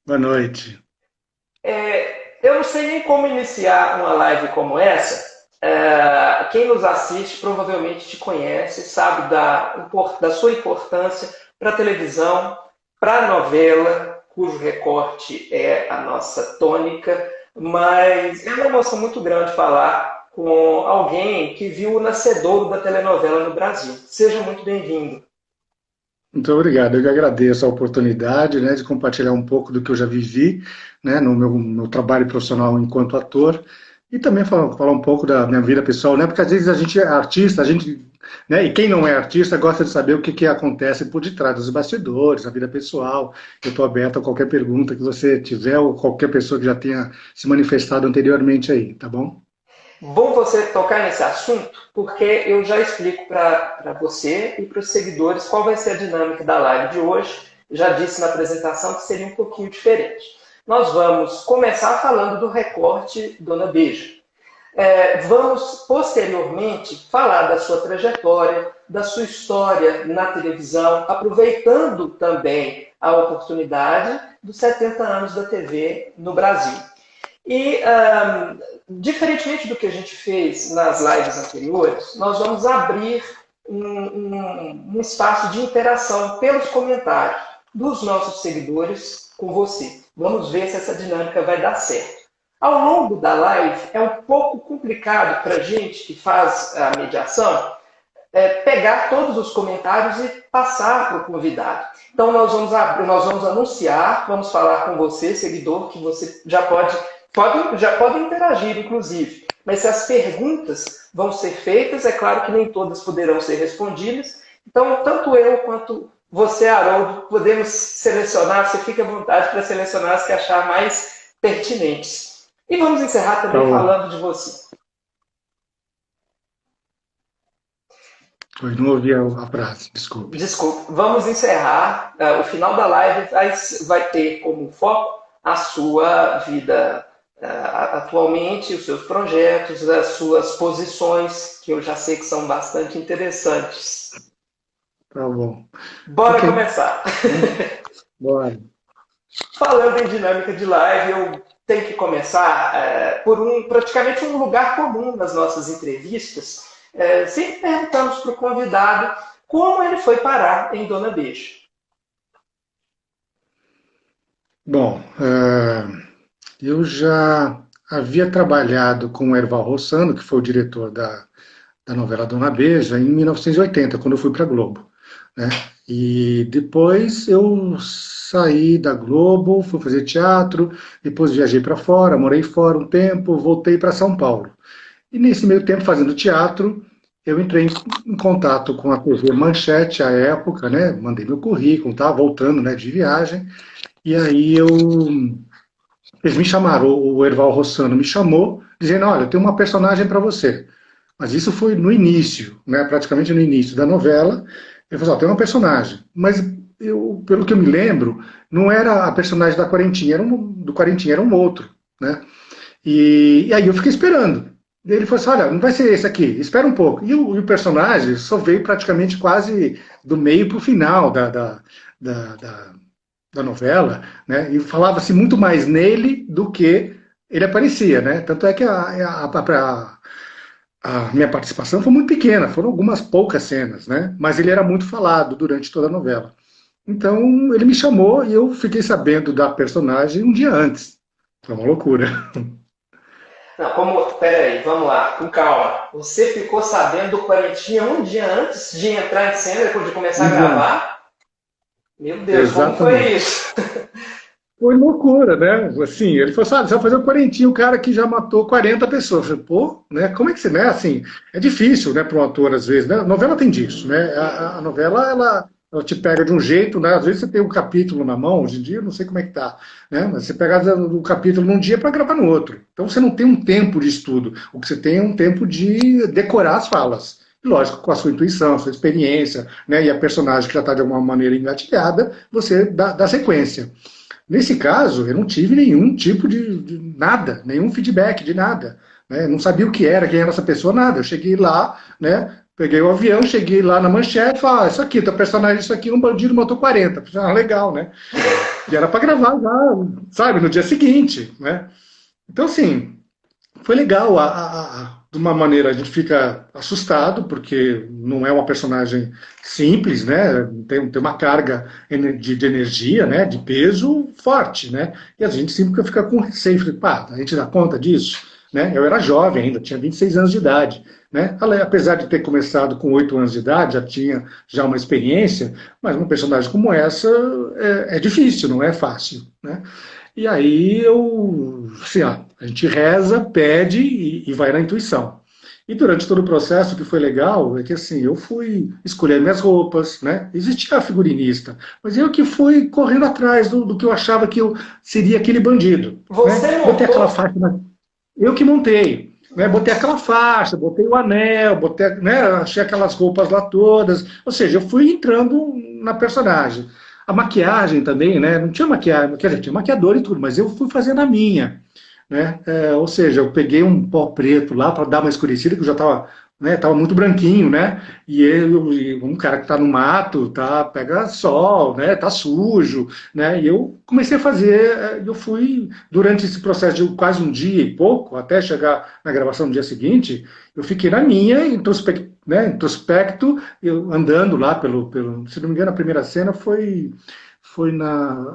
Boa noite. Eu não sei nem como iniciar uma live como essa. Quem nos assiste provavelmente te conhece, sabe da sua importância para a televisão, para a novela, cujo recorte é a nossa tônica, mas é uma emoção muito grande falar com alguém que viu o nascedouro da telenovela no Brasil. Seja muito bem-vindo. Muito obrigado. Eu que agradeço a oportunidade, né, de compartilhar um pouco do que eu já vivi, né, no meu trabalho profissional enquanto ator e também falar um pouco da minha vida pessoal, né, porque às vezes a gente é artista, né, e quem não é artista gosta de saber o que acontece por detrás dos bastidores, a vida pessoal. Eu estou aberto a qualquer pergunta que você tiver ou qualquer pessoa que já tenha se manifestado anteriormente aí, tá bom? Bom você tocar nesse assunto, porque eu já explico para você e para os seguidores qual vai ser a dinâmica da live de hoje. Eu já disse na apresentação que seria um pouquinho diferente. Nós vamos começar falando do recorte Dona Beija. Vamos, posteriormente, falar da sua trajetória, da sua história na televisão, aproveitando também a oportunidade dos 70 anos da TV no Brasil. E, diferentemente do que a gente fez nas lives anteriores, nós vamos abrir um espaço de interação pelos comentários dos nossos seguidores com você. Vamos ver se essa dinâmica vai dar certo. Ao longo da live, é um pouco complicado para a gente que faz a mediação pegar todos os comentários e passar para o convidado. Então, nós vamos anunciar, vamos falar com você, seguidor, que você já pode interagir, inclusive. Mas se as perguntas vão ser feitas, é claro que nem todas poderão ser respondidas. Então, tanto eu quanto você, Haroldo, podemos selecionar, você fica à vontade para selecionar as que achar mais pertinentes. E vamos encerrar também Então, falando de você. eu não ouvi a frase, desculpe. Desculpa, vamos encerrar. O final da live vai ter como foco a sua vida atualmente, os seus projetos, as suas posições, que eu já sei que são bastante interessantes. Tá bom. Bora Ok, começar. bora. Falando em dinâmica de live, eu tenho que começar por praticamente um lugar comum nas nossas entrevistas. Sempre perguntamos para o convidado como ele foi parar em Dona Beija. Bom, eu já havia trabalhado com o Erval Rossano, que foi o diretor da novela Dona Beija, em 1980, quando eu fui para a Globo, né? E depois eu saí da Globo, fui fazer teatro, depois viajei para fora, morei fora um tempo, voltei para São Paulo. E nesse meio tempo, fazendo teatro, eu entrei em contato com a TV Manchete à época, né? Mandei meu currículo, estava voltando, né, de viagem, e aí eles me chamaram, o Erval Rossano me chamou, dizendo, olha, tem uma personagem para você. Mas isso foi no início, né, praticamente no início da novela. Ele falou, tem uma personagem. Mas, pelo que eu me lembro, não era a personagem da Quarentinha, do Quarentinha, era um outro. Né? E aí eu fiquei esperando. Ele falou assim, olha, não vai ser esse aqui, espera um pouco. E o personagem só veio praticamente quase do meio para o final da, da, da novela, né? E falava-se muito mais nele do que ele aparecia, né? Tanto é que a minha participação foi muito pequena, foram algumas poucas cenas, né? Mas ele era muito falado durante toda a novela. Então ele me chamou e eu fiquei sabendo da personagem um dia antes. Foi uma loucura. Não, peraí, vamos lá, com calma. Você ficou sabendo do Quarentinha um dia antes de entrar em cena, depois de começar a Um dia antes. gravar? Meu Deus, como foi Exatamente. isso? Foi loucura, né? Assim, ele falou, sabe, você vai fazer o quarentinho, o cara que já matou 40 pessoas. Eu falei, pô, né? Como é que você, né? Assim, é difícil, né, para um ator, às vezes, né? A novela tem disso, né? A novela, ela te pega de um jeito, né? Às vezes você tem um capítulo na mão, hoje em dia, eu não sei como é que tá, né? Mas você pega o capítulo num dia para gravar no outro. Então você não tem um tempo de estudo. O que você tem é um tempo de decorar as falas. E, lógico, com a sua intuição, a sua experiência, né? E a personagem que já está de alguma maneira engatilhada, você dá sequência. Nesse caso, eu não tive nenhum tipo de nada, nenhum feedback de nada. Né? Não sabia o que era, quem era essa pessoa, nada. Eu cheguei lá, né? Peguei o avião, cheguei lá na manchete e falei, isso aqui, teu personagem, isso aqui, um bandido matou 40. Falei, legal, né? E era para gravar já, sabe, no dia seguinte, né? Então, assim, foi legal. De uma maneira, a gente fica assustado, porque não é uma personagem simples, né? Tem uma carga de energia, né? De peso forte, né? E a gente sempre fica com receio. Pá, a gente dá conta disso? Né? Eu era jovem ainda, tinha 26 anos de idade. Né? Apesar de ter começado com 8 anos de idade, já tinha já uma experiência, mas uma personagem como essa é difícil, não é fácil. Né? E aí assim, ó, a gente reza, pede e vai na intuição. E durante todo o processo, o que foi legal é que assim, eu fui escolher minhas roupas, né? Existia a figurinista, mas eu que fui correndo atrás do que eu achava que eu seria aquele bandido. Você Né? Botei aquela montou? faixa, eu que montei. Né? Botei aquela faixa, botei o anel, botei, né? Achei aquelas roupas lá todas. Ou seja, eu fui entrando na personagem. A maquiagem também, né? Não tinha maquiagem, quer dizer, tinha maquiador e tudo, mas eu fui fazendo a minha. Né? Ou seja, eu peguei um pó preto lá para dar uma escurecida, que eu já estava, né, tava muito branquinho, né? Um cara que está no mato, tá, pega sol, né? Tá sujo, né? E eu comecei a fazer, eu fui, durante esse processo de quase um dia e pouco, até chegar na gravação no dia seguinte, eu fiquei na minha, introspecto, eu andando lá se não me engano, a primeira cena foi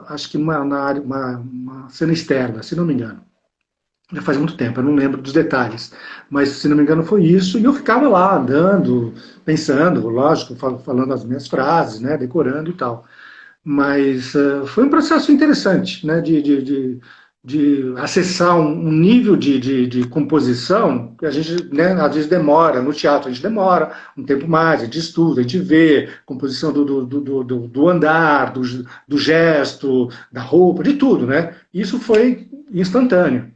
acho que uma cena externa, se não me engano. Já faz muito tempo, eu não lembro dos detalhes, mas se não me engano foi isso, e eu ficava lá andando, pensando, lógico, falando as minhas frases, né, decorando e tal. Mas foi um processo interessante, né, de acessar um nível de composição que a gente, né, às vezes demora, no teatro a gente demora um tempo mais, a gente estuda, a gente vê composição do andar, do gesto, da roupa, de tudo, né? Isso foi instantâneo.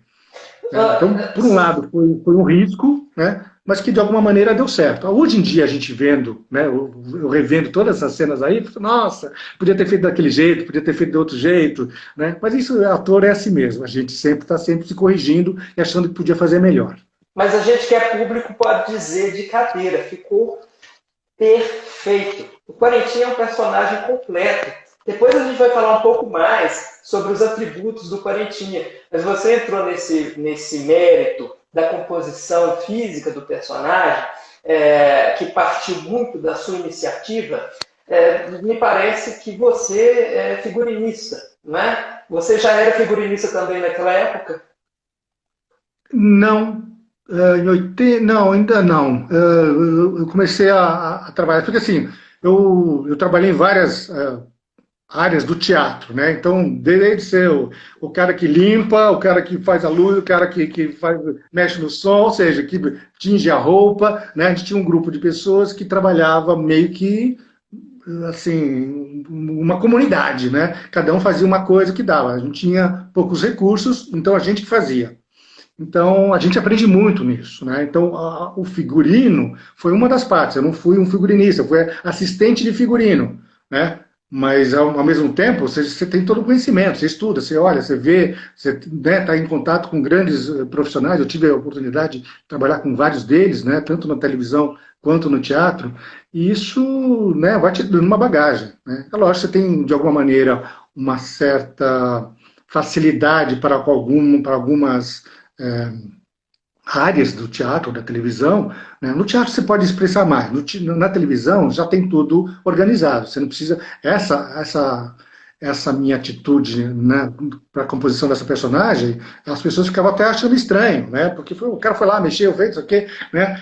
Então, por um lado, foi um risco, né, mas que de alguma maneira deu certo. Hoje em dia, a gente vendo, né, eu revendo todas essas cenas aí, nossa, podia ter feito daquele jeito, podia ter feito de outro jeito, né, mas isso, ator é assim mesmo, a gente sempre está sempre se corrigindo e achando que podia fazer melhor. Mas a gente que é público pode dizer de cadeira, ficou perfeito. O Quarentinha é um personagem completo. Depois a gente vai falar um pouco mais sobre os atributos do Quarentinha. Mas você entrou nesse mérito da composição física do personagem, que partiu muito da sua iniciativa. Me parece que você é figurinista, né? Você já era figurinista também naquela época? Não, não, ainda não. Eu comecei a trabalhar, porque assim, eu trabalhei em várias áreas do teatro, né? Então, desde ser o cara que limpa, o cara que faz a luz, o cara que mexe no som, ou seja, que tinge a roupa, né? A gente tinha um grupo de pessoas que trabalhava meio que, assim, uma comunidade, né? Cada um fazia uma coisa que dava. A gente tinha poucos recursos, então a gente que fazia. Então, a gente aprende muito nisso, né? Então, o figurino foi uma das partes. Eu não fui um figurinista, eu fui assistente de figurino, né? Mas, ao mesmo tempo, você tem todo o conhecimento, você estuda, você olha, você vê, você está em contato com grandes profissionais. Eu tive a oportunidade de trabalhar com vários deles, né? Tanto na televisão quanto no teatro, e isso, né, vai te dando uma bagagem, né? É lógico, você tem, de alguma maneira, uma certa facilidade para algumas áreas do teatro, da televisão, né? No teatro você pode expressar mais, na televisão já tem tudo organizado, você não precisa. Essa minha atitude, né, para a composição dessa personagem, as pessoas ficavam até achando estranho, né? Porque o cara foi lá, mexeu, fez isso aqui, né?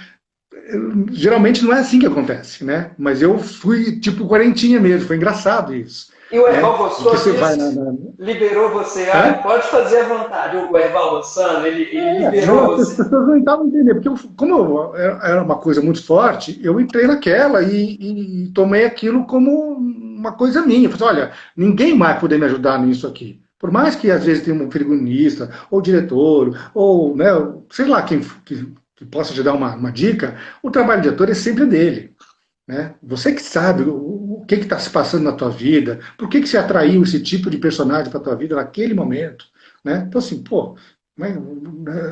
Geralmente não é assim que acontece, né? Mas eu fui tipo quarentinha mesmo, foi engraçado isso. E o Erval Rossano liberou você. Pode fazer à vontade. O Erval Rossano, ele liberou você. As pessoas não estavam entendendo, porque como era uma coisa muito forte, eu entrei naquela e tomei aquilo como uma coisa minha. Falei, olha, ninguém vai poder me ajudar nisso aqui. Por mais que às vezes tenha um figurinista, ou diretor, ou, né, sei lá, quem que possa te dar uma dica, o trabalho de ator é sempre dele. Né? Você que sabe o que está se passando na tua vida, por que você atraiu esse tipo de personagem para a tua vida naquele momento. Né? Então, assim, pô, né,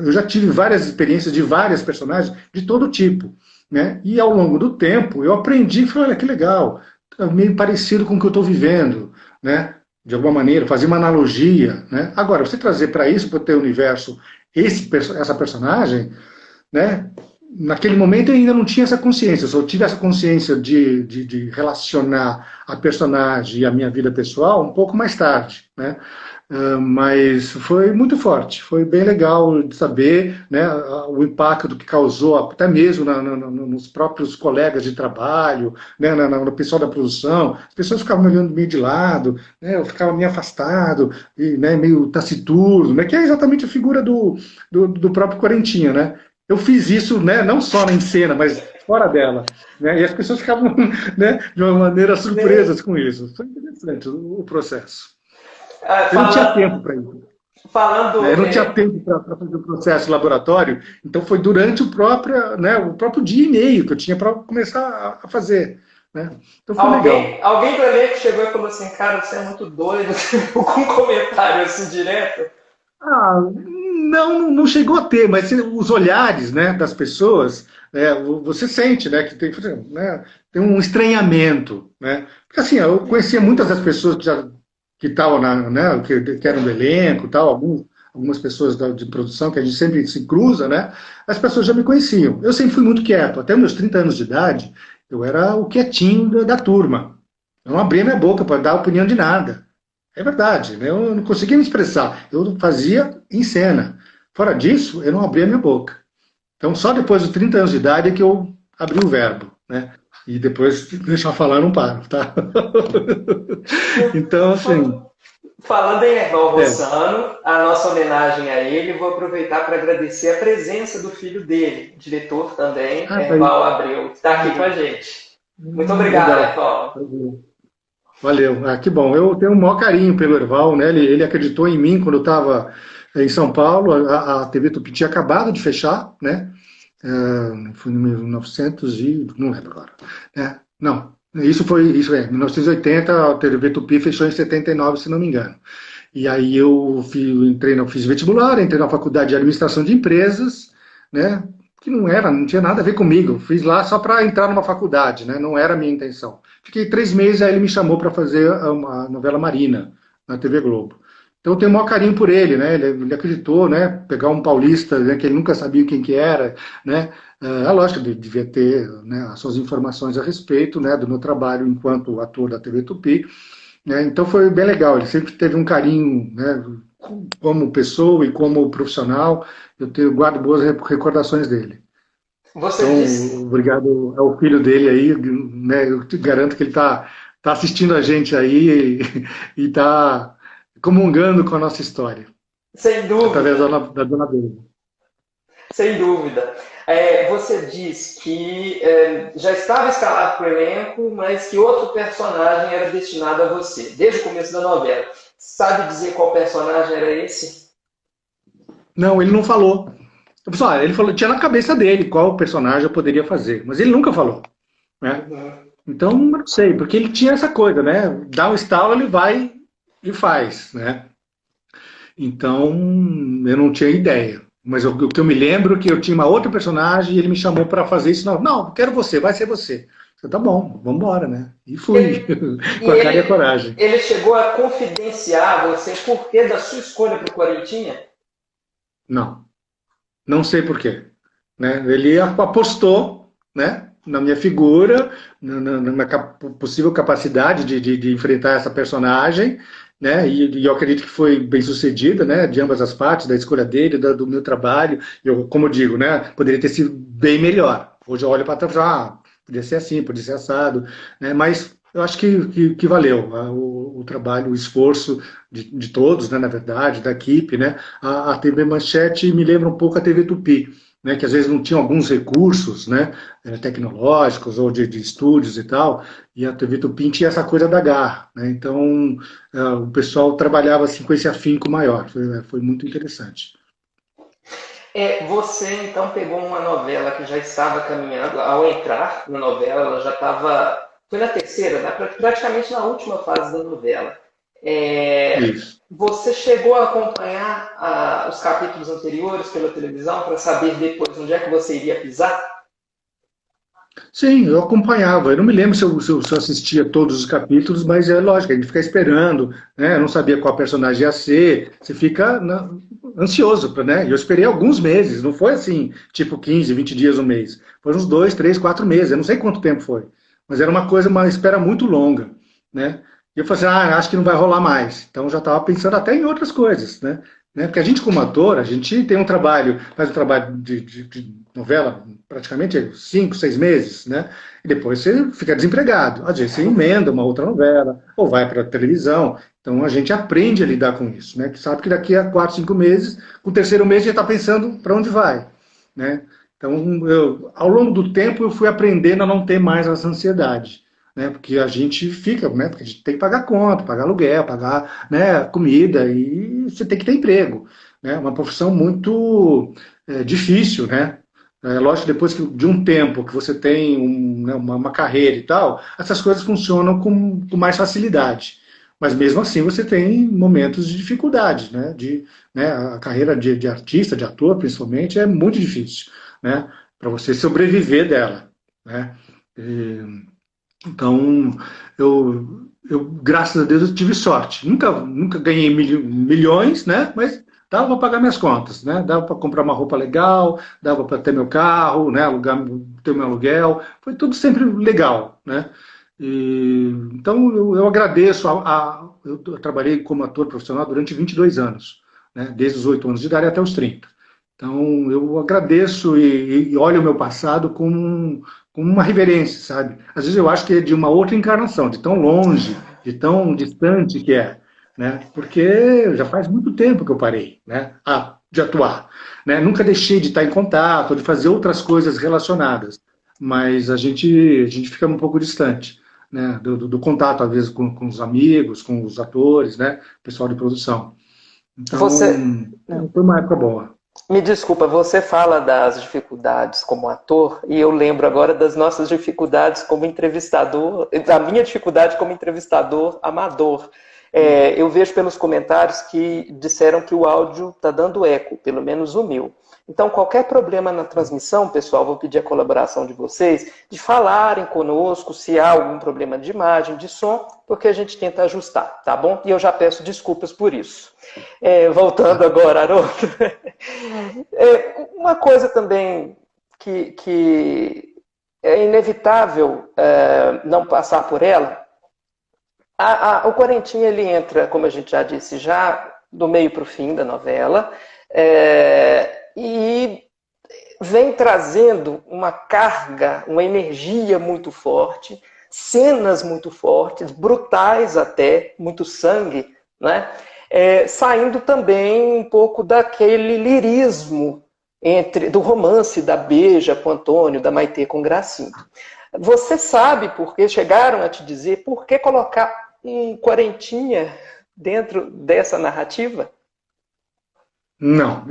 eu já tive várias experiências de várias personagens de todo tipo. Né? E ao longo do tempo eu aprendi e falei, olha que legal, é meio parecido com o que eu estou vivendo. Né? de alguma maneira, fazer uma analogia, né? Agora, você trazer para isso, para o teu universo, essa personagem, né? Naquele momento eu ainda não tinha essa consciência, eu só tive essa consciência de relacionar a personagem e a minha vida pessoal um pouco mais tarde, né? Mas foi muito forte, foi bem legal de saber, né, o impacto que causou até mesmo nos próprios colegas de trabalho, né, no pessoal da produção. As pessoas ficavam me olhando meio de lado, né, eu ficava meio afastado, e, né, meio taciturno, né, que é exatamente a figura do próprio Quarentinha, né? Eu fiz isso, né, não só em cena, mas fora dela, né, e as pessoas ficavam, né, de uma maneira surpresas com isso. Foi interessante o processo. Eu não tinha tempo para isso. Né? Falando, Eu não tinha tempo para fazer o processo laboratório, então foi durante o próprio dia e meio que eu tinha para começar a fazer. Né? Então foi legal. alguém do elenco chegou e falou assim, cara, você é muito doido, com um comentário assim direto. Ah, não chegou a ter, mas os olhares, né, das pessoas, você sente, né, que tem, né, tem um estranhamento, né? Porque assim, eu conhecia muitas das pessoas que estavam né, que eram do elenco, tal, algumas pessoas de produção que a gente sempre se cruza, né? As pessoas já me conheciam. Eu sempre fui muito quieto, até meus 30 anos de idade, eu era o quietinho da turma. Eu não abria minha boca para dar opinião de nada. É verdade, né? Eu não conseguia me expressar. Eu fazia em cena. Fora disso, eu não abria minha boca. Então, só depois dos 30 anos de idade é que eu abri o verbo, né? E depois, se deixar falar, eu não paro, tá? Então, assim... Falando em Erval É. Rossano, a nossa homenagem a ele, vou aproveitar para agradecer a presença do filho dele, diretor também, Ah, tá aí. Erval Abreu, que está aqui com a gente. Muito obrigado, Legal. Erval. Valeu. Ah, que bom. Eu tenho o maior carinho pelo Erval, né? Ele acreditou em mim quando eu estava em São Paulo. A TV Tupi tinha acabado de fechar, né? Foi em 1900 e... não lembro agora. Não, isso é, 1980, a TV Tupi fechou em 79, se não me engano. E aí eu fiz vestibular, entrei na faculdade de administração de empresas, né? Que não tinha nada a ver comigo. Fiz lá só para entrar numa faculdade, né? Não era a minha intenção. Fiquei 3 meses, aí ele me chamou para fazer uma novela Marina na TV Globo. Então eu tenho o maior carinho por ele, né? Ele acreditou, né? Pegar um paulista, né, que ele nunca sabia quem que era, né? Lógico, ele devia ter, né, as suas informações a respeito, né, do meu trabalho enquanto ator da TV Tupi, né? Então foi bem legal. Ele sempre teve um carinho, né, como pessoa e como profissional. Guardo boas recordações dele. Você Então, disse, obrigado ao filho dele aí, né? Eu te garanto que ele tá assistindo a gente aí e está comungando com a nossa história, sem através dúvida, da dona dele. sem dúvida. Você diz que já estava escalado para o elenco, mas que outro personagem era destinado a você, desde o começo da novela. Sabe dizer qual personagem era esse? Não, ele não falou. Pessoal, ele falou, tinha na cabeça dele qual personagem eu poderia fazer, mas ele nunca falou, né? Uhum. Então, eu não sei, porque ele tinha essa coisa, né? Dá um estalo, ele vai e faz, né? Então, eu não tinha ideia. Mas o que eu me lembro é que eu tinha uma outra personagem e ele me chamou para fazer isso. Não, quero você, vai ser você. Eu, tá bom, vamos embora, né? E fui, E com a cara e a coragem. ele chegou a confidenciar você por que da sua escolha para o Corinthians? Não, não sei por quê. Né? Ele apostou, né, na minha figura, na minha possível capacidade de enfrentar essa personagem, né, e eu acredito que foi bem sucedida, né, de ambas as partes, da escolha dele, do meu trabalho. Eu, como eu digo, né, poderia ter sido bem melhor. Hoje eu olho para trás, podia ser assim, podia ser assado, né, mas eu acho que valeu o trabalho, o esforço de todos, né, na verdade, da equipe, né. A TV Manchete me lembra um pouco a TV Tupi, né, que às vezes não tinham alguns recursos, né, tecnológicos ou de estúdios e tal, e a TV Tupi tinha essa coisa da garra, né, então o pessoal trabalhava assim com esse afinco maior, foi muito interessante. Você então pegou uma novela que já estava caminhando, ao entrar na novela, ela já estava. Foi na terceira, né? Praticamente na última fase da novela. Isso. Você chegou a acompanhar os capítulos anteriores pela televisão para saber depois onde é que você iria pisar? Sim, eu acompanhava. Eu não me lembro se eu assistia todos os capítulos, mas é lógico, a gente fica esperando, né? Eu não sabia qual personagem ia ser, você fica ansioso, né? E eu esperei alguns meses, não foi assim, tipo 15, 20 dias, um mês. Foi uns 2, 3, 4 meses, eu não sei quanto tempo foi, mas era uma coisa, uma espera muito longa, né? E eu falei assim, acho que não vai rolar mais. Então eu já estava pensando até em outras coisas, né? Porque a gente, como ator, a gente tem um trabalho, faz um trabalho de novela, praticamente 5, 6 meses, né? E depois você fica desempregado. Às vezes você emenda uma outra novela, ou vai para a televisão. Então a gente aprende a lidar com isso, né? Que sabe que daqui a 4, 5 meses, com o terceiro mês já está pensando para onde vai, né? Então, ao longo do tempo, eu fui aprendendo a não ter mais essa ansiedade, né? Porque a gente fica, né? Porque a gente tem que pagar conta, pagar aluguel, pagar, né, comida, e você tem que ter emprego, né? Uma profissão muito difícil, né? É lógico, depois de um tempo que você tem né, uma carreira e tal, essas coisas funcionam com mais facilidade. Mas mesmo assim você tem momentos de dificuldade, né? Né, a carreira de artista, de ator, principalmente, é muito difícil, né? Para você sobreviver dela, né? E, então, graças a Deus, eu tive sorte. Nunca ganhei milhões, né? Mas dava para pagar minhas contas, né? Dava para comprar uma roupa legal, dava para ter meu carro, né? Ter meu aluguel. Foi tudo sempre legal, né? Então, eu agradeço. Eu trabalhei como ator profissional durante 22 anos, né? Desde os 8 anos de idade até os 30. Então, eu agradeço e olho o meu passado com uma reverência, sabe? Às vezes eu acho que é de uma outra encarnação, de tão longe, de tão distante que é, né? Porque já faz muito tempo que eu parei, né? De atuar, né? Nunca deixei de estar em contato, de fazer outras coisas relacionadas, mas a gente fica um pouco distante, né? Do contato, às vezes, com os amigos, com os atores, né? Pessoal de produção. Você, Então, foi uma época boa. me desculpa, você fala das dificuldades como ator, e eu lembro agora das nossas dificuldades como entrevistador, da minha dificuldade como entrevistador amador. Eu vejo pelos comentários que disseram que o áudio está dando eco, pelo menos o meu. Então, qualquer problema na transmissão, pessoal, vou pedir a colaboração de vocês, de falarem conosco se há algum problema de imagem, de som, porque a gente tenta ajustar, tá bom? E eu já peço desculpas por isso. Voltando agora, Haroldo. Uma coisa também que é inevitável não passar por ela, o Quarentinha ele entra, como a gente já disse, já do meio para o fim da novela, e vem trazendo uma carga, uma energia muito forte, cenas muito fortes, brutais até, muito sangue, né? Saindo também um pouco daquele lirismo do romance da Beija com Antônio, da Maitê com Gracinha. Você sabe porque chegaram a te dizer por que colocar um Quarentinha dentro dessa narrativa? Não,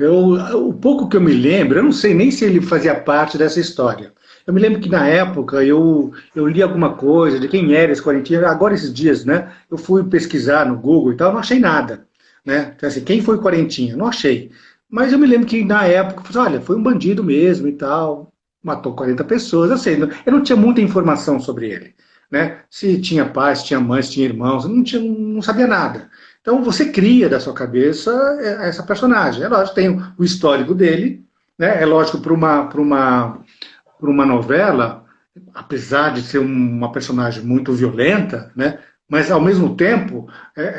o pouco que eu me lembro, eu não sei nem se ele fazia parte dessa história. Eu me lembro que na época eu li alguma coisa de quem era esse Quarentinha. Agora esses dias, né? Eu fui pesquisar no Google e tal, não achei nada, né? Então, assim, quem foi Quarentinha? Não achei. Mas eu me lembro que na época, eu falei, olha, foi um bandido mesmo e tal, matou 40 pessoas. Eu sei, eu não tinha muita informação sobre ele, né? Se tinha pai, se tinha mãe, se tinha irmãos, eu não sabia nada. Então você cria da sua cabeça essa personagem. É lógico, tem o histórico dele, né? É lógico, para uma novela, apesar de ser uma personagem muito violenta, né? Mas ao mesmo tempo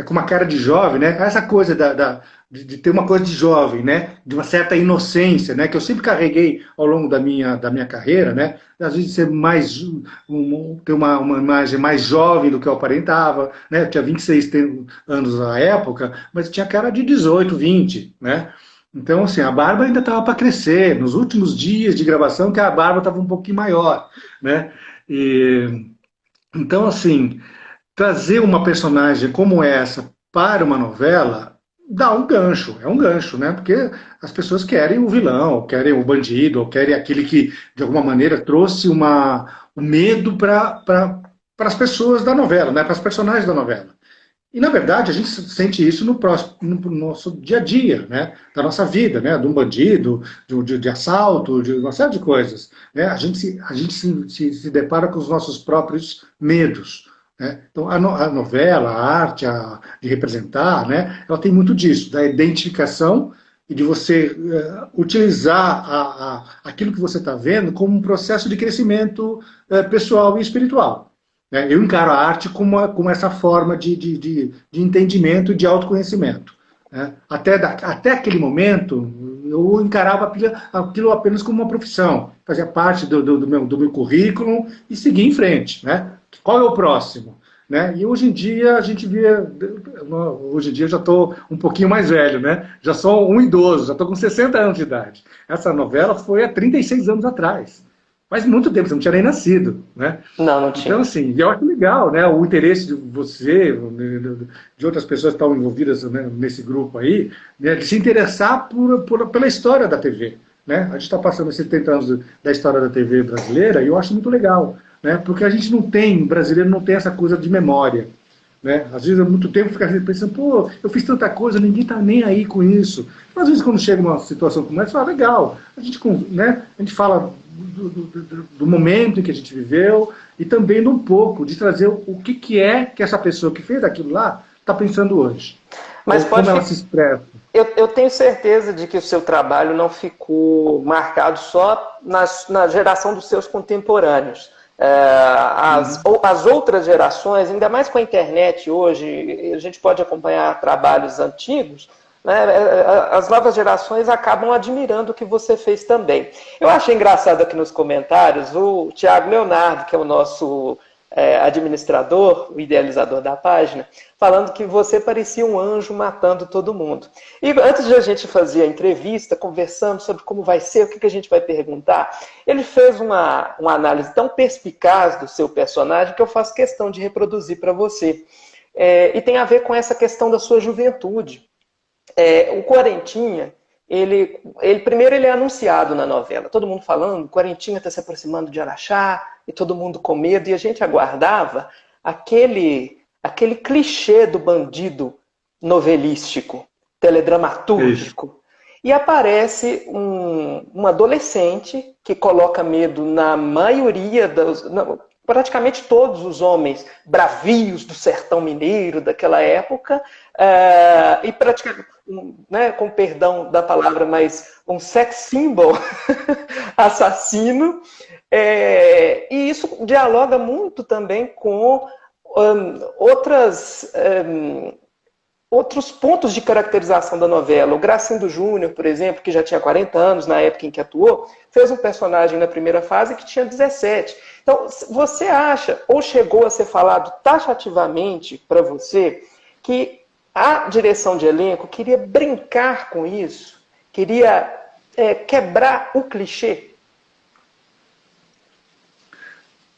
com uma cara de jovem, né? Essa coisa de ter uma coisa de jovem, né? De uma certa inocência, né? Que eu sempre carreguei ao longo da minha carreira, né? Às vezes ser ter uma imagem mais jovem do que eu aparentava, né? Eu tinha 26 anos na época, mas tinha cara de 18, 20, né? Então, assim, a barba ainda estava para crescer. Nos últimos dias de gravação, que a barba estava um pouquinho maior, né? E, então, assim, trazer uma personagem como essa para uma novela dá é um gancho, né? Porque as pessoas querem o vilão, ou querem o bandido, ou querem aquele que, de alguma maneira, trouxe um medo para as pessoas da novela, né? Para as personagens da novela. E, na verdade, a gente sente isso no nosso dia a dia, né? Da nossa vida, né? De um bandido, de assalto, de uma série de coisas. Né? A gente se depara com os nossos próprios medos. Né? Então, a novela, a arte, de representar, né? Ela tem muito disso, da identificação e de você utilizar aquilo que você está vendo como um processo de crescimento pessoal e espiritual. Né? Eu encaro a arte como essa forma de entendimento e de autoconhecimento. Né? Até aquele momento, eu encarava aquilo apenas como uma profissão, fazia parte do meu currículo e seguia em frente. Né? Qual é o próximo? Né? E hoje em dia a gente vê, hoje em dia eu já estou um pouquinho mais velho, né? Já sou um idoso, já estou com 60 anos de idade. Essa novela foi há 36 anos atrás. Faz muito tempo, você não tinha nem nascido, né? Não, não Então, tinha. assim, eu acho legal, né? O interesse de você, de outras pessoas que estão envolvidas, né, nesse grupo aí, né, de se interessar pela história da TV, né? A gente está passando 70 anos da história da TV brasileira e eu acho muito legal, né? Porque a gente não tem, brasileiro não tem essa coisa de memória, né? Às vezes, há muito tempo, fica pensando, pô, eu fiz tanta coisa, ninguém está nem aí com isso. Mas, às vezes, quando chega uma situação como essa, fala, legal, né, a gente fala do momento em que a gente viveu e também de um pouco de trazer o que é que essa pessoa que fez aquilo lá está pensando hoje. Mas ou pode como ela se expressa. Eu tenho certeza de que o seu trabalho não ficou marcado só na geração dos seus contemporâneos. As outras gerações, ainda mais com a internet hoje, a gente pode acompanhar trabalhos antigos, né? As novas gerações acabam admirando o que você fez também. Eu achei engraçado aqui nos comentários o Tiago Leonardo, que é o nosso administrador, o idealizador da página, falando que você parecia um anjo matando todo mundo. E antes de a gente fazer a entrevista, conversando sobre como vai ser, o que a gente vai perguntar, ele fez uma análise tão perspicaz do seu personagem que eu faço questão de reproduzir para você. E tem a ver com essa questão da sua juventude. O Quarentinha, primeiro ele é anunciado na novela, todo mundo falando, o Quarentinha está se aproximando de Araxá, e todo mundo com medo, e a gente aguardava aquele clichê do bandido novelístico, teledramatúrgico. E aparece um adolescente que coloca medo na maioria praticamente todos os homens bravios do sertão mineiro daquela época, e praticamente, né, com perdão da palavra, mas um sex symbol assassino. E isso dialoga muito também com outros pontos de caracterização da novela. O Gracindo Júnior, por exemplo, que já tinha 40 anos na época em que atuou, fez um personagem na primeira fase que tinha 17. Então, você acha, ou chegou a ser falado taxativamente para você, que a direção de elenco queria brincar com isso, queria quebrar o clichê?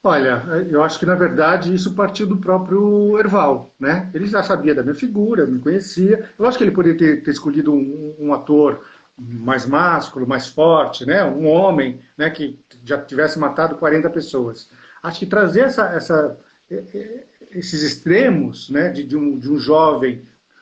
Olha, eu acho que, na verdade, isso partiu do próprio Erval, né? Ele já sabia da minha figura, me conhecia. Eu acho que ele poderia ter escolhido um ator mais másculo, mais forte, né? Um homem, né, que já tivesse matado 40 pessoas. Acho que trazer esses extremos, né, de um jovem,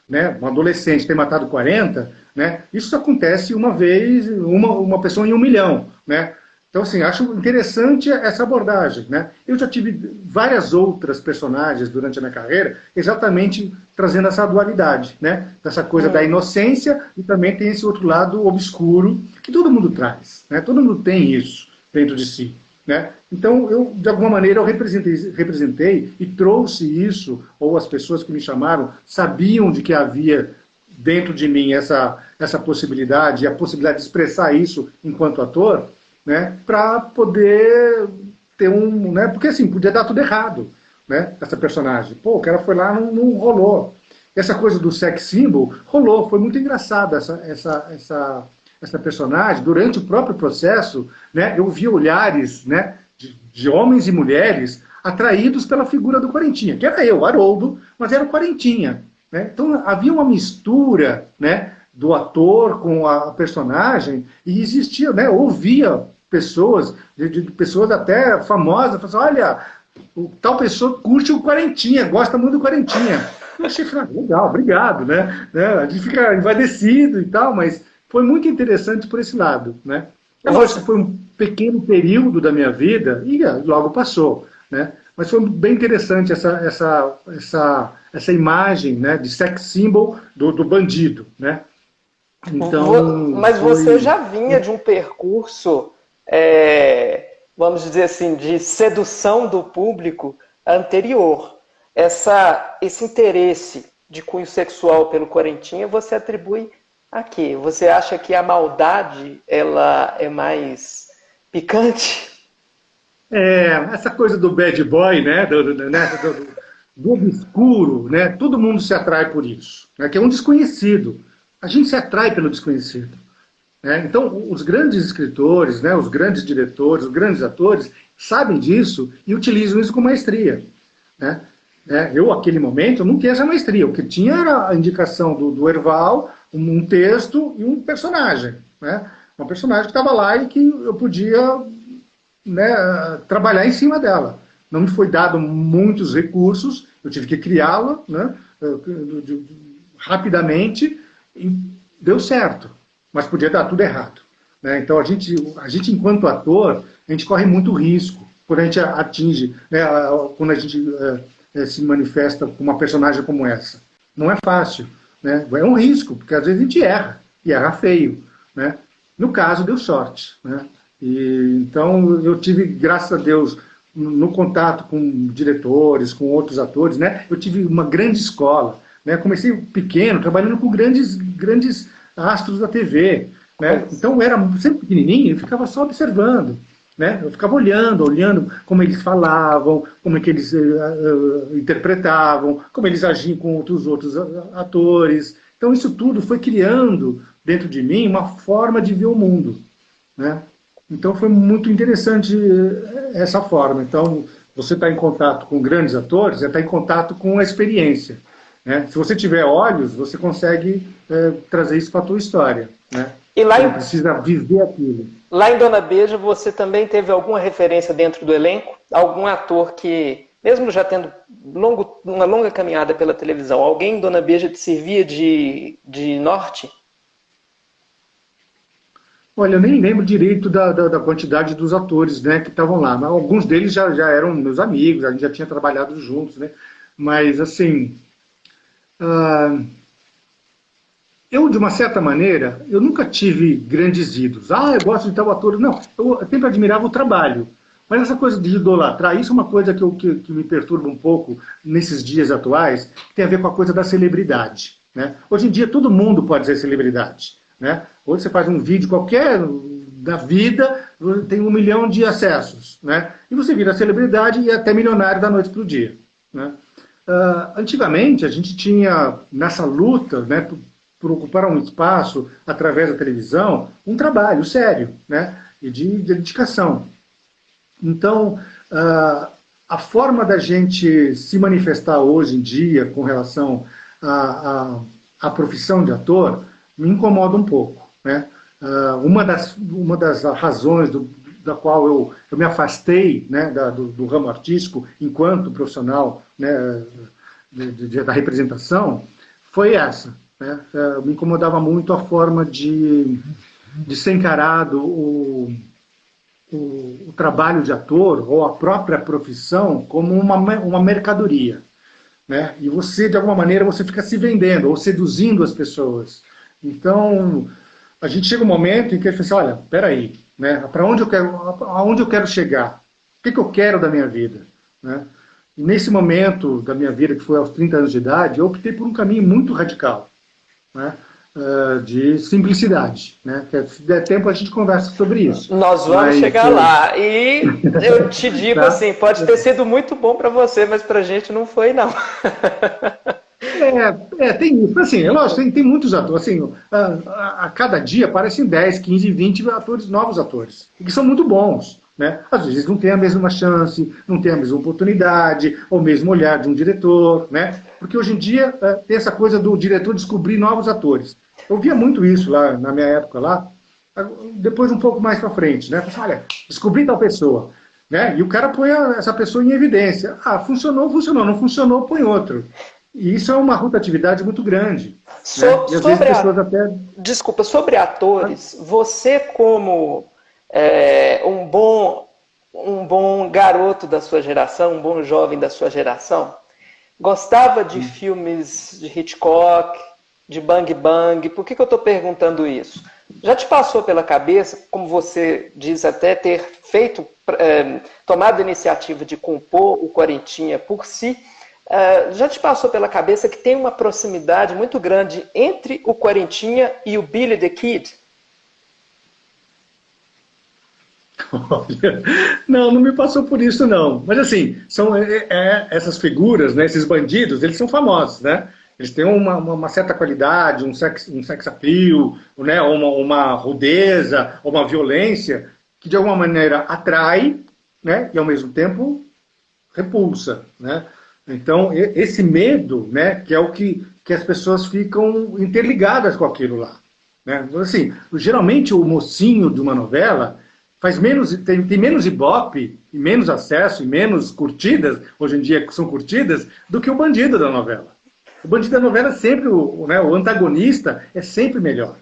né, um adolescente ter matado 40, né? Isso acontece uma vez, uma pessoa em 1 milhão, né? Então, assim, acho interessante essa abordagem, né? Eu já tive várias outras personagens durante a minha carreira, exatamente trazendo essa dualidade, né? Dessa coisa da inocência e também tem esse outro lado obscuro que todo mundo traz, né? Todo mundo tem isso dentro de si, né? Então, eu, de alguma maneira, eu representei e trouxe isso, ou as pessoas que me chamaram sabiam de que havia dentro de mim essa possibilidade, a possibilidade de expressar isso enquanto ator, né, para poder ter né, porque assim, podia dar tudo errado, né, essa personagem. Pô, o cara foi lá, não rolou. Essa coisa do sex symbol rolou, foi muito engraçado essa personagem, durante o próprio processo, né, eu vi olhares, né, de homens e mulheres atraídos pela figura do Quarentinha, que era eu, Haroldo, mas era o Quarentinha, né? Então havia uma mistura, né, do ator com a personagem, e existia, né, ouvia pessoas, de pessoas até famosas, falavam, olha, tal pessoa curte o Quarentinha, gosta muito do Quarentinha. Achei, legal, obrigado, né? A gente fica envaidecido e tal, mas foi muito interessante por esse lado, né? É lógico que foi um pequeno período da minha vida e logo passou, né? Mas foi bem interessante essa imagem, né, de sex symbol do bandido, né? Então, Mas você foi... já vinha de um percurso, vamos dizer assim, de sedução do público anterior. Esse interesse de cunho sexual pelo Correntinha, você atribui a quê? Você acha que a maldade ela é mais picante? Essa coisa do bad boy, né, do obscuro, né, todo mundo se atrai por isso, né, que é um desconhecido. A gente se atrai pelo desconhecido. Né? Então, os grandes escritores, né, os grandes diretores, os grandes atores, sabem disso e utilizam isso com maestria. Né? Eu, naquele momento, não tinha essa maestria. O que tinha era a indicação do Erval, um texto e um personagem. Né? Um personagem que estava lá e que eu podia, né, trabalhar em cima dela. Não me foi dado muitos recursos, eu tive que criá-la, né, rapidamente, e deu certo, mas podia dar tudo errado. Né? Então, a gente, enquanto ator, a gente corre muito risco quando a gente atinge, né, quando a gente se manifesta com uma personagem como essa. Não é fácil. Né? É um risco, porque às vezes a gente erra, e erra feio. Né? No caso, deu sorte. Né? Então, eu tive, graças a Deus, no contato com diretores, com outros atores, né? Eu tive uma grande escola. Né? Comecei pequeno, trabalhando com grandes astros da TV. Né? Então, eu era sempre pequenininho e ficava só observando. Né? Eu ficava olhando como eles falavam, como é que eles interpretavam, como eles agiam com outros atores. Então, isso tudo foi criando dentro de mim uma forma de ver o mundo. Né? Então, foi muito interessante essa forma. Então, você está em contato com grandes atores, você está em contato com a experiência. Né? Se você tiver olhos, você consegue trazer isso para a tua história. Né? E lá você não precisa viver aquilo. Lá em Dona Beija, você também teve alguma referência dentro do elenco? Algum ator que, mesmo já tendo uma longa caminhada pela televisão, alguém em Dona Beija te servia de norte? Olha, eu nem lembro direito da quantidade dos atores, né, que estavam lá. Mas alguns deles já eram meus amigos, a gente já tinha trabalhado juntos. Né? Mas, assim... eu, de uma certa maneira, eu nunca tive grandes ídolos. Eu gosto de tal ator. Não, eu sempre admirava o trabalho. Mas essa coisa de idolatrar, isso é uma coisa que me perturba um pouco nesses dias atuais, que tem a ver com a coisa da celebridade. Né? Hoje em dia, todo mundo pode ser celebridade. Né? Hoje você faz um vídeo qualquer da vida, tem 1 milhão de acessos. Né? E você vira celebridade e até milionário da noite para o dia. Né? Antigamente, a gente tinha, nessa luta, né, por ocupar um espaço através da televisão, um trabalho sério, né, e de dedicação. Então, a forma da gente se manifestar hoje em dia com relação à profissão de ator me incomoda um pouco. Né? Uma das razões da qual eu me afastei, né, do ramo artístico enquanto profissional, né, da representação foi essa. Né? Me incomodava muito a forma de ser encarado o trabalho de ator ou a própria profissão como uma mercadoria. Né? E você, de alguma maneira, você fica se vendendo ou seduzindo as pessoas. Então, a gente chega um momento em que a gente fala assim, olha, peraí, né? Aonde eu quero chegar? O que eu quero da minha vida? Né? E nesse momento da minha vida, que foi aos 30 anos de idade, eu optei por um caminho muito radical. Né? De simplicidade. Né? Se der tempo, a gente conversa sobre isso. Nós vamos chegar lá. E eu te digo tá? Assim, pode ter sido muito bom para você, mas para a gente não foi, não. Tem isso. Assim, é lógico, tem muitos atores. Assim, a cada dia aparecem 10, 15, 20 atores, novos atores, que são muito bons. Né? Às vezes não tem a mesma chance, não tem a mesma oportunidade, ou o mesmo olhar de um diretor. Né? Porque hoje em dia tem essa coisa do diretor descobrir novos atores. Eu via muito isso lá na minha época lá, depois um pouco mais para frente, né? Olha, descobri tal pessoa, né? E o cara põe essa pessoa em evidência. Funcionou, não funcionou, põe outro. E isso é uma rotatividade muito grande. Né? E às vezes as pessoas até... Desculpa, sobre atores, você como um bom garoto da sua geração, um bom jovem da sua geração, gostava de filmes de Hitchcock, de Bang Bang? Por que eu estou perguntando isso? Já te passou pela cabeça, como você diz até ter feito, tomado a iniciativa de compor o Quarentinha por si, já te passou pela cabeça que tem uma proximidade muito grande entre o Quarentinha e o Billy the Kid? Olha, não me passou por isso, não. Mas, assim, são essas figuras, né, esses bandidos, eles são famosos, né? Eles têm uma certa qualidade, um sex appeal, né, uma rudeza, uma violência que, de alguma maneira, atrai, né, e, ao mesmo tempo, repulsa, né? Então, esse medo, né, que é o que as pessoas ficam interligadas com aquilo lá. Né? Então, assim, geralmente o mocinho de uma novela tem menos ibope, e menos acesso, e menos curtidas, hoje em dia são curtidas, do que o bandido da novela. O bandido da novela é sempre, né, o antagonista é sempre melhor.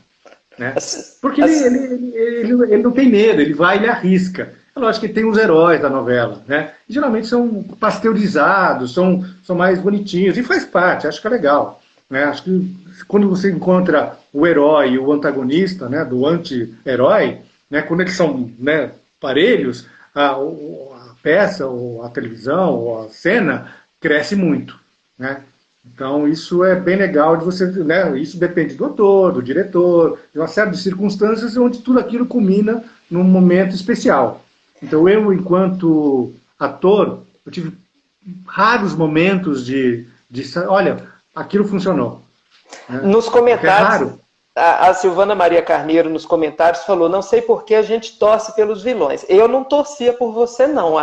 Né? Porque ele não tem medo, ele vai e ele arrisca. É lógico que tem os heróis da novela, né? E geralmente são pasteurizados, são mais bonitinhos, e faz parte, acho que é legal. Né? Acho que quando você encontra o herói e o antagonista, né, do anti-herói, né, quando eles são, né, parelhos, a peça, ou a televisão, ou a cena, cresce muito. Né? Então, isso é bem legal de você, né? Isso depende do autor, do diretor, de uma série de circunstâncias onde tudo aquilo culmina num momento especial. Então, eu, enquanto ator, eu tive raros momentos de olha, aquilo funcionou. Né? Nos comentários, é raro. A Silvana Maria Carneiro, nos comentários, falou: não sei por que a gente torce pelos vilões. Eu não torcia por você, não.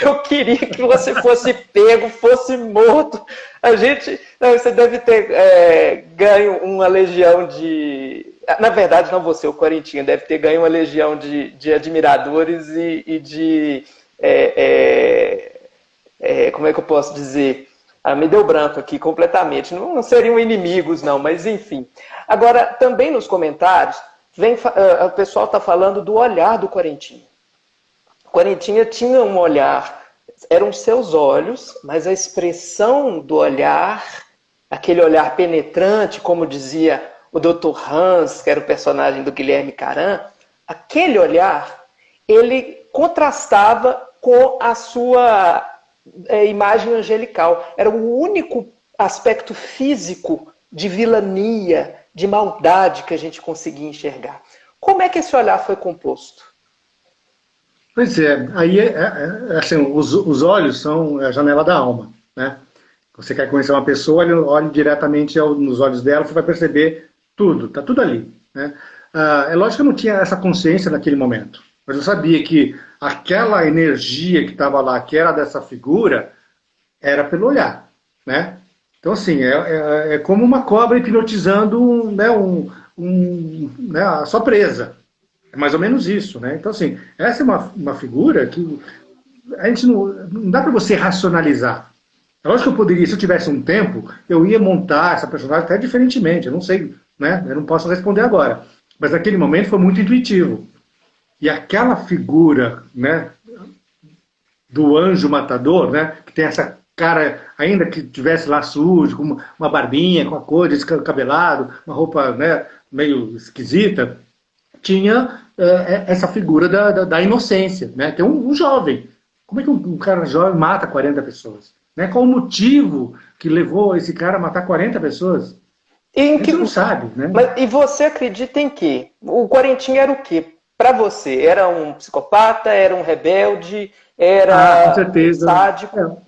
Eu queria que você fosse pego, fosse morto. Você deve ter ganho uma legião de... Na verdade, não você, o Quarentinha, deve ter ganho uma legião de admiradores e de... como é que eu posso dizer? Me deu branco aqui completamente. Não seriam inimigos, não, mas enfim. Agora, também nos comentários, o pessoal está falando do olhar do Quarentinha. O Quarentinha tinha um olhar, eram seus olhos, mas a expressão do olhar, aquele olhar penetrante, como dizia o Dr. Hans, que era o personagem do Guilherme Caram, aquele olhar, ele contrastava com a sua imagem angelical. Era o único aspecto físico de vilania, de maldade que a gente conseguia enxergar. Como é que esse olhar foi composto? Pois é, aí assim, os olhos são a janela da alma, né? Você quer conhecer uma pessoa, olhe diretamente nos olhos dela, você vai perceber tudo, tá tudo ali, né? É lógico que eu não tinha essa consciência naquele momento, mas eu sabia que aquela energia que estava lá, que era dessa figura, era pelo olhar, né? Então, assim, é como uma cobra hipnotizando, né, né, a sua presa. É mais ou menos isso, né? Então, assim, essa é uma figura que a gente não dá para você racionalizar. É lógico que eu poderia, se eu tivesse um tempo, eu ia montar essa personagem até diferentemente, eu não sei, né? Eu não posso responder agora. Mas naquele momento foi muito intuitivo. E aquela figura, né, do anjo matador, né, que tem essa cara, ainda que tivesse lá sujo, com uma barbinha, com a cor descabelado, uma roupa, né, meio esquisita, tinha essa figura da inocência, né? Tem um jovem. Como é que um cara jovem mata 40 pessoas? Né? Qual o motivo que levou esse cara a matar 40 pessoas? A gente não sabe, né? E você acredita em quê? O Quarentinha era o quê? Para você, era um psicopata, era um rebelde, era com certeza. sádico?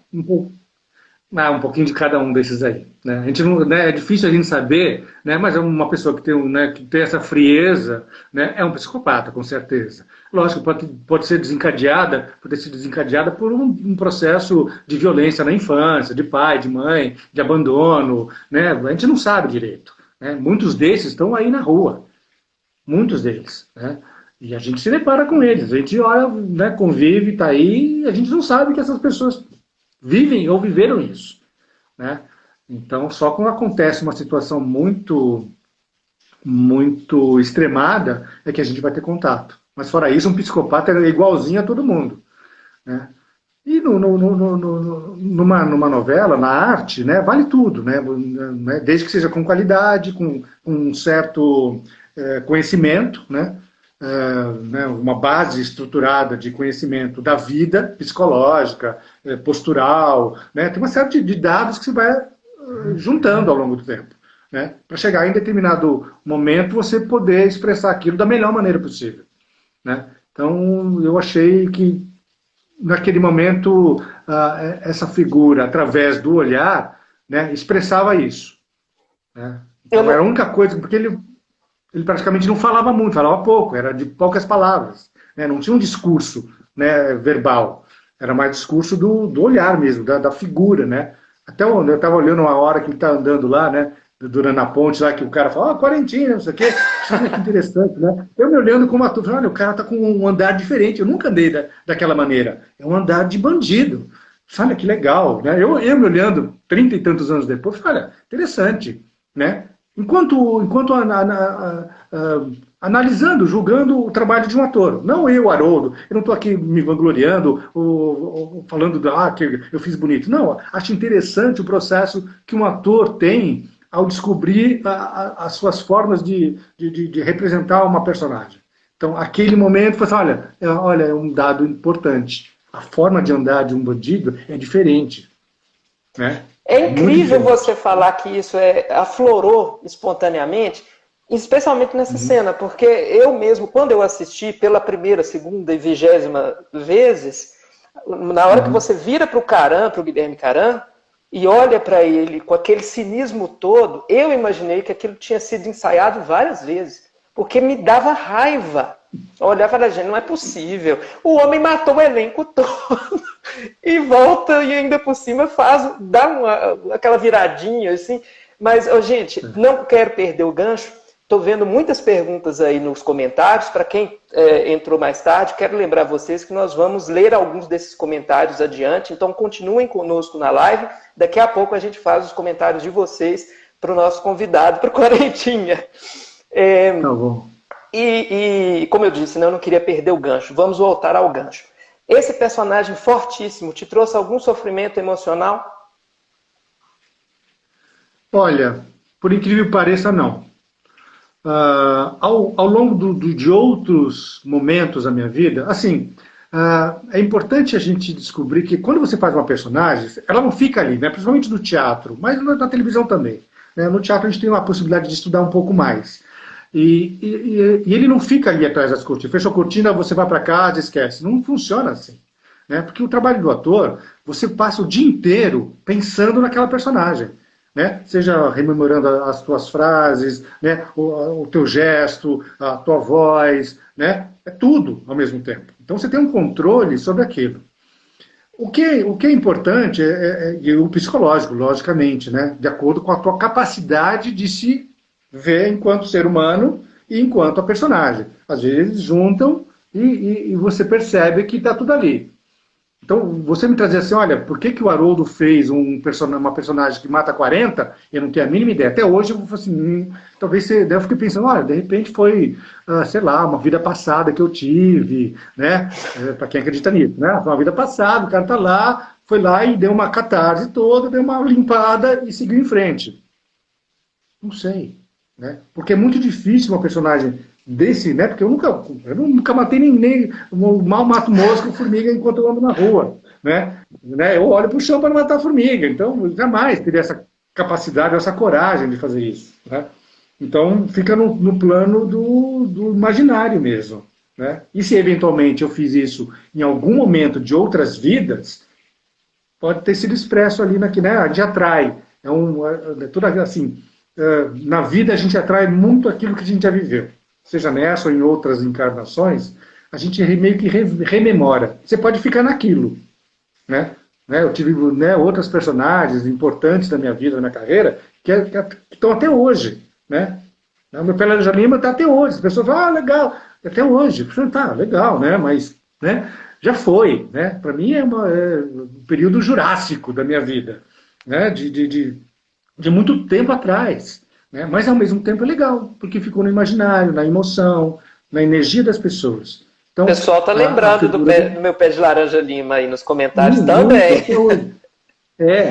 Um pouquinho de cada um desses aí. Né? A gente não, né, é difícil a gente saber, né, mas é uma pessoa que tem, né, que tem essa frieza, né, é um psicopata, com certeza. Lógico, pode ser desencadeada, pode ser desencadeada por um processo de violência na infância, de pai, de mãe, de abandono. Né? A gente não sabe direito. Né? Muitos desses estão aí na rua. Muitos deles. Né? E a gente se depara com eles. A gente olha, né, convive, está aí, e a gente não sabe que essas pessoas vivem ou viveram isso. Né? Então, só quando acontece uma situação muito extremada é que a gente vai ter contato. Mas fora isso, um psicopata é igualzinho a todo mundo, né? E numa novela, na arte, né, vale tudo, né, desde que seja com qualidade, com um certo conhecimento, né, uma base estruturada de conhecimento da vida psicológica, postural, né, tem uma série de dados que você vai juntando ao longo do tempo, né, para chegar em determinado momento você poder expressar aquilo da melhor maneira possível, né. Então, eu achei que naquele momento, essa figura, através do olhar, né, expressava isso, né? Então, era a única coisa, porque ele praticamente não falava muito, falava pouco, era de poucas palavras, né? Não tinha um discurso, né, verbal, era mais discurso do olhar mesmo, da figura, né? Até eu estava olhando uma hora que ele está andando lá, né, durante a ponte lá, que o cara fala, quarentinha, não sei o quê, olha que interessante, né? Eu me olhando como ator, olha, o cara está com um andar diferente, eu nunca andei daquela maneira, é um andar de bandido, olha que legal, né? Eu me olhando 30 e tantos anos depois, olha, interessante, né? Enquanto analisando, julgando o trabalho de um ator. Não eu, Haroldo, eu não estou aqui me vangloriando, ou falando que eu fiz bonito. Não, acho interessante o processo que um ator tem ao descobrir as suas formas de representar uma personagem. Então, aquele momento, você olha, é um dado importante. A forma de andar de um bandido é diferente, né? É incrível você falar que isso aflorou espontaneamente, especialmente nessa cena, porque eu mesmo, quando eu assisti pela primeira, segunda e 20ª vezes, na hora que você vira para o Guilherme Caram, e olha para ele com aquele cinismo todo, eu imaginei que aquilo tinha sido ensaiado várias vezes, porque me dava raiva. Eu olhava e falava, gente, não é possível. O homem matou o elenco todo e volta e ainda por cima dá aquela viradinha assim. Mas, gente, não quero perder o gancho. Estou vendo muitas perguntas aí nos comentários. Para quem entrou mais tarde, quero lembrar vocês que nós vamos ler alguns desses comentários adiante. Então, continuem conosco na live. Daqui a pouco a gente faz os comentários de vocês para o nosso convidado, para o Quarentinha. Tá bom. E, como eu disse, eu não queria perder o gancho. Vamos voltar ao gancho. Esse personagem fortíssimo te trouxe algum sofrimento emocional? Olha, por incrível que pareça, não. Ao longo de outros momentos da minha vida, assim, é importante a gente descobrir que quando você faz uma personagem, ela não fica ali, né? Principalmente no teatro, mas na televisão também, né? No teatro a gente tem uma possibilidade de estudar um pouco mais. E ele não fica ali atrás das cortinas. Fechou a cortina, você vai para casa, esquece. Não funciona assim, né? Porque o trabalho do ator, você passa o dia inteiro pensando naquela personagem, né? Seja rememorando as tuas frases, né? O teu gesto, a tua voz, né? É tudo ao mesmo tempo. Então você tem um controle sobre aquilo. O que é importante é o psicológico, logicamente, né? De acordo com a tua capacidade de se ver enquanto ser humano e enquanto a personagem. Às vezes juntam e você percebe que está tudo ali. Então, você me trazia assim, olha, por que o Haroldo fez uma personagem que mata 40? Eu não tenho a mínima ideia. Até hoje eu vou assim, talvez você... Daí eu fiquei pensando, olha, de repente foi, sei lá, uma vida passada que eu tive, né? Para quem acredita nisso, né? Foi uma vida passada, o cara tá lá, foi lá e deu uma catarse toda, deu uma limpada e seguiu em frente. Não sei, né? Porque é muito difícil uma personagem desse, né? Porque eu nunca matei nem mal mato mosca ou formiga enquanto eu ando na rua, né? Eu olho para o chão para matar a formiga, então eu jamais teria essa capacidade, essa coragem de fazer isso, né? Então fica no plano do imaginário mesmo, né? E se eventualmente eu fiz isso em algum momento de outras vidas, pode ter sido expresso ali né? A gente atrai, toda assim, na vida a gente atrai muito aquilo que a gente já viveu. Seja nessa ou em outras encarnações, a gente meio que rememora. Você pode ficar naquilo, né? Eu tive outras personagens importantes da minha vida, da minha carreira, que estão até hoje, né? O meu Pelé de Lima está até hoje. As pessoas falam, legal, até hoje. Tá, legal, né? Mas, né? Já foi, né? Para mim é um período jurássico da minha vida, né? de muito tempo atrás, né? Mas ao mesmo tempo é legal, porque ficou no imaginário, na emoção, na energia das pessoas. O Então, pessoal tá a lembrando figura do meu pé de laranja lima aí nos comentários muito também. até hoje.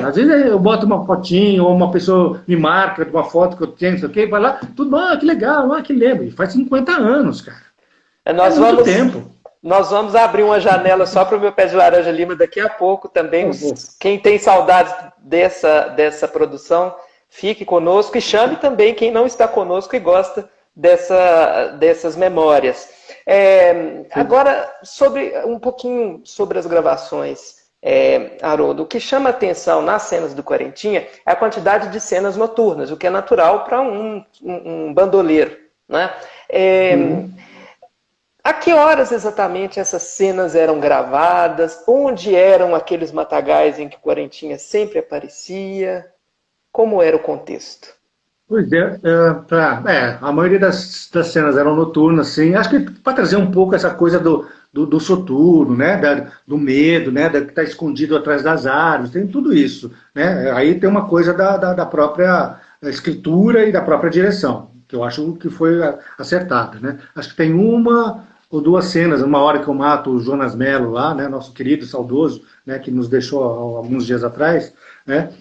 Às vezes eu boto uma fotinho, ou uma pessoa me marca de uma foto que eu tenho, não sei o quê, vai lá, tudo, que legal, que lembra. E faz 50 anos, cara. É Nós muito vamos, tempo. nós vamos abrir uma janela só para o meu pé de laranja lima daqui a pouco também. Quem tem saudades dessa produção, fique conosco e chame também quem não está conosco e gosta dessas memórias. Agora, um pouquinho sobre as gravações, Haroldo, o que chama atenção nas cenas do Quarentinha é a quantidade de cenas noturnas, o que é natural para um bandoleiro, né? A que horas exatamente essas cenas eram gravadas? Onde eram aqueles matagais em que o Quarentinha sempre aparecia? Como era o contexto? Pois a maioria das cenas eram noturnas, sim. Acho que para trazer um pouco essa coisa do soturno, né? Do medo, né? Que está escondido atrás das árvores, tem tudo isso, né? Aí tem uma coisa da própria escritura e da própria direção, que eu acho que foi acertada, né? Acho que tem uma ou duas cenas, uma hora que eu mato o Jonas Mello lá, né? Nosso querido, saudoso, né? Que nos deixou há alguns dias atrás, né?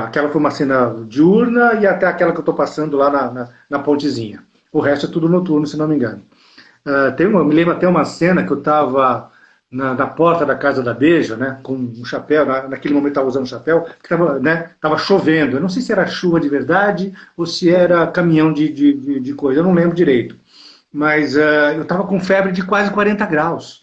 Aquela foi uma cena diurna e até aquela que eu estou passando lá na pontezinha. O resto é tudo noturno, se não me engano. Me lembro até uma cena que eu estava na porta da casa da Beija, né, com um chapéu, naquele momento estava usando chapéu, que estava chovendo. Eu não sei se era chuva de verdade ou se era caminhão de coisa, eu não lembro direito. Mas eu estava com febre de quase 40 graus.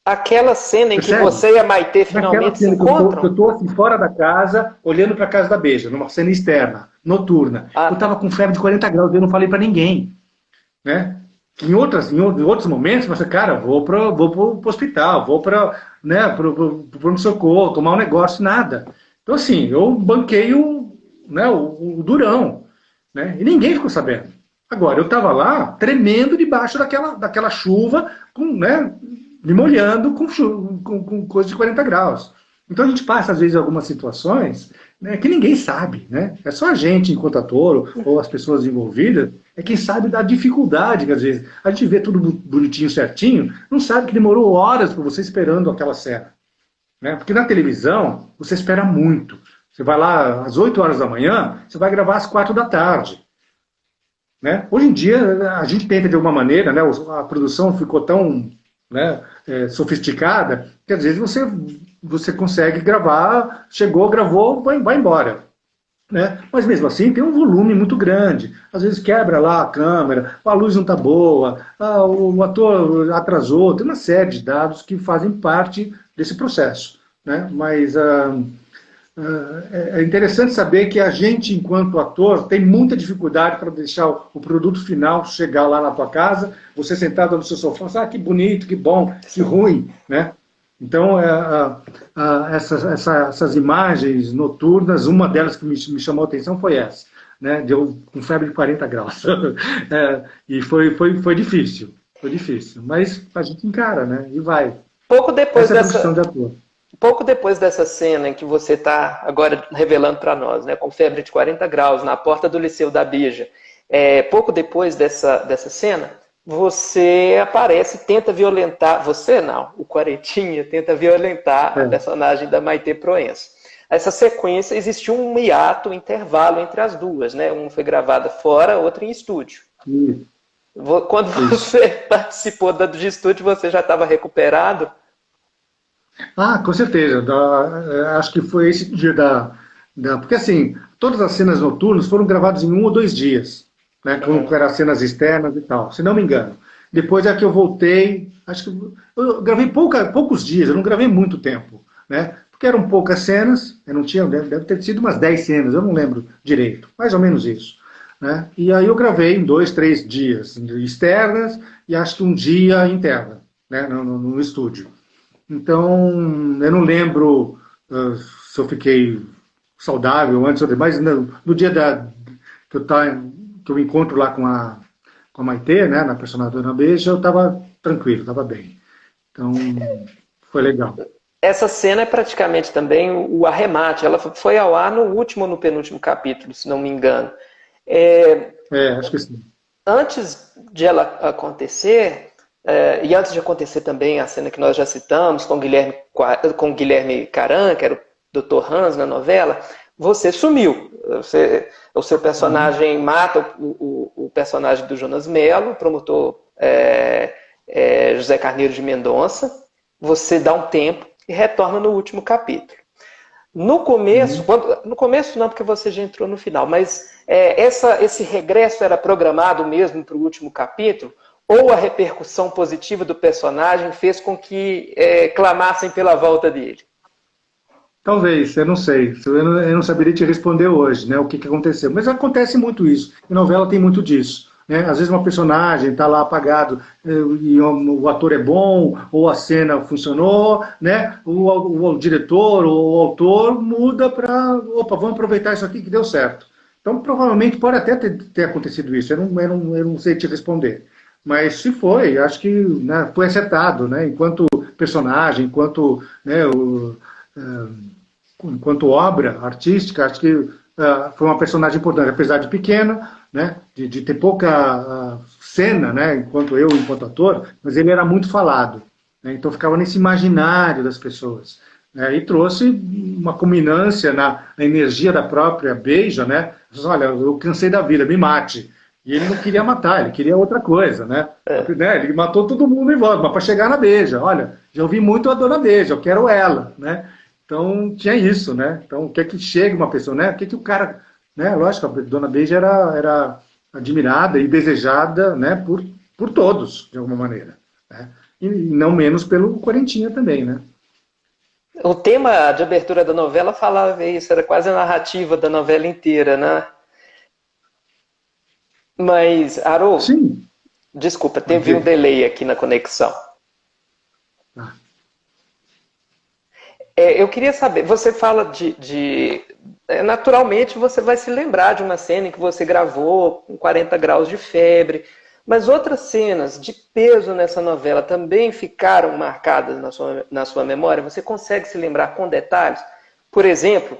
Aquela cena em que Percebe? você e a Maitê Naquela finalmente se cena que eu encontram? estou assim, fora da casa, olhando para a casa da Beija, numa cena externa, noturna. Ah, Eu estava tá. com febre de 40 graus, eu não falei para ninguém, né? Em outros momentos, você, cara, vou pro hospital, vou para, né, pro pronto-socorro, tomar um negócio, nada. Então, assim, eu banquei o durão, né? E ninguém ficou sabendo. Agora, eu estava lá, tremendo debaixo daquela chuva, né, me molhando com coisa de 40 graus. Então, a gente passa, às vezes, algumas situações, né, que ninguém sabe, né? É só a gente, enquanto ator, ou as pessoas envolvidas, é quem sabe da dificuldade que, às vezes, a gente vê tudo bonitinho, certinho, não sabe que demorou horas para você esperando aquela cena, né? Porque na televisão, você espera muito. Você vai lá às 8 horas da manhã, você vai gravar às 4 da tarde. Né? Hoje em dia, a gente tenta de alguma maneira, né, a produção ficou tão, né, sofisticada, que às vezes você consegue gravar, chegou, gravou, vai embora. Né? Mas mesmo assim tem um volume muito grande. Às vezes quebra lá a câmera, a luz não está boa, o ator atrasou, tem uma série de dados que fazem parte desse processo. Né? Mas é interessante saber que a gente, enquanto ator, tem muita dificuldade para deixar o produto final chegar lá na tua casa, você sentado no seu sofá, que bonito, que bom, que ruim, né? Então, essas imagens noturnas, uma delas que me chamou a atenção foi essa, né? Deu com febre de 40 graus. E foi difícil, mas a gente encara, né? E vai. Pouco depois Essa é a profissão de ator. Pouco depois dessa cena em que você está agora revelando para nós, né, com febre de 40 graus, na porta do Liceu da Beija, pouco depois dessa cena, você aparece, tenta violentar, você não, o Quarentinha tenta violentar a personagem da Maitê Proença. Essa sequência, existiu um hiato, um intervalo entre as duas, né? Uma foi gravada fora, outra em estúdio. Quando você participou de estúdio, você já estava recuperado? Com certeza. Acho que foi esse dia porque assim, todas as cenas noturnas foram gravadas em 1 ou 2 dias, né? Como eram as cenas externas e tal, se não me engano. Depois é que eu voltei, acho que eu gravei poucos dias, eu não gravei muito tempo, né? Porque eram poucas cenas, eu não tinha, deve ter sido umas 10 cenas, eu não lembro direito, mais ou menos isso. Né? E aí eu gravei em 2, 3 dias externas e acho que um dia interna, né? no estúdio. Então, eu não lembro se eu fiquei saudável antes ou depois, mas no dia que eu me encontro lá com a Maitê, né, na personagem Dona Beija, eu estava tranquilo, estava bem. Então, foi legal. Essa cena é praticamente também o arremate. Ela foi ao ar no último ou no penúltimo capítulo, se não me engano. É, Acho que sim. antes de ela acontecer, e antes de acontecer também a cena que nós já citamos com Guilherme Caran, que era o Dr. Hans na novela, você sumiu. O seu personagem mata o personagem do Jonas Mello, o promotor José Carneiro de Mendonça. Você dá um tempo e retorna no último capítulo. No começo, no começo não, porque você já entrou no final, mas esse regresso era programado mesmo para o último capítulo, ou a repercussão positiva do personagem fez com que clamassem pela volta dele? Talvez, eu não sei. Eu não saberia te responder hoje, né, o que aconteceu. Mas acontece muito isso. Em novela tem muito disso. Né? Às vezes uma personagem está lá apagado e o ator é bom, ou a cena funcionou, né? O diretor ou o autor muda para, opa, vamos aproveitar isso aqui que deu certo. Então, provavelmente pode até ter acontecido isso. Eu não sei te responder. Mas se foi, acho que, né, foi acertado, né? Enquanto personagem, enquanto, né, enquanto obra artística, acho que foi uma personagem importante, apesar de pequena, né, de ter pouca cena, né, enquanto ator, mas ele era muito falado, né, então ficava nesse imaginário das pessoas, né, e trouxe uma culminância na energia da própria Beija, né, olha, eu cansei da vida, me mate. E ele não queria matar, ele queria outra coisa, né? Ele matou todo mundo em volta, mas para chegar na Beija, olha, já ouvi muito a dona Beija, eu quero ela, né? Então tinha isso, né? Então o que é que chega uma pessoa, né? O que é que o cara, né? Lógico, a dona Beija era admirada e desejada, né? Por todos, de alguma maneira, né? E não menos pelo Quarentinha também, né? O tema de abertura da novela falava isso, era quase a narrativa da novela inteira, né? Mas, Haroldo, Sim. desculpa, teve um delay aqui na conexão. Eu queria saber, você fala naturalmente você vai se lembrar de uma cena em que você gravou com 40 graus de febre, mas outras cenas de peso nessa novela também ficaram marcadas na sua memória? Você consegue se lembrar com detalhes? Por exemplo,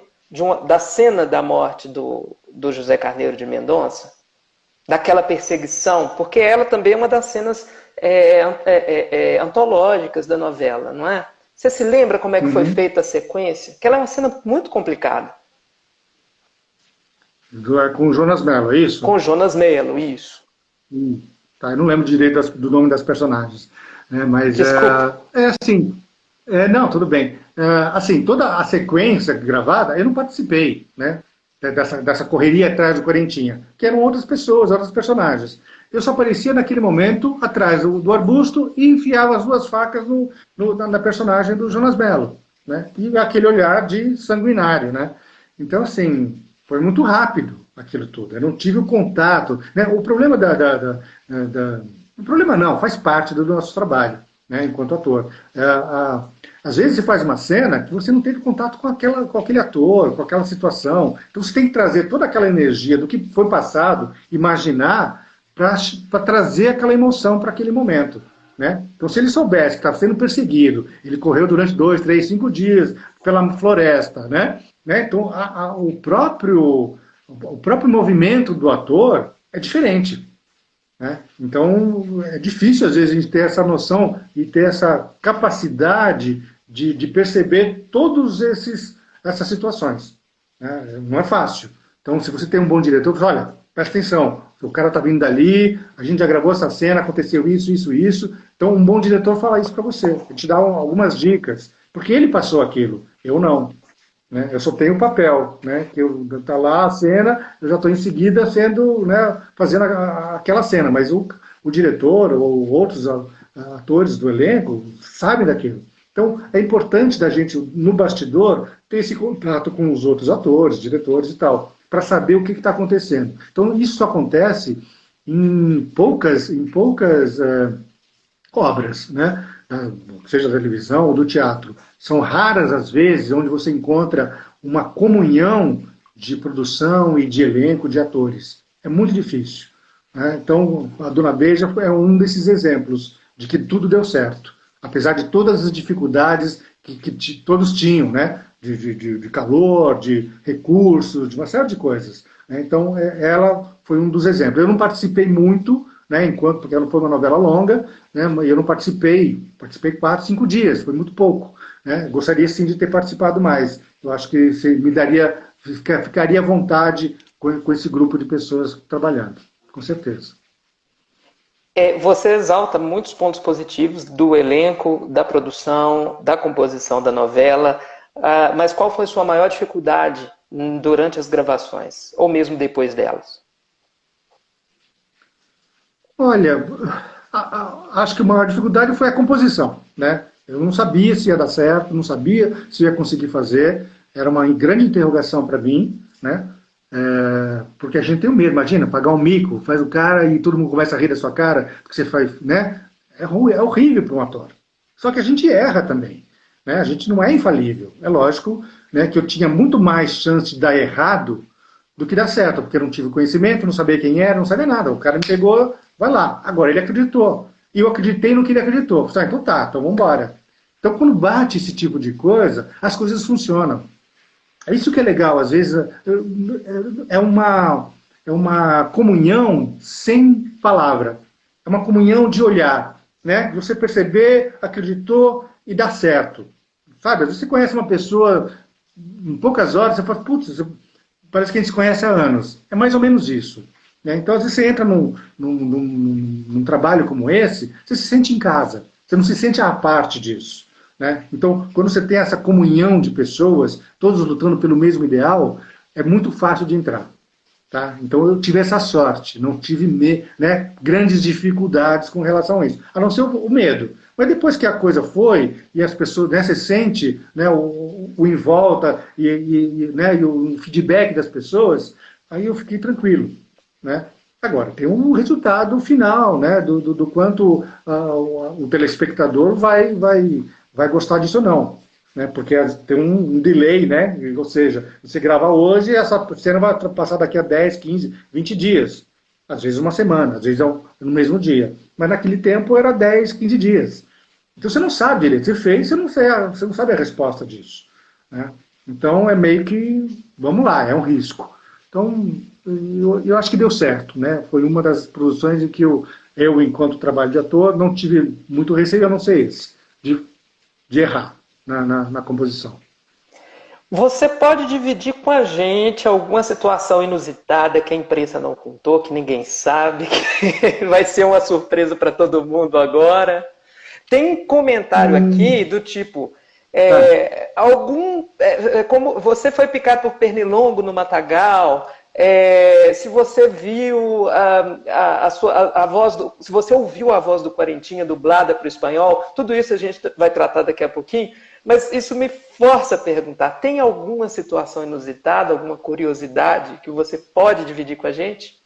da cena da morte do José Carneiro de Mendonça? Daquela perseguição, porque ela também é uma das cenas antológicas da novela, não é? Você se lembra como é que foi feita a sequência? Que ela é uma cena muito complicada. Com o Jonas Mello, é isso? Com o Jonas Mello, isso. Tá, eu não lembro direito do nome das personagens, né, mas assim, não, tudo bem. Assim, toda a sequência gravada, eu não participei, né? Dessa correria atrás do Quarentinha, que eram outras pessoas, outros personagens. Eu só aparecia naquele momento atrás do arbusto e enfiava as duas facas na personagem do Jonas Mello, né? E aquele olhar de sanguinário, né? Então, assim, foi muito rápido aquilo tudo. Eu não tive o contato, né? O problema o problema não, faz parte do nosso trabalho, né, enquanto ator. Às vezes você faz uma cena que você não teve contato com aquele ator, com aquela situação. Então você tem que trazer toda aquela energia do que foi passado, imaginar, para trazer aquela emoção para aquele momento. Né? Então se ele soubesse que estava sendo perseguido, ele correu durante 2, 3, 5 dias pela floresta, né? Então o próprio movimento do ator é diferente. Né? Então, é difícil, às vezes, a gente ter essa noção e ter essa capacidade de perceber todas essas situações. Né? Não é fácil. Então, se você tem um bom diretor, olha, presta atenção, o cara está vindo dali, a gente já gravou essa cena, aconteceu isso, isso, isso. Então, um bom diretor fala isso para você, ele te dá algumas dicas, porque ele passou aquilo, eu não. Né? Eu só tenho o papel, né? Que tá lá a cena, eu já estou em seguida sendo, né, fazendo aquela cena, mas o diretor ou outros atores do elenco sabem daquilo. Então é importante da gente, no bastidor, ter esse contato com os outros atores, diretores e tal, para saber o que está acontecendo. Então isso acontece em poucas obras, né? Seja da televisão ou do teatro. São raras as vezes onde você encontra uma comunhão de produção e de elenco de atores. É muito difícil. Né? Então, a Dona Beija é um desses exemplos de que tudo deu certo. Apesar de todas as dificuldades todos tinham, né? De calor, de recursos, de uma série de coisas. Né? Então, ela foi um dos exemplos. Eu não participei muito, né, porque ela foi uma novela longa, né, eu não participei 4, 5 dias, foi muito pouco. Né? Gostaria sim de ter participado mais. Eu acho que me ficaria à vontade com esse grupo de pessoas trabalhando, com certeza. Você exalta muitos pontos positivos do elenco, da produção, da composição da novela, mas qual foi a sua maior dificuldade durante as gravações, ou mesmo depois delas? Olha, acho que a maior dificuldade foi a composição, né? Eu não sabia se ia dar certo, não sabia se ia conseguir fazer, era uma grande interrogação para mim, né? Porque a gente tem o medo, imagina, pagar um mico, faz o cara e todo mundo começa a rir da sua cara, porque você faz, né? É horrível para um ator. Só que a gente erra também, né? A gente não é infalível. É lógico, né, que eu tinha muito mais chance de dar errado do que dar certo, porque eu não tive conhecimento, não sabia quem era, não sabia nada. O cara me pegou, vai lá. Agora, ele acreditou. E eu acreditei no que ele acreditou. Então vamos embora. Então, quando bate esse tipo de coisa, as coisas funcionam. É isso que é legal, às vezes é uma comunhão sem palavra, é uma comunhão de olhar, né? Você perceber, acreditou e dá certo, sabe? Às vezes você conhece uma pessoa em poucas horas, você fala, putz, parece que a gente se conhece há anos. É mais ou menos isso. Né? Então, às vezes você entra num trabalho como esse, você se sente em casa, você não se sente à parte disso. Né? Então, quando você tem essa comunhão de pessoas, todos lutando pelo mesmo ideal, é muito fácil de entrar. Tá? Então, eu tive essa sorte, não tive né, grandes dificuldades com relação a isso, a não ser o medo. Mas depois que a coisa foi, e as pessoas, né, você sente, né, o em volta né, e o feedback das pessoas, aí eu fiquei tranquilo. Né? Agora, tem um resultado final, né, do quanto o telespectador vai gostar disso ou não, né? Porque tem um delay, né? Ou seja, você grava hoje e essa cena vai passar daqui a 10, 15, 20 dias. Às vezes uma semana, às vezes no mesmo dia. Mas naquele tempo era 10, 15 dias. Então você não sabe direito. Você fez, você não sabe a resposta disso. Né? Então é meio que, vamos lá, é um risco. Então eu acho que deu certo. Né? Foi uma das produções em que eu enquanto trabalho de ator, não tive muito receio, a não ser esse, de errar na composição. Você pode dividir com a gente alguma situação inusitada que a imprensa não contou, que ninguém sabe, que vai ser uma surpresa para todo mundo agora? Tem comentário aqui do tipo, como você foi picado por pernilongo no Matagal, se você viu a voz se você ouviu a voz do Quarentinha dublada para o espanhol, tudo isso a gente vai tratar daqui a pouquinho, mas isso me força a perguntar, tem alguma situação inusitada, alguma curiosidade que você pode dividir com a gente?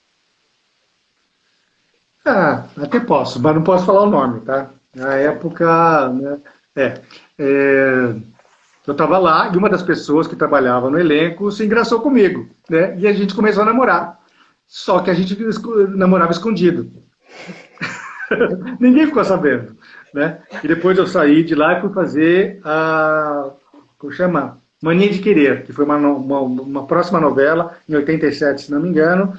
Até posso, mas não posso falar o nome, tá? Na época, né, eu estava lá e uma das pessoas que trabalhava no elenco se engraçou comigo, né? E a gente começou a namorar. Só que a gente namorava escondido. Ninguém ficou sabendo, né? E depois eu saí de lá e fui fazer como chama? Mania de Querer, que foi uma próxima novela, em 87, se não me engano,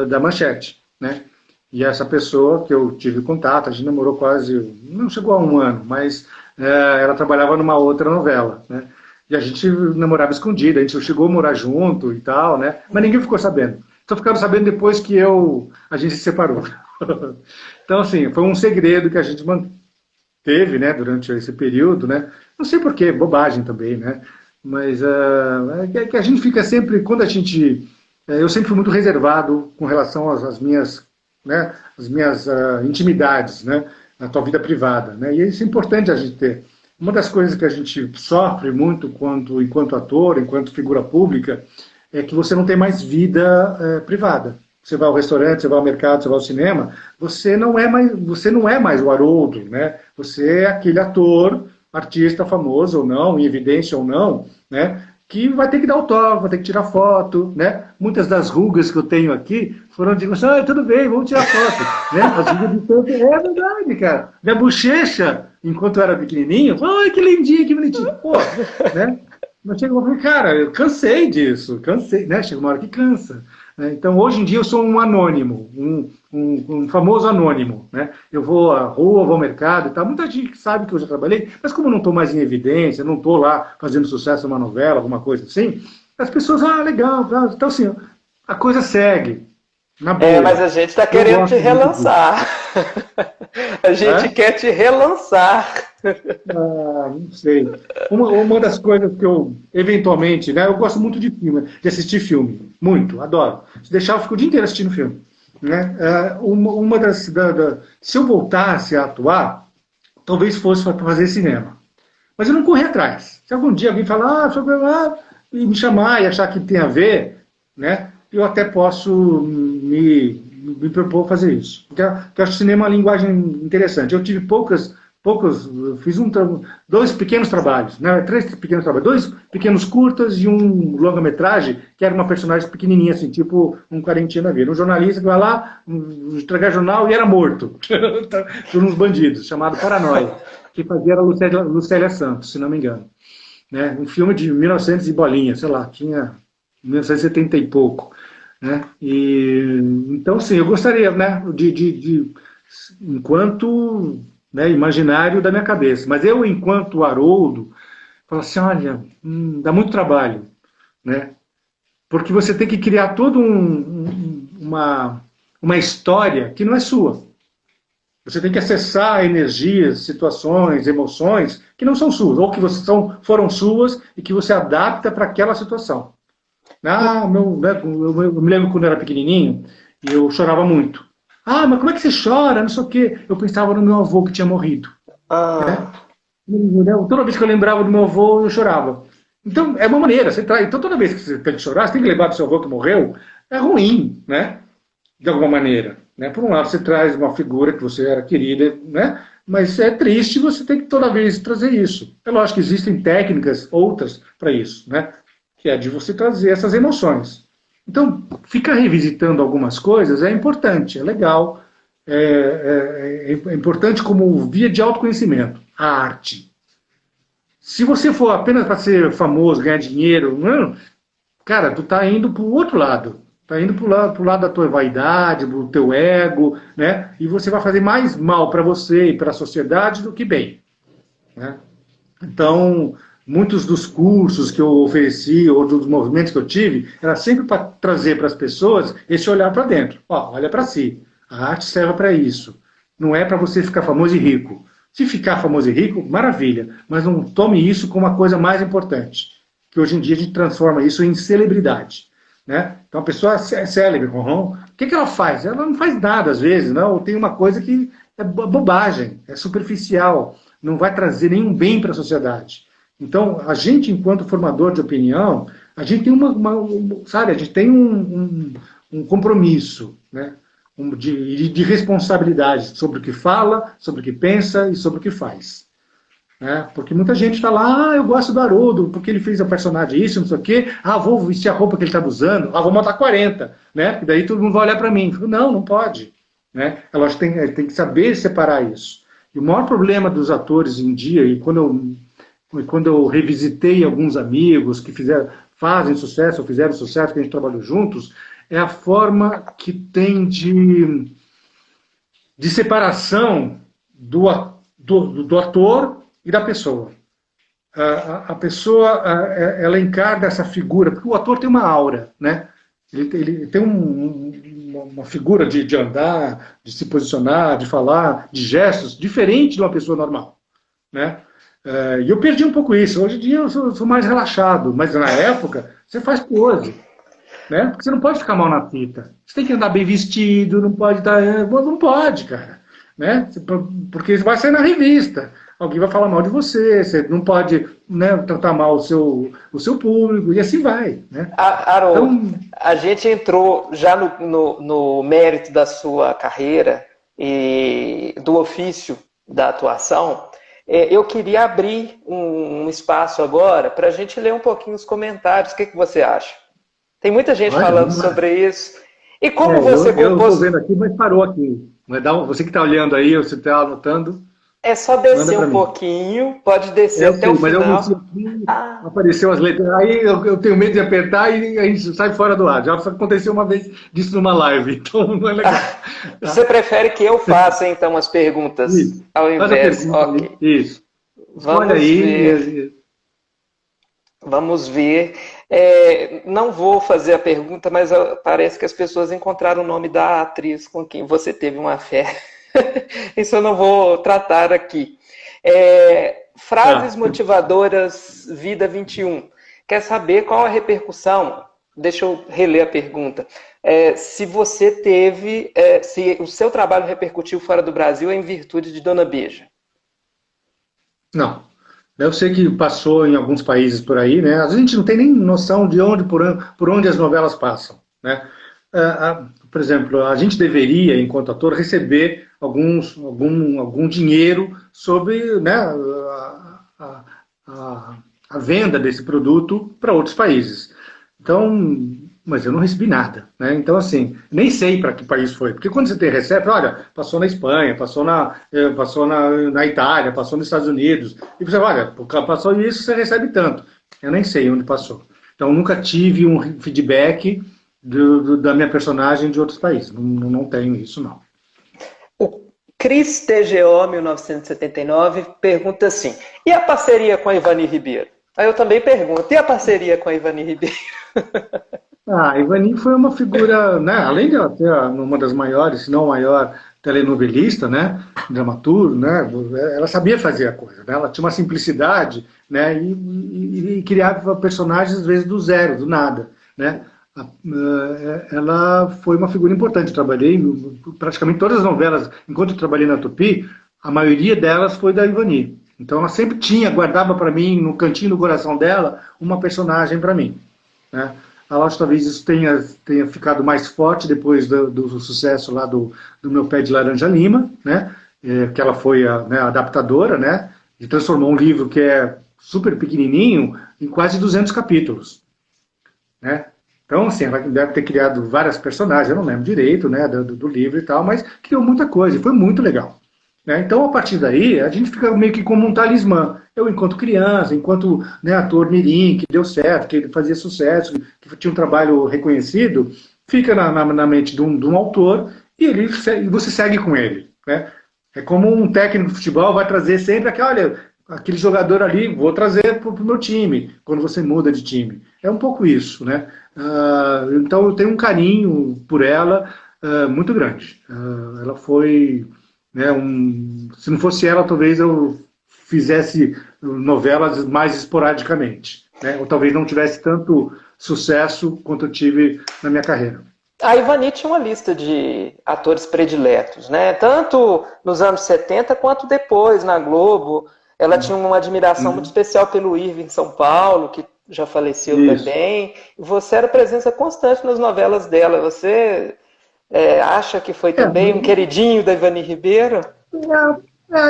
da Manchete, né? E essa pessoa que eu tive contato, a gente namorou quase, não chegou a um ano, mas ela trabalhava numa outra novela, né? E a gente namorava escondido, a gente chegou a morar junto e tal, né? Mas ninguém ficou sabendo. Só ficaram sabendo depois que a gente se separou. Então, assim, foi um segredo que a gente manteve, né, durante esse período, né? Não sei porquê, bobagem também, né? Mas que a gente fica sempre, quando a gente... eu sempre fui muito reservado com relação às minhas, né, as minhas intimidades, né, na tua vida privada, né, e isso é importante a gente ter. Uma das coisas que a gente sofre muito enquanto ator, enquanto figura pública, é que você não tem mais vida privada. Você vai ao restaurante, você vai ao mercado, você vai ao cinema, você não é mais o Haroldo, né, você é aquele ator, artista famoso ou não, em evidência ou não, né, que vai ter que dar autógrafo, vai ter que tirar foto, né? Muitas das rugas que eu tenho aqui foram de tudo bem, vamos tirar foto, né? As rugas de tanto, é verdade, cara. Minha bochecha, enquanto eu era pequenininho, ai, que lindinho, que bonitinho. Pô, né? Mas chega uma hora, cara, eu cansei disso, cansei, né? Chega uma hora que cansa. Né? Então, hoje em dia, eu sou um anônimo, um famoso anônimo, né? Eu vou à rua, vou ao mercado e tal. Muita gente sabe que eu já trabalhei, mas como eu não estou mais em evidência, não estou lá fazendo sucesso numa novela, alguma coisa assim, as pessoas, legal, tá. Então, assim, a coisa segue, na boa. Mas a gente está querendo te relançar. A gente quer te relançar. Não sei. Uma das coisas que eu, eventualmente, né, eu gosto muito de filme, de assistir filme, muito, adoro. Se deixar, eu fico o dia inteiro assistindo filme. Né? Se eu voltasse a atuar, talvez fosse para fazer cinema. Mas eu não corri atrás. Se algum dia alguém falar, e me chamar e achar que tem a ver, né, eu até posso me propor a fazer isso. Porque eu acho o cinema uma linguagem interessante. Eu tive fiz dois pequenos trabalhos, né, 3 pequenos trabalhos, 2 pequenos curtas e um longa-metragem, que era uma personagem pequenininha, assim, tipo um Quarentinha na vida. Um jornalista que vai lá, entregar jornal e era morto por uns bandidos, chamado Paranoia, que fazia era Lucélia Santos, se não me engano. Né, um filme de 1900 e bolinha, sei lá, tinha 1970 e pouco. Né? Então, sim, eu gostaria, né, enquanto, né, imaginário da minha cabeça, mas eu, enquanto Haroldo, falo assim, olha, dá muito trabalho, né? Porque você tem que criar toda uma história que não é sua. Você tem que acessar energias, situações, emoções que não são suas, ou que foram suas e que você adapta para aquela situação. Eu me lembro quando eu era pequenininho, e eu chorava muito. Mas como é que você chora? Não sei o quê. Eu pensava no meu avô que tinha morrido. Né? Toda vez que eu lembrava do meu avô, eu chorava. Então, é uma maneira. Então, toda vez que você tem que chorar, você tem que lembrar do seu avô que morreu. É ruim, né? De alguma maneira. Né? Por um lado, você traz uma figura que você era querida, né? Mas é triste, você tem que toda vez trazer isso. É lógico que existem técnicas outras para isso, né? Que é de você trazer essas emoções. Então, ficar revisitando algumas coisas é importante, é legal, é importante como via de autoconhecimento, a arte. Se você for apenas para ser famoso, ganhar dinheiro, cara, tu está indo para o outro lado. Está indo para o lado da tua vaidade, do teu ego, né? E você vai fazer mais mal para você e para a sociedade do que bem. Né? Então, muitos dos cursos que eu ofereci, ou dos movimentos que eu tive, era sempre para trazer para as pessoas esse olhar para dentro. Olha para si. A arte serve para isso. Não é para você ficar famoso e rico. Se ficar famoso e rico, maravilha. Mas não tome isso como a coisa mais importante. Que hoje em dia a gente transforma isso em celebridade. Né? Então a pessoa é célebre. O que ela faz? Ela não faz nada às vezes. Não? Tem uma coisa que é bobagem, é superficial. Não vai trazer nenhum bem para a sociedade. Então, a gente, enquanto formador de opinião, a gente tem sabe, a gente tem um compromisso, né, de responsabilidade sobre o que fala, sobre o que pensa e sobre o que faz. Né? Porque muita gente está lá, eu gosto do Haroldo, porque ele fez a personagem isso, não sei o quê, vou vestir a roupa que ele está usando, vou montar 40, né? E daí todo mundo vai olhar para mim. Não pode. Né? Ela tem que saber separar isso. E o maior problema dos atores em dia, e quando eu revisitei alguns amigos que fazem sucesso, ou fizeram sucesso, que a gente trabalhou juntos, é a forma que tem de separação do ator e da pessoa. A pessoa, ela encarna essa figura, porque o ator tem uma aura, né? Ele tem uma figura de andar, de se posicionar, de falar, de gestos, diferente de uma pessoa normal, né? E eu perdi um pouco isso. Hoje em dia eu sou mais relaxado, mas na época você faz pose, né? Porque você não pode ficar mal na fita. Você tem que andar bem vestido, não pode estar... Não pode, cara. Né? Porque vai sair na revista. Alguém vai falar mal de você, você não pode, né, tratar mal o seu público, e assim vai. Né? Haroldo, então, a gente entrou já no mérito da sua carreira e do ofício da atuação. Eu queria abrir um espaço agora para a gente ler um pouquinho os comentários. O que você acha? Tem muita gente falando sobre isso. E como você compôs... Eu estou vendo aqui, mas parou aqui. Você que está olhando aí, você está anotando... É só Manda descer para um mim. pouquinho, pode descer Eu até o sei, mas eu não final. sei aqui, Ah, apareceu as letras. Aí eu tenho medo de apertar e a gente sai fora do ar. Já aconteceu uma vez disso numa live, então não é legal. Tá? você prefere que eu faça então as perguntas Isso. ao Faz a invés? pergunta aí. Ok. Isso. Escolhe Vamos aí. ver. Vamos ver. Não vou fazer a pergunta, mas parece que as pessoas encontraram o nome da atriz com quem você teve uma fé. Isso eu não vou tratar aqui. Frases Tá. motivadoras Vida 21. Quer saber qual a repercussão? Deixa eu reler a pergunta. Se você teve, se o seu trabalho repercutiu fora do Brasil em virtude de Dona Beija. Não. Eu sei que passou em alguns países por aí, né? Às vezes a gente não tem nem noção de onde, por onde as novelas passam, né? Por exemplo, a gente deveria, enquanto ator, receber algum dinheiro sobre, né, a, a, a venda desse produto para outros países. Então, mas eu não recebi nada, né? Então, assim, nem sei para que país foi. Porque quando você tem recebe, olha, passou na Espanha, passou na Itália, passou nos Estados Unidos. E você, olha, passou isso, você recebe tanto. Eu nem sei onde passou. Então, nunca tive um feedback da minha personagem de outros países. Não tenho isso, não. O Cris TGO 1979 pergunta assim: e a parceria com a Ivani Ribeiro? Aí eu também pergunto: e a parceria com a Ivani Ribeiro? A Ivani foi uma figura, né, além de ela ter uma das maiores, se não a maior telenovelista, né, dramaturgo, né, ela sabia fazer a coisa, né, ela tinha uma simplicidade, né, e criava personagens às vezes do zero, do nada, né. Ela foi uma figura importante. Eu trabalhei em praticamente todas as novelas, enquanto eu trabalhei na Tupi, a maioria delas foi da Ivani. Então ela sempre tinha, guardava para mim, no cantinho do coração dela, uma personagem para mim, né? Eu acho que talvez isso tenha ficado mais forte depois do sucesso lá do Meu Pé de Laranja Lima, né? Que ela foi né, a adaptadora, né? E transformou um livro que é super pequenininho em quase 200 capítulos, né? Então, assim, ela deve ter criado várias personagens, eu não lembro direito, né, do livro e tal, mas criou muita coisa e foi muito legal, né? Então, a partir daí, a gente fica meio que como um talismã. Eu, enquanto criança, enquanto, né, ator mirim, que deu certo, que fazia sucesso, que tinha um trabalho reconhecido, fica na mente de um autor e você segue com ele, né? É como um técnico de futebol vai trazer sempre aquele, olha, aquele jogador ali, vou trazer para o meu time, quando você muda de time. É um pouco isso, né? Então eu tenho um carinho por ela muito grande. Ela foi, né, se não fosse ela, talvez eu fizesse novelas mais esporadicamente, né? Ou talvez não tivesse tanto sucesso quanto eu tive na minha carreira. A Ivani tinha uma lista de atores prediletos, né? Tanto nos anos 70 quanto depois na Globo. Ela tinha uma admiração muito Uhum. especial pelo Irving São Paulo, que já faleceu Isso. também. E você era presença constante nas novelas dela. Você acha que foi É, também um queridinho da Ivani Ribeiro?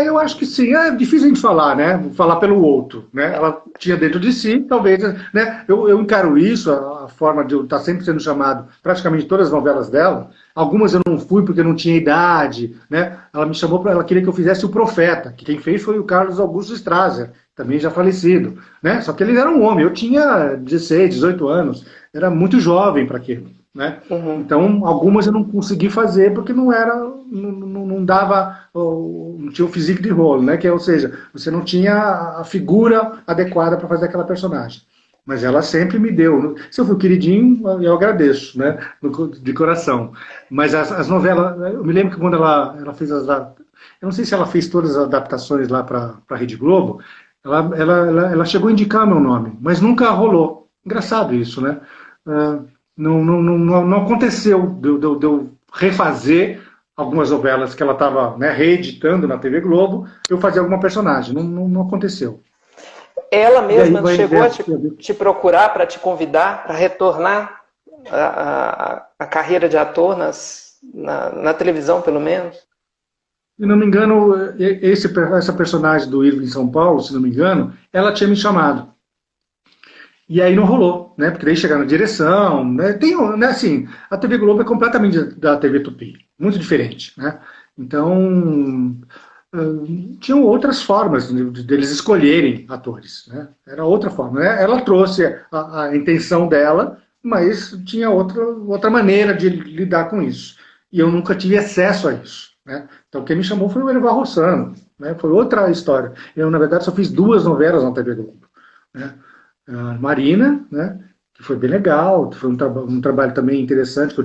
eu acho que sim. É difícil a gente falar, né? Falar pelo outro, né? Ela tinha dentro de si, talvez, né? Eu encaro isso, a forma de eu estar sempre sendo chamado, praticamente todas as novelas dela. Algumas eu não fui porque não tinha idade, né? Ela me chamou para, ela queria que eu fizesse o Profeta, que quem fez foi o Carlos Augusto Strasser, também já falecido, né? Só que ele era um homem, eu tinha 16, 18 anos, era muito jovem para aquilo, né? Uhum. Então, algumas eu não consegui fazer porque não dava, não tinha o physique de rolo, né? Ou seja, você não tinha a figura adequada para fazer aquela personagem. Mas ela sempre me deu. Se eu fui queridinho, eu agradeço, né? De coração. Mas as novelas, eu me lembro que quando ela fez eu não sei se ela fez todas as adaptações lá para a Rede Globo, ela chegou a indicar meu nome, mas nunca rolou. Engraçado isso, né? Não aconteceu de eu refazer algumas novelas que ela estava, né, reeditando na TV Globo, eu fazer alguma personagem. Não aconteceu. Ela E aí mesma vai chegou a deve te procurar para te convidar para retornar a carreira de ator na televisão, pelo menos? Se não me engano, essa personagem do Irving em São Paulo, se não me engano, ela tinha me chamado. E aí não rolou, né? Porque daí chegar na direção, né? Né, assim, a TV Globo é completamente da TV Tupi, muito diferente, né? Então, tinham outras formas deles escolherem atores, né? Era outra forma, né? Ela trouxe a intenção dela, mas tinha outra maneira de lidar com isso. E eu nunca tive acesso a isso, né? Então quem me chamou foi o Erival Rossano, né? Foi outra história. Eu, na verdade, só fiz 2 novelas na TV Globo, né? A Marina, né? Que foi bem legal, foi um trabalho também interessante, que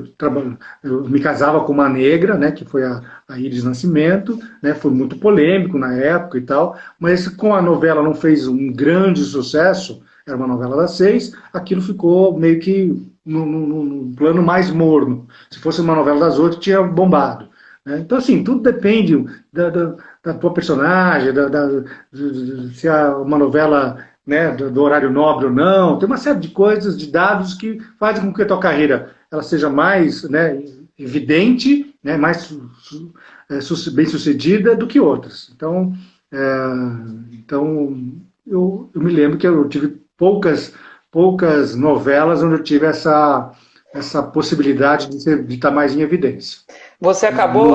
eu me casava com uma negra, né, que foi a Iris Nascimento, né, foi muito polêmico na época e tal, mas com a novela não fez um grande sucesso, era uma novela das 6, aquilo ficou meio que no plano mais morno. Se fosse uma novela das 8, tinha bombado, né? Então, assim, tudo depende da tua personagem, se é uma novela, né, do horário nobre ou não, tem uma série de coisas, de dados que fazem com que a tua carreira ela seja mais, né, evidente, né, mais bem sucedida do que outras. Então, eu me lembro que eu tive poucas novelas onde eu tive essa possibilidade de estar mais em evidência. Você acabou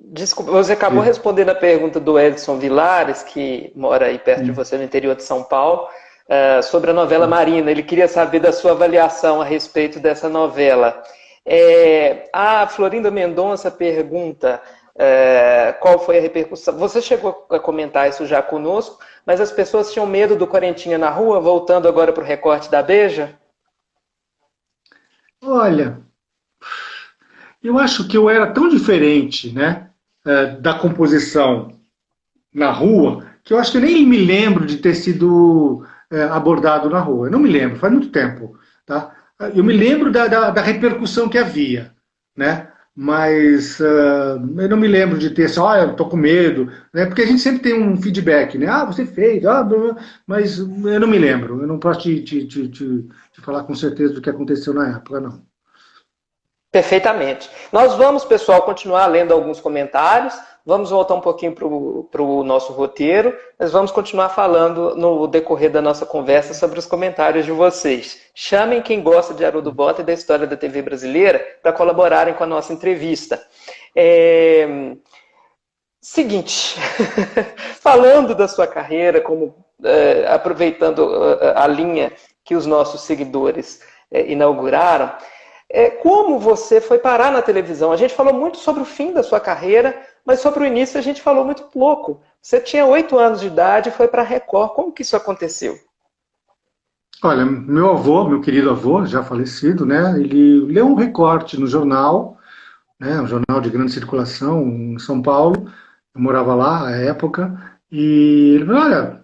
Desculpa, você acabou respondendo a pergunta do Edson Vilares, que mora aí perto de você, no interior de São Paulo, sobre a novela Marina. Ele queria saber da sua avaliação a respeito dessa novela. A Florinda Mendonça pergunta qual foi a repercussão. Você chegou a comentar isso já conosco, mas as pessoas tinham medo do Quarentinha na rua, voltando agora para o recorte da Beija? Olha, eu acho que eu era tão diferente, né, da composição na rua, que eu acho que eu nem me lembro de ter sido abordado na rua. Eu não me lembro, faz muito tempo. Tá? Eu me lembro da repercussão que havia, né? Mas eu não me lembro de ter assim, eu tô com medo, né? Porque a gente sempre tem um feedback, né? Você fez, mas eu não me lembro, eu não posso te falar com certeza do que aconteceu na época, não. Perfeitamente. Nós vamos, pessoal, continuar lendo alguns comentários, vamos voltar um pouquinho para o nosso roteiro, mas vamos continuar falando no decorrer da nossa conversa sobre os comentários de vocês. Chamem quem gosta de Haroldo Bota e da história da TV brasileira para colaborarem com a nossa entrevista. Seguinte, falando da sua carreira, aproveitando a linha que os nossos seguidores inauguraram, como você foi parar na televisão? A gente falou muito sobre o fim da sua carreira, mas sobre o início a gente falou muito pouco. Você tinha 8 anos de idade e foi para a Record. Como que isso aconteceu? Olha, meu avô, meu querido avô, já falecido, né, ele leu um recorte no jornal, né, um jornal de grande circulação em São Paulo, eu morava lá à época, e ele falou, olha,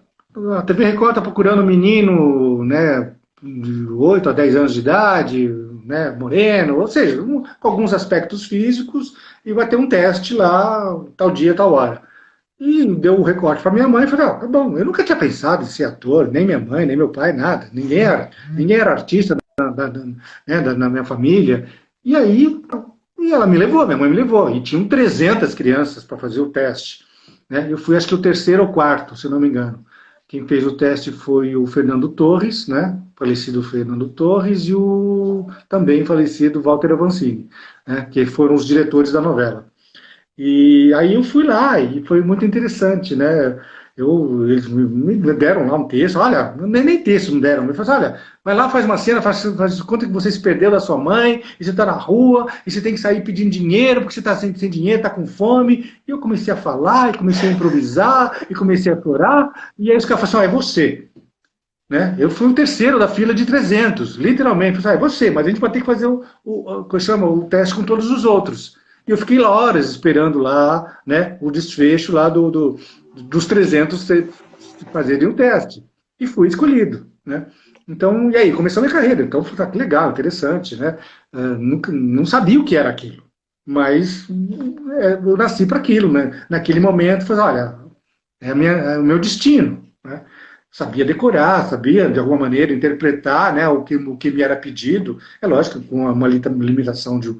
a TV Record está procurando um menino, né, de 8 a 10 anos de idade, né, moreno, ou seja, com alguns aspectos físicos, e vai ter um teste lá, tal dia, tal hora. E deu o recorte para minha mãe e falei, tá bom, eu nunca tinha pensado em ser ator, nem minha mãe, nem meu pai, nada, ninguém era artista na minha família. E aí, ela me levou, minha mãe me levou, e tinham 300 crianças para fazer o teste. Né? Eu fui, acho que o terceiro ou quarto, se não me engano. Quem fez o teste foi o Fernando Torres, né? Falecido Fernando Torres, e o também falecido Walter Avancini, né? Que foram os diretores da novela. E aí eu fui lá, e foi muito interessante, né? Eles me deram lá um texto, olha, nem texto me deram, me falaram, olha, vai lá, faz uma cena, faz conta que você se perdeu da sua mãe, e você está na rua, e você tem que sair pedindo dinheiro, porque você está sem dinheiro, está com fome. E eu comecei a falar, e comecei a improvisar, e comecei a chorar, e aí os caras falaram assim, é você. Né? Eu fui o terceiro da fila de 300, literalmente. É você, mas a gente vai ter que fazer o teste com todos os outros. E eu fiquei lá horas esperando lá, né, o desfecho lá dos 300 fazerem o teste. E fui escolhido. Né? Então, e aí, começou a minha carreira. Então, foi que legal, interessante. Né? Não sabia o que era aquilo. Mas eu nasci para aquilo. Né? Naquele momento, falei, olha, é o meu destino. Né? Sabia decorar, sabia, de alguma maneira, interpretar, né, o que me era pedido. É lógico, com uma limitação de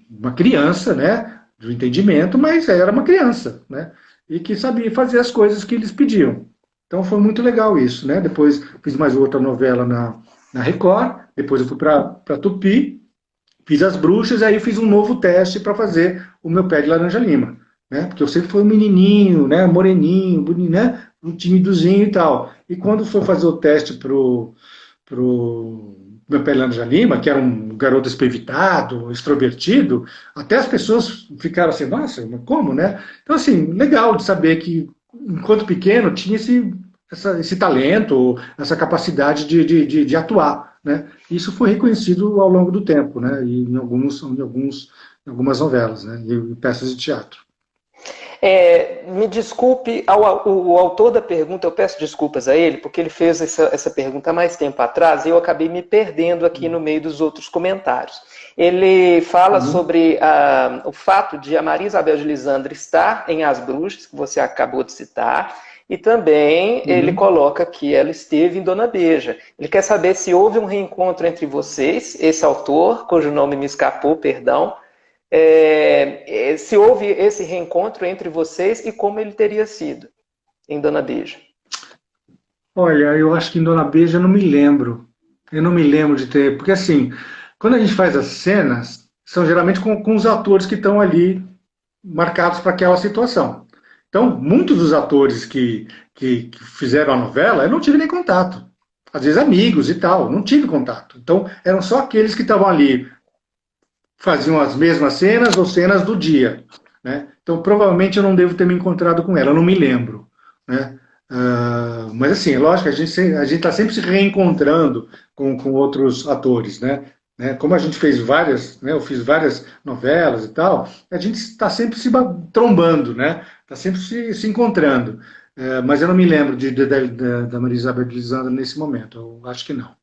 uma criança, né, do entendimento, mas era uma criança, né, e que sabia fazer as coisas que eles pediam. Então foi muito legal isso. Né. Depois fiz mais outra novela na Record, depois eu fui para Tupi, fiz As Bruxas, aí fiz um novo teste para fazer o Meu Pé de Laranja Lima. né? Porque eu sempre fui um menininho, né? Moreninho, bonito, né? Um timidozinho e tal. E quando foi fazer o teste pro meu Pelanja Lima, que era um garoto espevitado, extrovertido, até as pessoas ficaram assim, nossa, mas como, né? Então, assim, legal de saber que, enquanto pequeno, tinha esse talento, essa capacidade de atuar, né? Isso foi reconhecido ao longo do tempo, né? E em algumas novelas, né? E peças de teatro. Me desculpe, o autor da pergunta, eu peço desculpas a ele, porque ele fez essa pergunta há mais tempo atrás e eu acabei me perdendo aqui no meio dos outros comentários. Ele fala sobre o fato de a Maria Isabel de Lisandro estar em As Bruxas, que você acabou de citar, e também ele coloca que ela esteve em Dona Beija. Ele quer saber se houve um reencontro entre vocês, esse autor, cujo nome me escapou, perdão, se houve esse reencontro entre vocês e como ele teria sido em Dona Beija. Olha, eu acho que em Dona Beija eu não me lembro. Eu não me lembro de ter. Porque assim, quando a gente faz as cenas, são geralmente com os atores que estão ali marcados para aquela situação. Então, muitos dos atores que fizeram a novela, eu não tive nem contato. Às vezes amigos e tal, não tive contato. Então, eram só aqueles que estavam ali, faziam as mesmas cenas ou cenas do dia, né? Então, provavelmente eu não devo ter me encontrado com ela, eu não me lembro, né? Mas assim, é lógico, a gente está sempre se reencontrando com outros atores, né? Como a gente fez várias, né? Eu fiz várias novelas e tal, a gente está sempre se trombando, né? Está sempre se encontrando. Mas eu não me lembro da Maria Isabel de Lisandro nesse momento, eu acho que não.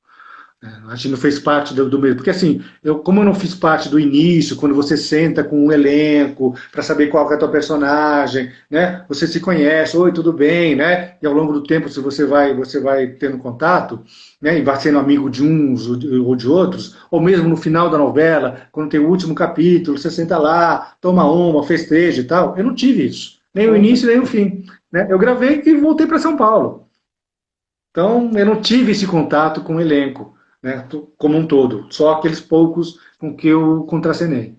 A gente não fez parte do mesmo. Porque assim, como eu não fiz parte do início, quando você senta com um elenco para saber qual é a tua personagem, né? Você se conhece, oi, tudo bem, né? E ao longo do tempo, se você vai tendo contato, né? E vai sendo amigo de uns ou de outros, ou mesmo no final da novela, quando tem o último capítulo, você senta lá, toma uma, festeja e tal. Eu não tive isso. Nem o início, nem o fim. Né? Eu gravei e voltei para São Paulo. Então, eu não tive esse contato com o elenco, né, como um todo, só aqueles poucos com que eu contracenei.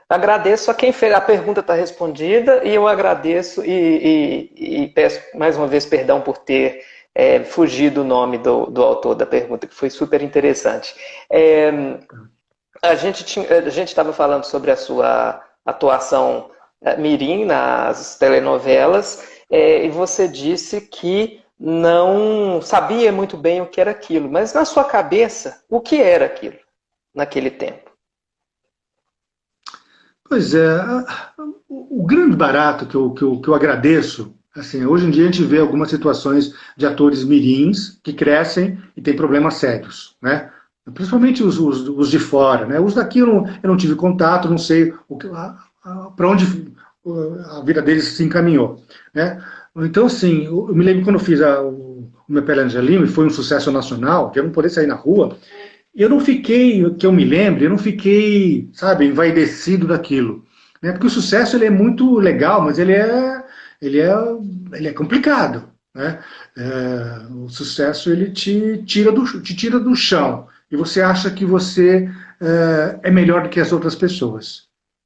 Agradeço a quem fez, a pergunta está respondida e eu agradeço e peço mais uma vez perdão por ter fugido o nome do autor da pergunta, que foi super interessante. A gente estava falando sobre a sua atuação mirim nas telenovelas e você disse que não sabia muito bem o que era aquilo, mas na sua cabeça, o que era aquilo naquele tempo? Pois é, o grande barato que eu agradeço, assim, hoje em dia a gente vê algumas situações de atores mirins que crescem e têm problemas sérios, né? Principalmente os de fora, né? Os daqui eu não tive contato, não sei para onde a vida deles se encaminhou, né? Então, assim, eu me lembro quando eu fiz o meu Pele Angelino, e foi um sucesso nacional, que eu não poder sair na rua, eu não fiquei, que eu me lembre, eu não fiquei, sabe, envaidecido daquilo. Né? Porque o sucesso ele é muito legal, mas ele é complicado. Né? O sucesso ele te tira do chão, e você acha que você é melhor do que as outras pessoas.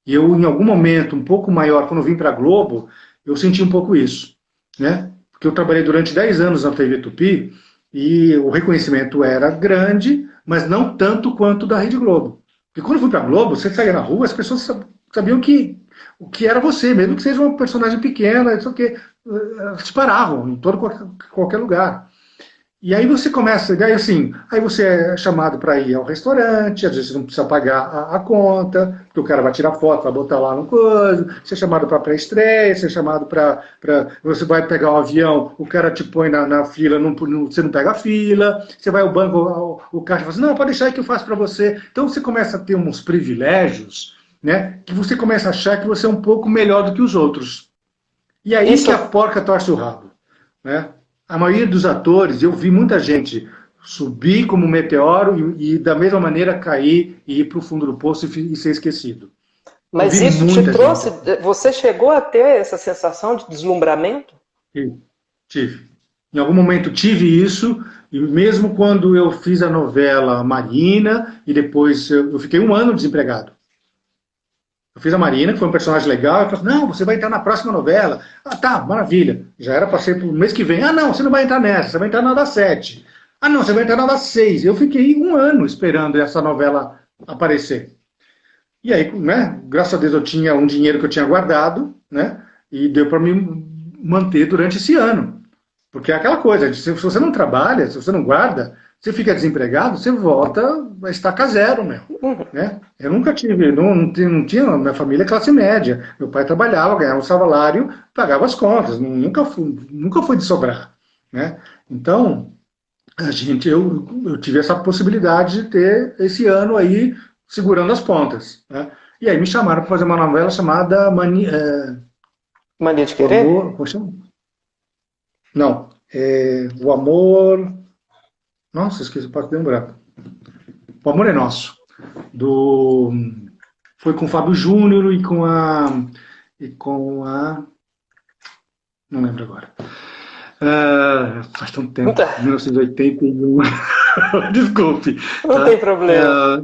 E eu, em algum momento, um pouco maior, quando eu vim para a Globo, eu senti um pouco isso. Né? Porque eu trabalhei durante 10 anos na TV Tupi e o reconhecimento era grande, mas não tanto quanto da Rede Globo. Porque quando eu fui para a Globo, você saía na rua, as pessoas sabiam o que era você, mesmo que seja uma personagem pequena, isso que te paravam em qualquer lugar. E aí você começa, aí você é chamado para ir ao restaurante, às vezes você não precisa pagar a conta, porque o cara vai tirar foto, vai botar lá no coisa, você é chamado para pré-estreia, você é chamado você vai pegar um avião, o cara te põe na fila, você não pega a fila, você vai ao banco, o caixa fala assim, não, pode deixar aí que eu faço para você. Então você começa a ter uns privilégios, né, que você começa a achar que você é um pouco melhor do que os outros. E aí que a porca torce o rabo, né? A maioria dos atores, eu vi muita gente subir como um meteoro e da mesma maneira cair e ir para o fundo do poço e ser esquecido. Mas isso te trouxe, você chegou a ter essa sensação de deslumbramento? Tive. Em algum momento tive isso, e mesmo quando eu fiz a novela Marina, e depois eu fiquei um ano desempregado. Eu fiz a Marina, que foi um personagem legal, eu falei, não, você vai entrar na próxima novela. Ah, tá, maravilha. Já era para ser pro mês que vem. Ah, não, você não vai entrar nessa, você vai entrar na das 7. Ah, não, você vai entrar na das 6. Eu fiquei um ano esperando essa novela aparecer. E aí, né, graças a Deus eu tinha um dinheiro que eu tinha guardado, né, e deu para me manter durante esse ano. Porque é aquela coisa, se você não trabalha, se você não guarda, você fica desempregado, você volta a estaca zero, meu. Né? Eu nunca tive, não tinha, minha família é classe média. Meu pai trabalhava, ganhava um salário, pagava as contas, nunca foi de sobrar. Né? Então, eu tive essa possibilidade de ter esse ano aí segurando as pontas. Né? E aí me chamaram para fazer uma novela chamada Mania de O Querer? Amor. Como chama? Não. O Amor. Nossa, esqueci, posso lembrar. O Amor é Nosso. Do, foi com o Fábio Júnior e com a. Não lembro agora. Faz tanto tempo, 1981. Desculpe. Não Tá? tem problema.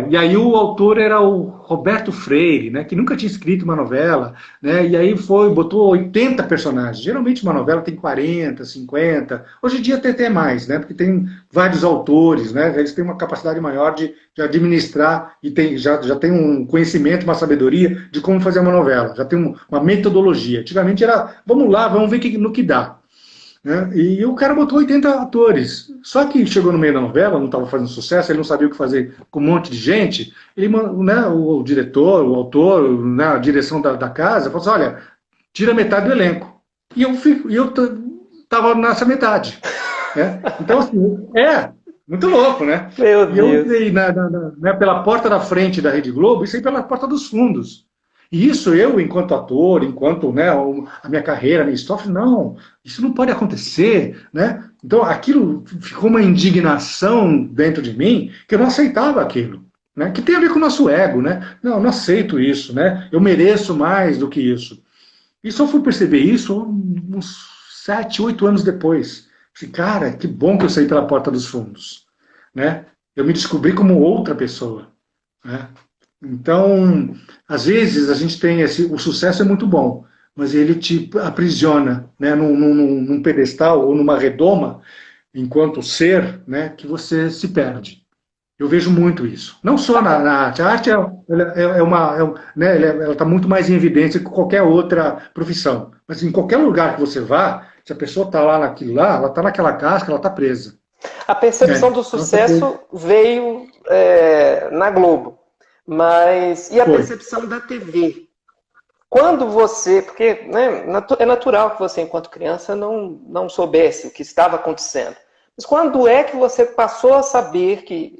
E aí o autor era o Roberto Freire, né, que nunca tinha escrito uma novela, né, e aí botou 80 personagens. Geralmente uma novela tem 40, 50, hoje em dia tem até mais, né, porque tem vários autores, né, eles têm uma capacidade maior de administrar e já tem um conhecimento, uma sabedoria de como fazer uma novela, já tem uma metodologia. Antigamente era, vamos lá, vamos ver no que dá. Né? E o cara botou 80 atores. Só que chegou no meio da novela, não estava fazendo sucesso, ele não sabia o que fazer com um monte de gente. Ele, né, o diretor, o autor, né, a direção da casa, falou assim: olha, tira metade do elenco. E eu estava nessa metade. Né? Então, assim, muito louco, né? Meu E eu Deus. entrei né, pela porta da frente da Rede Globo e saí pela porta dos fundos. E isso eu, enquanto ator, enquanto, né, a minha carreira, a minha história, não, isso não pode acontecer, né? Então aquilo ficou uma indignação dentro de mim que eu não aceitava aquilo, né? Que tem a ver com o nosso ego, né? Não, eu não aceito isso, né? Eu mereço mais do que isso. E só fui perceber isso uns 7, 8 anos depois. Falei, cara, que bom que eu saí pela porta dos fundos, né? Eu me descobri como outra pessoa, né? Então, às vezes a gente tem o sucesso é muito bom, mas ele te aprisiona, né, num pedestal ou numa redoma, enquanto ser, né, que você se perde. Eu vejo muito isso. Não só na arte. A arte né, ela está muito mais em evidência que qualquer outra profissão. Mas em qualquer lugar que você vá, se a pessoa está lá naquilo lá, ela está naquela casca, ela está presa. A percepção do sucesso veio na Globo. E a percepção da TV? Quando você, porque né, é natural que você, enquanto criança, não soubesse o que estava acontecendo. Mas quando é que você passou a saber que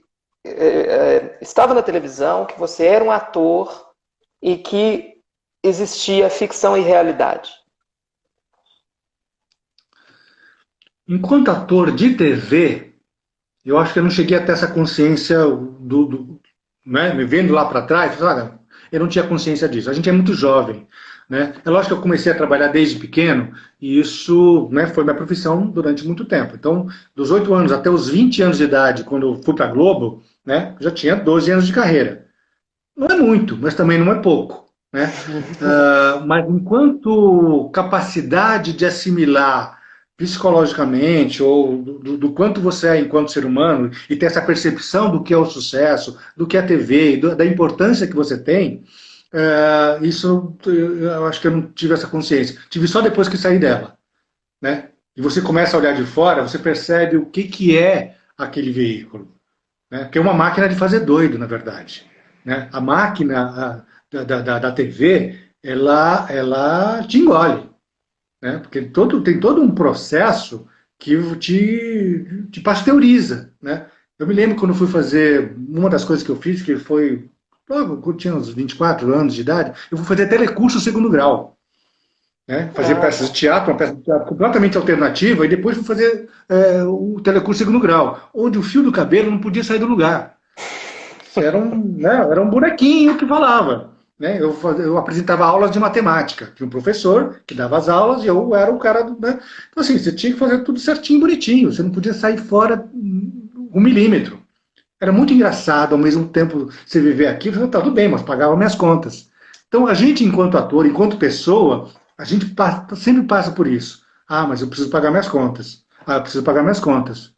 estava na televisão, que você era um ator e que existia ficção e realidade? Enquanto ator de TV, eu acho que eu não cheguei a ter essa consciência né, me vendo lá para trás, olha, eu não tinha consciência disso. A gente é muito jovem, né? É lógico que eu comecei a trabalhar desde pequeno e isso, né, foi minha profissão durante muito tempo. Então, dos 8 anos até os 20 anos de idade, quando eu fui para a Globo, né, já tinha 12 anos de carreira. Não é muito, mas também não é pouco, né? Mas enquanto capacidade de assimilar psicologicamente, ou do quanto você é enquanto ser humano, e ter essa percepção do que é o sucesso, do que é a TV, da importância que você tem, isso eu acho que eu não tive essa consciência. Tive só depois que saí dela. Né? E você começa a olhar de fora, você percebe o que é aquele veículo. Né? Que é uma máquina de fazer doido, na verdade. Né? A máquina da TV, ela te engole. Né? Porque tem todo um processo que te pasteuriza. Né? Eu me lembro quando fui fazer, uma das coisas que eu fiz, que foi, logo quando eu tinha uns 24 anos de idade, eu fui fazer telecurso segundo grau. Né? Fazer peças de teatro, uma peça de teatro completamente alternativa, e depois fui fazer o telecurso segundo grau, onde o fio do cabelo não podia sair do lugar. Era um bonequinho que falava. Né? Eu apresentava aulas de matemática. Tinha um professor que dava as aulas e eu era o cara. Né? Então, assim, você tinha que fazer tudo certinho, bonitinho. Você não podia sair fora 1 milímetro. Era muito engraçado, ao mesmo tempo, você viver aquilo, você tá tudo bem, mas pagava minhas contas. Então, a gente, enquanto ator, enquanto pessoa, a gente sempre passa por isso. Ah, mas eu preciso pagar minhas contas. Ah, eu preciso pagar minhas contas.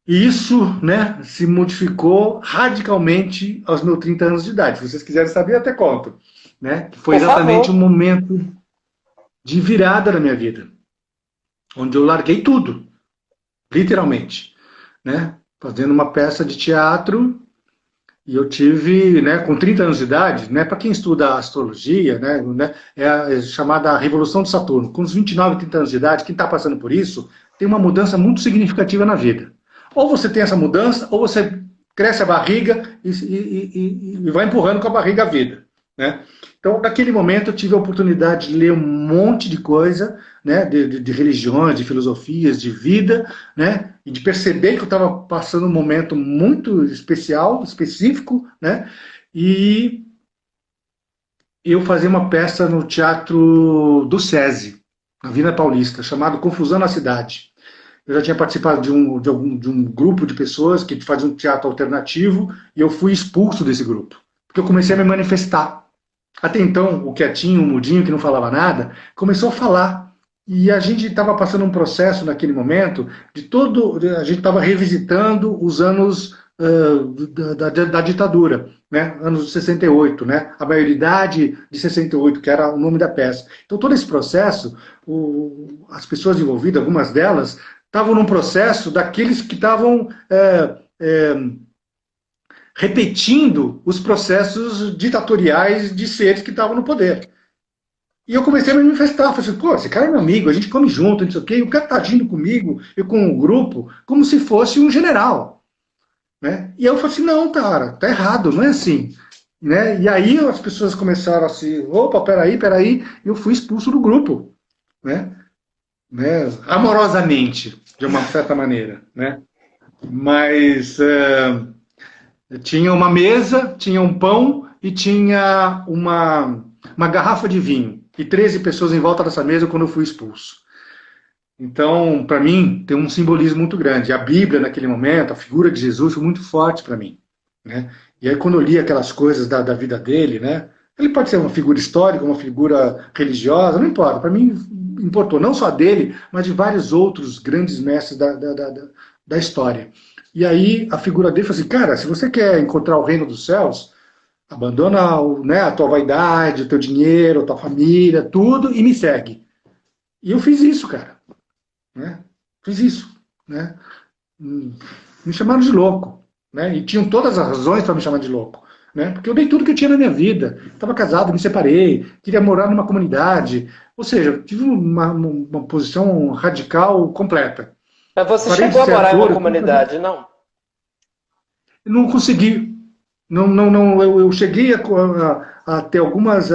E isso, né, se modificou radicalmente aos meus 30 anos de idade. Se vocês quiserem saber, eu até conto. Né? Foi Por exatamente um favor. momento de virada na minha vida, onde eu larguei tudo, literalmente. Né? Fazendo uma peça de teatro. E eu tive, né, com 30 anos de idade, né, para quem estuda astrologia, é chamada a Revolução de Saturno. Com uns 29, 30 anos de idade, quem está passando por isso, tem uma mudança muito significativa na vida. Ou você tem essa mudança, ou você cresce a barriga e vai empurrando com a barriga a vida. Né? Então, naquele momento, eu tive a oportunidade de ler um monte de coisa, né, de religiões, de filosofias, de vida, né, e de perceber que eu estava passando um momento muito especial, específico, né, e eu fazia uma peça no Teatro do SESI, na Vila Paulista, chamado Confusão na Cidade. Eu já tinha participado de um grupo de pessoas que fazia um teatro alternativo, e eu fui expulso desse grupo, porque eu comecei a me manifestar. Até então, o quietinho, o mudinho, que não falava nada, começou a falar. E a gente estava passando um processo naquele momento a gente estava revisitando os anos da ditadura, né? Anos de 68, né? A maioridade de 68, que era o nome da peça. Então, todo esse processo, as pessoas envolvidas, algumas delas, estavam num processo daqueles que estavam repetindo os processos ditatoriais de seres que estavam no poder. E eu comecei a me manifestar, falei assim, pô, esse cara é meu amigo, a gente come junto, não sei o quê, e o cara está agindo comigo e com o grupo como se fosse um general. Né? E eu falei assim, não, cara, tá errado, não é assim. Né? E aí as pessoas começaram assim, opa, peraí, e eu fui expulso do grupo. Né? Amorosamente, de uma certa maneira. Né? Mas tinha uma mesa, tinha um pão e tinha uma garrafa de vinho. E 13 pessoas em volta dessa mesa quando eu fui expulso. Então, para mim, tem um simbolismo muito grande. A Bíblia, naquele momento, a figura de Jesus foi muito forte para mim. Né? E aí, quando eu li aquelas coisas da vida dele, né? Ele pode ser uma figura histórica, uma figura religiosa, não importa. Para mim, importou não só dele, mas de vários outros grandes mestres da história. E aí, a figura dele falou assim, cara, se você quer encontrar o reino dos céus, abandona a tua vaidade, o teu dinheiro, a tua família, tudo, e me segue. E eu fiz isso, cara. Né? Fiz isso. Né? Me chamaram de louco. Né? E tinham todas as razões para me chamar de louco. Né? Porque eu dei tudo que eu tinha na minha vida. Estava casado, me separei, queria morar numa comunidade. Ou seja, tive uma posição radical completa. Mas você Parei de chegou a ser morar em ator, uma comunidade, não? não consegui. Não, eu cheguei a ter algumas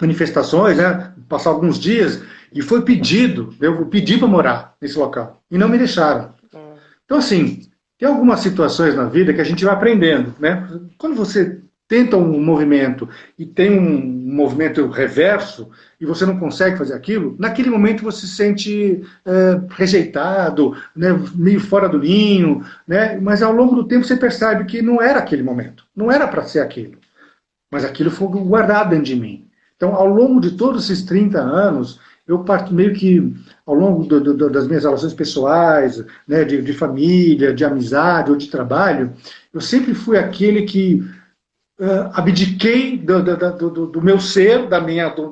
manifestações, né? Passar alguns dias, e foi pedido, eu pedi para morar nesse local, e não me deixaram. Então, assim, tem algumas situações na vida que a gente vai aprendendo, né? Quando você tenta um movimento e tem um movimento reverso, e você não consegue fazer aquilo, naquele momento você se sente rejeitado, né? Meio fora do ninho, né? Mas ao longo do tempo você percebe que não era aquele momento, não era para ser aquilo, mas aquilo foi guardado dentro de mim. Então, ao longo de todos esses 30 anos, eu parto meio que, ao longo das minhas relações pessoais, né, de família, de amizade ou de trabalho, eu sempre fui aquele que abdiquei do meu ser,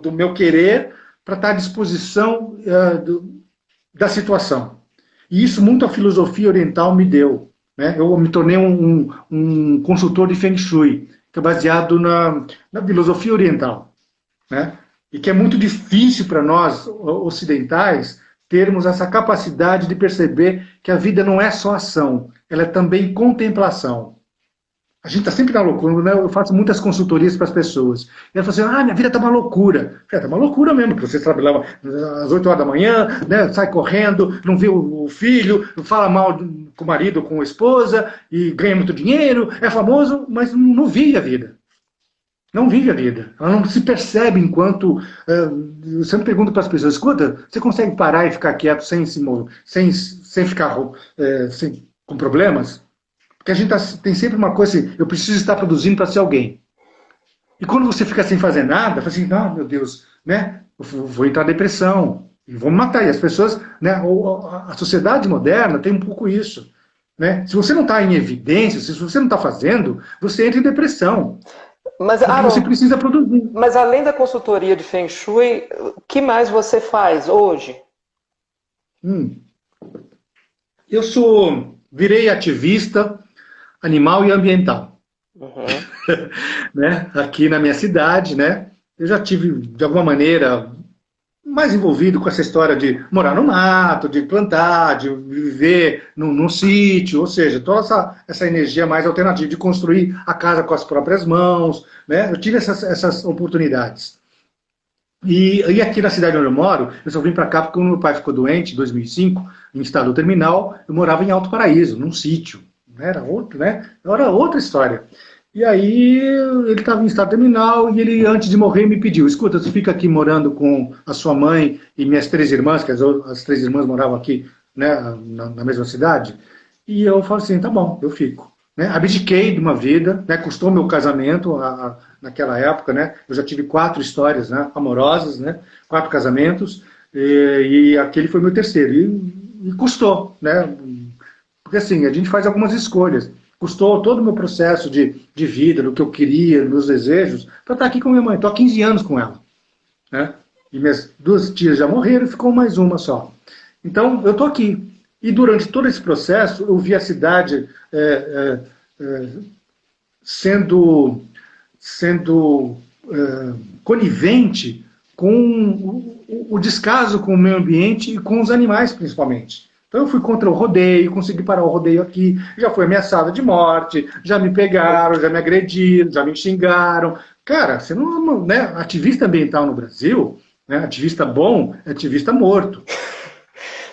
do meu querer, para estar à disposição da situação. E isso muito a filosofia oriental me deu. Né? Eu me tornei um consultor de Feng Shui, que é baseado na filosofia oriental. Né? E que é muito difícil para nós, ocidentais, termos essa capacidade de perceber que a vida não é só ação, ela é também contemplação. A gente está sempre na loucura, né? Eu faço muitas consultorias para as pessoas. E elas falam assim, minha vida está uma loucura. Está uma loucura mesmo, porque você trabalhava às 8 horas da manhã, né? Sai correndo, não vê o filho, fala mal com o marido, com a esposa, e ganha muito dinheiro, é famoso, mas não vive a vida. Não vive a vida. Ela não se percebe enquanto... eu sempre pergunto para as pessoas, escuta, você consegue parar e ficar quieto sem ficar com problemas? Porque a gente tem sempre uma coisa assim, eu preciso estar produzindo para ser alguém. E quando você fica sem fazer nada, fala assim, não, meu Deus, né? Eu vou entrar em depressão, e vou me matar. E as pessoas, né? A sociedade moderna tem um pouco isso. Né? Se você não está em evidência, se você não está fazendo, você entra em depressão. Mas, Porque você Aaron, precisa produzir. mas além da consultoria de Feng Shui, o que mais você faz hoje? Eu virei ativista animal e ambiental. Uhum. Né? Aqui na minha cidade, né? Eu já tive, de alguma maneira, mais envolvido com essa história de morar no mato, de plantar, de viver num sítio, ou seja, toda essa energia mais alternativa, de construir a casa com as próprias mãos, né? Eu tive essas oportunidades. E aqui na cidade onde eu moro, eu só vim para cá porque o meu pai ficou doente em 2005, em estado terminal, eu morava em Alto Paraíso, num sítio, era outro, né? Era outra história. E aí ele estava em estado terminal e ele, antes de morrer, me pediu, escuta, você fica aqui morando com a sua mãe e minhas 3 irmãs, que as 3 irmãs moravam aqui, né, na mesma cidade? E eu falei assim, tá bom, eu fico. Né? Abdiquei de uma vida, né, custou meu casamento naquela época, né? Eu já tive 4 histórias, né, amorosas, né, 4 casamentos, e aquele foi meu terceiro. E custou, né? Porque assim, a gente faz algumas escolhas. Custou todo o meu processo de vida, do que eu queria, dos meus desejos, para estar aqui com minha mãe. Estou há 15 anos com ela. Né? E minhas 2 tias já morreram, ficou mais uma só. Então, eu estou aqui. E durante todo esse processo, eu vi a cidade sendo conivente com o descaso com o meio ambiente e com os animais, principalmente. Então eu fui contra o rodeio, consegui parar o rodeio aqui, já fui ameaçada de morte, já me pegaram, já me agrediram, já me xingaram. Cara, você não, né, ativista ambiental no Brasil, né, ativista bom, é ativista morto.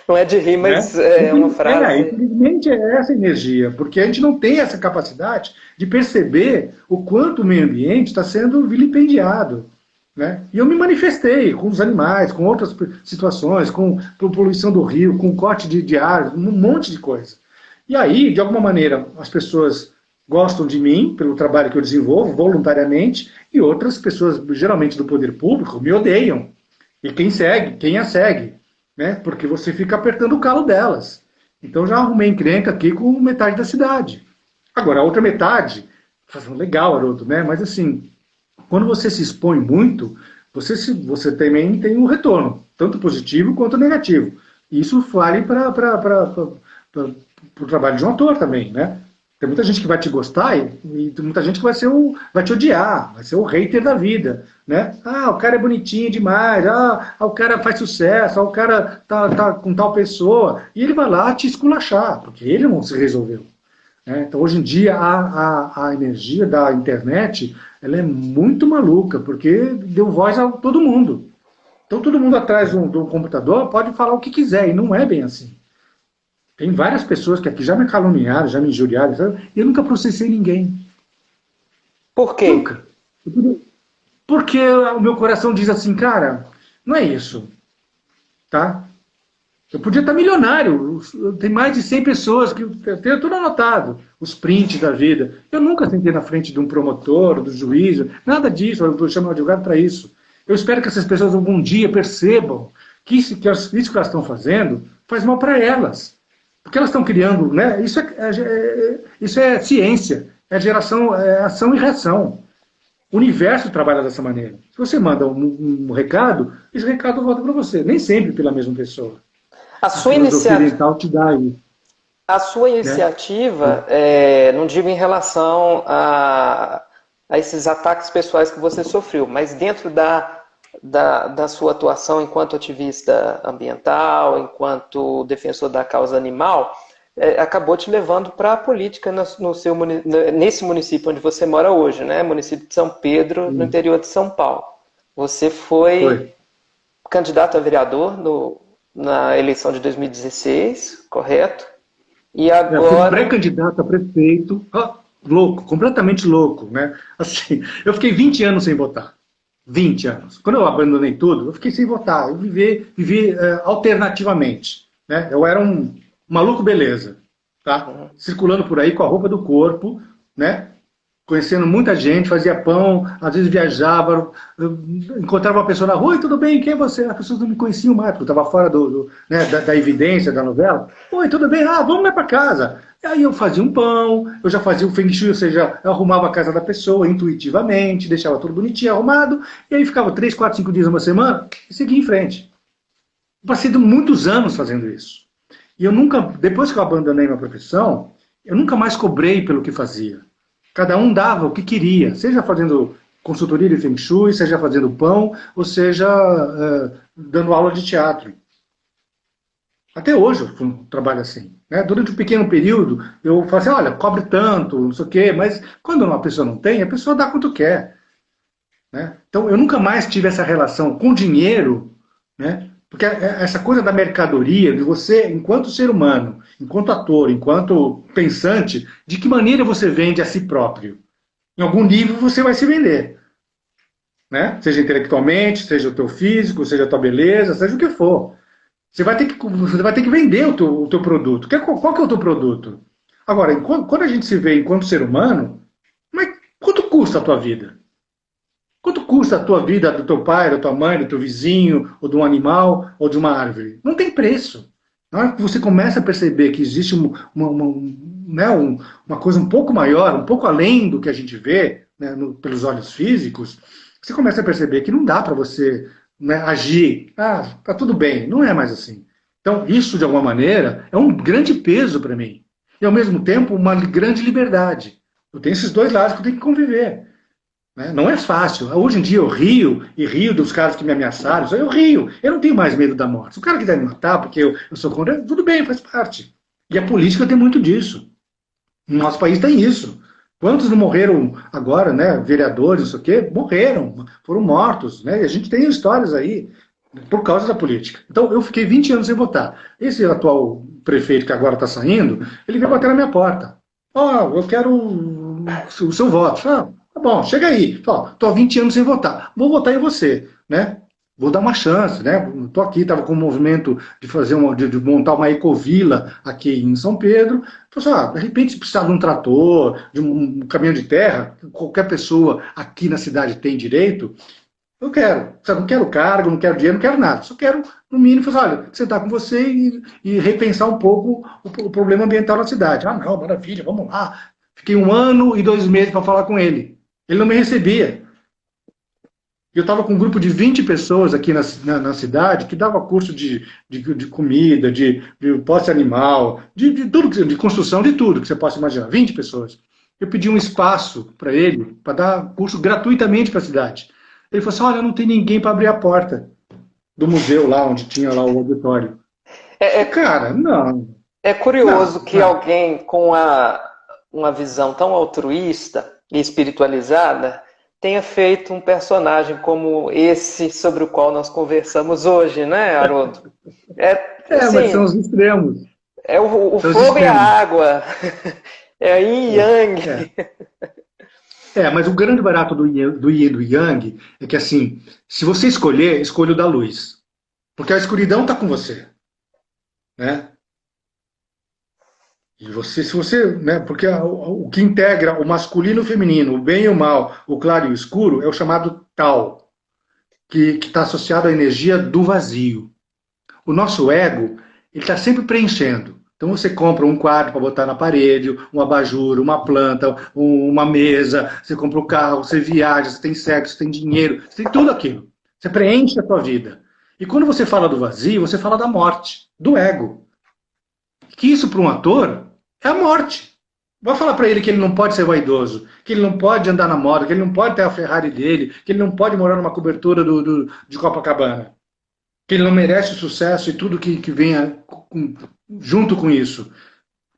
Não é de rir, mas né? é uma frase. Infelizmente é essa energia, porque a gente não tem essa capacidade de perceber o quanto o meio ambiente está sendo vilipendiado. Né? E eu me manifestei com os animais, com outras situações, com poluição do rio, com corte de ar, um monte de coisa. E aí, de alguma maneira, as pessoas gostam de mim, pelo trabalho que eu desenvolvo, voluntariamente, e outras pessoas, geralmente do poder público, me odeiam. E quem a segue, né? Porque você fica apertando o calo delas. Então já arrumei encrenca aqui com metade da cidade. Agora, a outra metade, legal, Haroldo, né? Mas assim, quando você se expõe muito, você também tem um retorno, tanto positivo quanto negativo. E isso vale para o trabalho de um ator também, né? Tem muita gente que vai te gostar e tem muita gente que vai te odiar, vai ser o hater da vida, né? Ah, o cara é bonitinho demais, o cara faz sucesso, o cara tá com tal pessoa, e ele vai lá te esculachar, porque ele não se resolveu. Né? Então, hoje em dia, a energia da internet, ela é muito maluca, porque deu voz a todo mundo. Então, todo mundo atrás do computador pode falar o que quiser, e não é bem assim. Tem várias pessoas que aqui já me caluniaram, já me injuriaram, sabe? E eu nunca processei ninguém. Por quê? Nunca. Porque o meu coração diz assim, cara, não é isso. Tá? Eu podia estar milionário. Tem mais de 100 pessoas que eu tenho tudo anotado. Os prints da vida. Eu nunca sentei na frente de um promotor, do juiz, nada disso. Eu chamo um advogado para isso. Eu espero que essas pessoas algum dia percebam que isso que elas estão fazendo faz mal para elas. Porque elas estão criando, né? Isso é ciência, é geração, é ação e reação. O universo trabalha dessa maneira. Se você manda um recado, esse recado volta para você, nem sempre pela mesma pessoa. A sua iniciativa te dá isso. A sua iniciativa, não digo em relação a esses ataques pessoais que você sofreu, mas dentro da sua atuação enquanto ativista ambiental, enquanto defensor da causa animal, acabou te levando para a política nesse município onde você mora hoje, né? Município de São Pedro, no interior de São Paulo. Você foi candidato a vereador na eleição de 2016, correto? E agora... Eu fui pré-candidato a prefeito, louco, completamente louco, né? Assim, eu fiquei 20 anos sem votar. 20 anos. Quando eu abandonei tudo, eu fiquei sem votar. Eu vivi alternativamente. Né? Eu era um maluco beleza. tá? Circulando por aí com a roupa do corpo, né? Conhecendo muita gente, fazia pão, às vezes viajava, encontrava uma pessoa na rua, e tudo bem, quem é você? As pessoas não me conheciam mais, porque eu estava fora né, da evidência da novela. Oi, tudo bem? Ah, vamos lá para casa. E aí eu fazia um pão, eu já fazia o feng shui, ou seja, eu arrumava a casa da pessoa intuitivamente, deixava tudo bonitinho, arrumado, e aí ficava 3, 4, 5 dias, uma semana, e seguia em frente. Eu passei muitos anos fazendo isso. E eu nunca, depois que eu abandonei minha profissão, eu nunca mais cobrei pelo que fazia. Cada um dava o que queria, seja fazendo consultoria de Feng Shui, seja fazendo pão, ou seja dando aula de teatro. Até hoje eu trabalho assim. Né? Durante um pequeno período, eu falo assim, olha, cobre tanto, não sei o quê, mas quando uma pessoa não tem, a pessoa dá quanto quer. Né? Então, eu nunca mais tive essa relação com dinheiro, né? Porque essa coisa da mercadoria, de você, enquanto ser humano, enquanto ator, enquanto pensante, de que maneira você vende a si próprio? Em algum nível você vai se vender. Né? Seja intelectualmente, seja o teu físico, seja a tua beleza, seja o que for. Você vai ter que vender o teu produto. Qual que é o teu produto? Agora, quando a gente se vê enquanto ser humano, mas quanto custa a tua vida? Quanto custa a tua vida, do teu pai, da tua mãe, do teu vizinho, ou de um animal, ou de uma árvore? Não tem preço. Na hora que você começa a perceber que existe né, uma coisa um pouco maior, um pouco além do que a gente vê, né, pelos olhos físicos, você começa a perceber que não dá para você, né, agir. Ah, tá tudo bem. Não é mais assim. Então, isso, de alguma maneira, é um grande peso para mim. E, ao mesmo tempo, uma grande liberdade. Eu tenho esses dois lados que eu tenho que conviver. Né? Não é fácil. Hoje em dia eu rio, e rio dos caras que me ameaçaram. Eu rio. Eu não tenho mais medo da morte. Se o cara quiser me matar porque eu sou contra, tudo bem, faz parte. E a política tem muito disso. No nosso país tem isso. Quantos não morreram agora, né? Vereadores, não sei o quê, morreram, foram mortos. Né? E a gente tem histórias aí por causa da política. Então eu fiquei 20 anos sem votar. Esse atual prefeito que agora está saindo, ele veio bater na minha porta. Ó, eu quero o seu voto. Ah, tá bom, chega aí. Estou há 20 anos sem votar. Vou votar em você, né? Vou dar uma chance, né? Estou aqui, estava com um movimento de fazer de montar uma ecovila aqui em São Pedro. Falei assim, de repente, se precisar de um trator, de um caminhão de terra, qualquer pessoa aqui na cidade tem direito, eu quero. Não quero cargo, não quero dinheiro, não quero nada. Só quero, no mínimo, fazer, olha, sentar com você e repensar um pouco o problema ambiental na cidade. Ah, não, maravilha, vamos lá. Fiquei 1 ano e 2 meses para falar com ele. Ele não me recebia. Eu estava com um grupo de 20 pessoas aqui na cidade que dava curso de comida, de posse animal, de tudo, de construção, de tudo que você possa imaginar. 20 pessoas. Eu pedi um espaço para ele, para dar curso gratuitamente para a cidade. Ele falou assim, olha, não tem ninguém para abrir a porta do museu lá, onde tinha lá o auditório. Cara, não. É curioso não, que alguém com uma visão tão altruísta e espiritualizada tenha feito um personagem como esse sobre o qual nós conversamos hoje, né, Haroldo? Assim, mas são os extremos. É o fogo e a água. É yin e yang. Mas o grande barato do yin e do yang é que, assim, se você escolher, escolha o da luz. Porque a escuridão está com você. Né? E se você, né, porque o que integra o masculino e o feminino, o bem e o mal, o claro e o escuro, é o chamado Tao, que está associado à energia do vazio. O nosso ego, ele está sempre preenchendo. Então você compra um quadro para botar na parede, um abajur, uma planta, uma mesa, você compra um carro, você viaja, você tem sexo, você tem dinheiro, você tem tudo aquilo. Você preenche a tua vida. E quando você fala do vazio, você fala da morte, do ego. Que isso para um ator é a morte. Vai falar para ele que ele não pode ser vaidoso, que ele não pode andar na moda, que ele não pode ter a Ferrari dele, que ele não pode morar numa cobertura de Copacabana, que ele não merece o sucesso e tudo que venha junto com isso.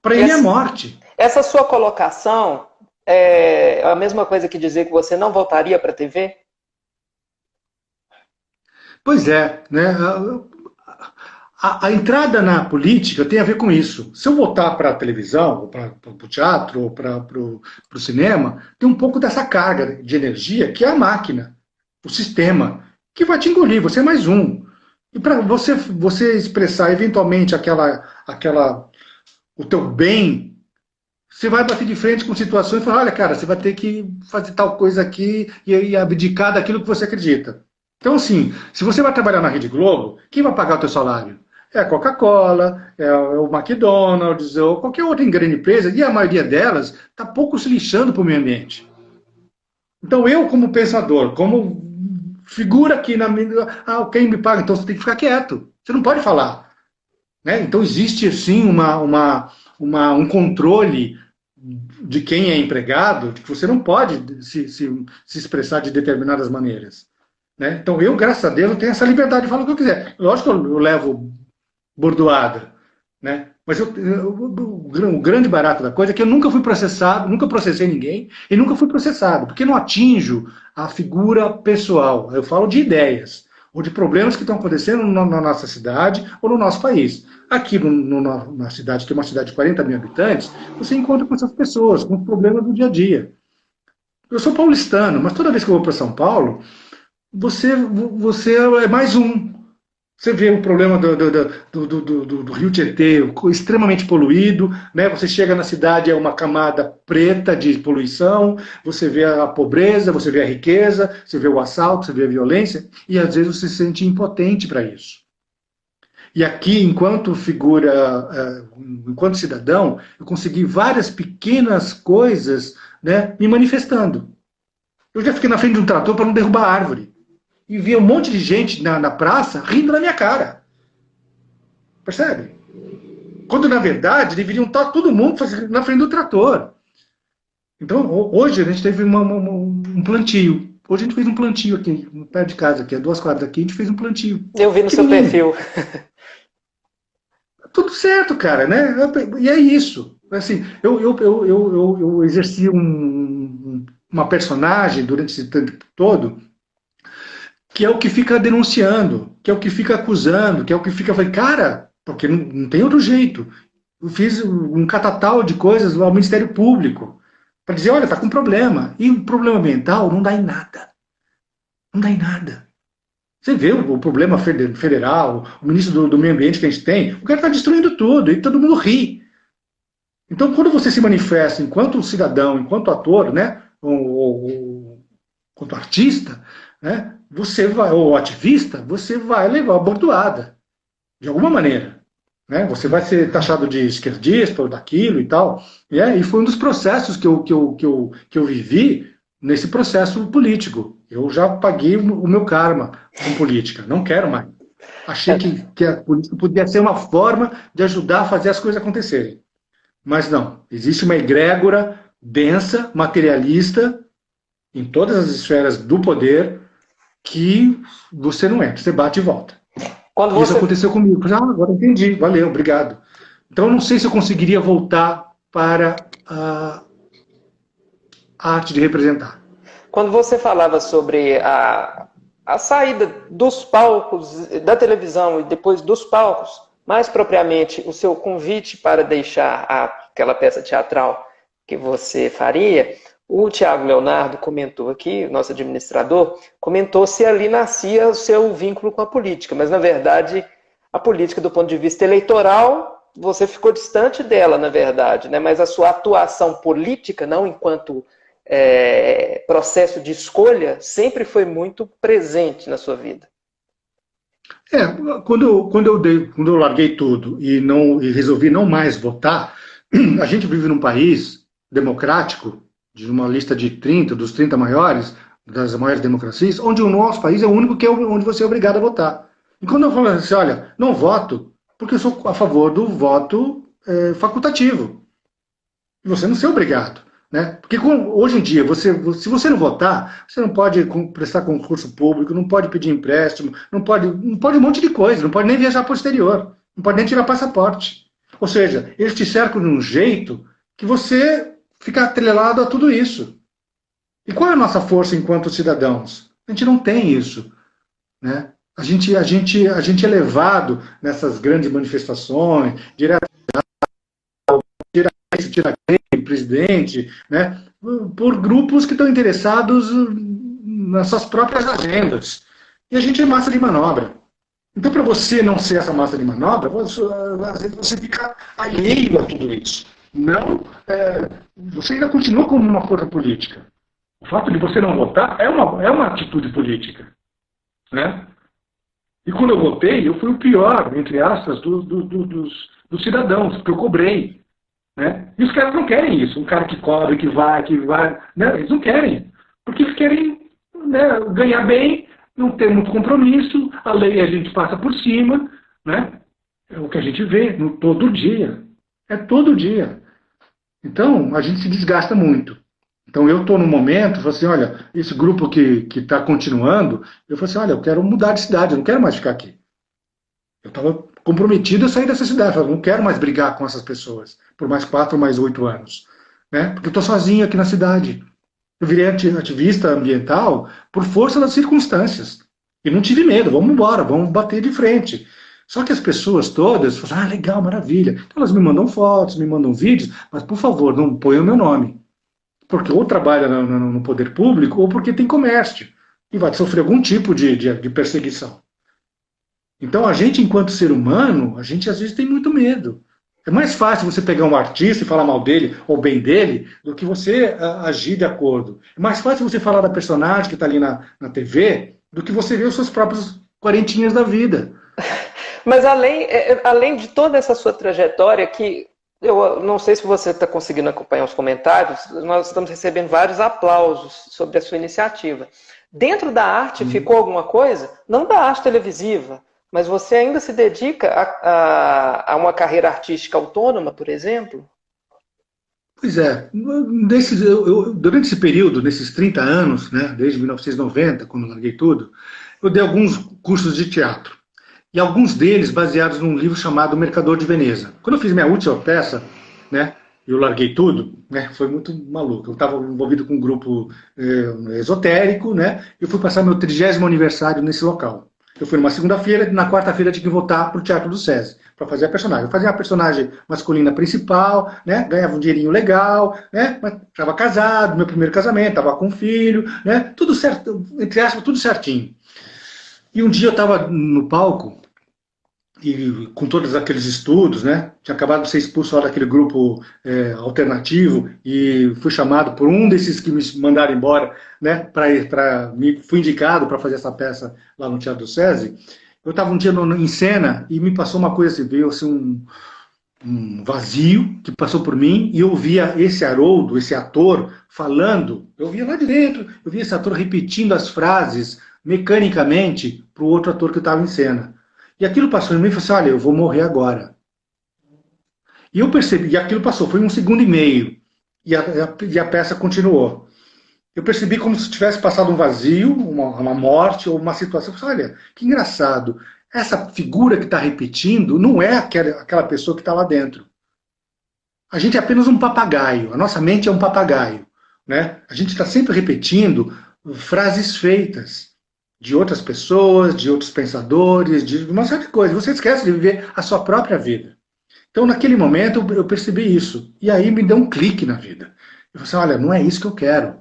Para ele é morte. Essa sua colocação é a mesma coisa que dizer que você não voltaria para a TV? Pois é, né? A entrada na política tem a ver com isso. Se eu voltar para a televisão, para o teatro, ou para o cinema, tem um pouco dessa carga de energia que é a máquina, o sistema, que vai te engolir, você é mais um. E para você expressar eventualmente aquela o teu bem, você vai bater de frente com situações e falar, olha, cara, você vai ter que fazer tal coisa aqui e abdicar daquilo que você acredita. Então, assim, se você vai trabalhar na Rede Globo, quem vai pagar o teu salário? É a Coca-Cola, é o McDonald's, ou qualquer outra grande empresa, e a maioria delas está pouco se lixando para o meio ambiente. Então, eu, como pensador, como figura aqui na minha... Ah, quem me paga? Então você tem que ficar quieto. Você não pode falar. Né? Então, existe, sim, um controle de quem é empregado, de que você não pode se expressar de determinadas maneiras. Né? Então, eu, graças a Deus, eu tenho essa liberdade de falar o que eu quiser. Lógico que eu levo bordoada, né? Mas o grande barato da coisa é que eu nunca fui processado, nunca processei ninguém e nunca fui processado, porque não atinjo a figura pessoal. Eu falo de ideias ou de problemas que estão acontecendo na nossa cidade ou no nosso país. Aqui na cidade, que é uma cidade de 40 mil habitantes, você encontra com essas pessoas, com problemas do dia a dia. Eu sou paulistano, mas toda vez que eu vou para São Paulo, você é mais um. Você vê o problema do Rio Tietê, extremamente poluído, né? Você chega na cidade, é uma camada preta de poluição, você vê a pobreza, você vê a riqueza, você vê o assalto, você vê a violência, e às vezes você se sente impotente para isso. E aqui, enquanto figura, enquanto cidadão, eu consegui várias pequenas coisas, né, me manifestando. Eu já fiquei na frente de um trator para não derrubar a árvore. E via um monte de gente na praça rindo na minha cara. Percebe? Quando, na verdade, deveriam estar todo mundo na frente do trator. Então, hoje a gente teve um plantio. Hoje a gente fez um plantio aqui, perto de casa, aqui, a 2 quadras daqui, a gente fez um plantio. Eu vi no seu perfil. Tudo certo, cara, né? E é isso. Assim, eu exerci uma personagem durante esse tempo todo, que é o que fica denunciando, que é o que fica acusando, que é o que fica falando, cara, porque não tem outro jeito. Eu fiz um catatal de coisas ao Ministério Público, para dizer, olha, está com problema. E o problema ambiental não dá em nada. Não dá em nada. Você vê o problema federal, o ministro do Meio Ambiente que a gente tem, o cara está destruindo tudo, e todo mundo ri. Então, quando você se manifesta enquanto cidadão, enquanto ator, né, ou enquanto artista, né, você vai, ou ativista, você vai levar a bordoada, de alguma maneira. Né? Você vai ser taxado de esquerdista ou daquilo e tal. E foi um dos processos que eu vivi nesse processo político. Eu já paguei o meu karma com política, não quero mais. Achei que a política podia ser uma forma de ajudar a fazer as coisas acontecerem. Mas não, existe uma egrégora densa, materialista, em todas as esferas do poder, que você não entra, você bate e volta. Isso aconteceu comigo. Agora entendi, valeu, obrigado. Então eu não sei se eu conseguiria voltar para a arte de representar. Quando você falava sobre a saída dos palcos, da televisão e depois dos palcos, mais propriamente o seu convite para deixar aquela peça teatral que você faria, o Tiago Leonardo comentou aqui, nosso administrador, comentou se ali nascia o seu vínculo com a política, mas na verdade a política do ponto de vista eleitoral, você ficou distante dela, na verdade, né? Mas a sua atuação política, não enquanto processo de escolha, sempre foi muito presente na sua vida. Quando eu larguei tudo e resolvi não mais votar, a gente vive num país democrático, de uma lista de 30, dos 30 maiores, das maiores democracias, onde o nosso país é o único onde você é obrigado a votar. E quando eu falo assim, olha, não voto, porque eu sou a favor do voto facultativo. E você não ser obrigado. Né? Porque hoje em dia, se você não votar, você não pode prestar concurso público, não pode pedir empréstimo, não pode um monte de coisa, não pode nem viajar para o exterior, não pode nem tirar passaporte. Ou seja, eles te cercam de um jeito que você fica atrelado a tudo isso. E qual é a nossa força enquanto cidadãos? A gente não tem isso. Né? A gente é levado nessas grandes manifestações, tira aquele presidente, né? Por grupos que estão interessados nas suas próprias agendas. E a gente é massa de manobra. Então, para você não ser essa massa de manobra, às vezes você fica alheio a tudo isso. Não, você ainda continua como uma força política. O fato de você não votar é uma atitude política. Né? E quando eu votei, eu fui o pior, entre aspas, dos cidadãos, porque eu cobrei. Né? E os caras não querem isso. Um cara que cobra, que vai, né? Eles não querem. Porque eles querem, né, ganhar bem, não ter muito compromisso, a lei a gente passa por cima, né? É o que a gente vê todo dia. É todo dia. Então, a gente se desgasta muito. Então, eu estou no momento, falo assim, olha, esse grupo que está continuando, eu falo assim, olha, eu quero mudar de cidade, eu não quero mais ficar aqui. Eu estava comprometido a sair dessa cidade, eu falava, não quero mais brigar com essas pessoas por mais 4 ou mais 8 anos. Né? Porque eu estou sozinho aqui na cidade. Eu virei ativista ambiental por força das circunstâncias. E não tive medo, vamos embora, vamos bater de frente. Só que as pessoas todas falam, legal, maravilha. Então elas me mandam fotos, me mandam vídeos, mas por favor, não ponham o meu nome. Porque ou trabalha no poder público, ou porque tem comércio. E vai sofrer algum tipo de perseguição. Então a gente, enquanto ser humano, a gente às vezes tem muito medo. É mais fácil você pegar um artista e falar mal dele ou bem dele do que você agir de acordo. É mais fácil você falar da personagem que está ali na TV do que você ver os seus próprios quarentinhas da vida. Mas além de toda essa sua trajetória, que eu não sei se você está conseguindo acompanhar os comentários, nós estamos recebendo vários aplausos sobre a sua iniciativa. Dentro da arte ficou alguma coisa? Não da arte televisiva, mas você ainda se dedica a uma carreira artística autônoma, por exemplo? Pois é. Durante esse período, nesses 30 anos, né, desde 1990, quando eu larguei tudo, eu dei alguns cursos de teatro. E alguns deles baseados num livro chamado O Mercador de Veneza. Quando eu fiz minha última peça, né, eu larguei tudo, né, foi muito maluco. Eu estava envolvido com um grupo esotérico, né, e eu fui passar meu 30º aniversário nesse local. Eu fui numa segunda-feira, na quarta-feira eu tinha que voltar para o Teatro do SESI, para fazer a personagem. Eu fazia a personagem masculina principal, né, ganhava um dinheirinho legal, né, estava casado, meu primeiro casamento, estava com um filho, né, tudo certo, entre aspas, tudo certinho. E um dia eu estava no palco, e com todos aqueles estudos, né, tinha acabado de ser expulso daquele grupo alternativo e fui chamado por um desses que me mandaram embora, né, fui indicado para fazer essa peça lá no Teatro do SESI. Eu estava um dia em cena e me passou uma coisa assim, veio assim um vazio que passou por mim e eu via esse Haroldo, esse ator, falando, eu via lá de dentro, eu via esse ator repetindo as frases mecanicamente para o outro ator que estava em cena. E aquilo passou em mim e falou assim, olha, eu vou morrer agora. E eu percebi, e aquilo passou, foi 1 segundo e meio, e a peça continuou. Eu percebi como se tivesse passado um vazio, uma morte, ou uma situação. Eu falei, olha, que engraçado, essa figura que está repetindo não é aquela pessoa que está lá dentro. A gente é apenas um papagaio, a nossa mente é um papagaio. Né? A gente está sempre repetindo frases feitas de outras pessoas, de outros pensadores, de uma série de coisas. Você esquece de viver a sua própria vida. Então, naquele momento, eu percebi isso. E aí me deu um clique na vida. Eu falei assim, olha, não é isso que eu quero.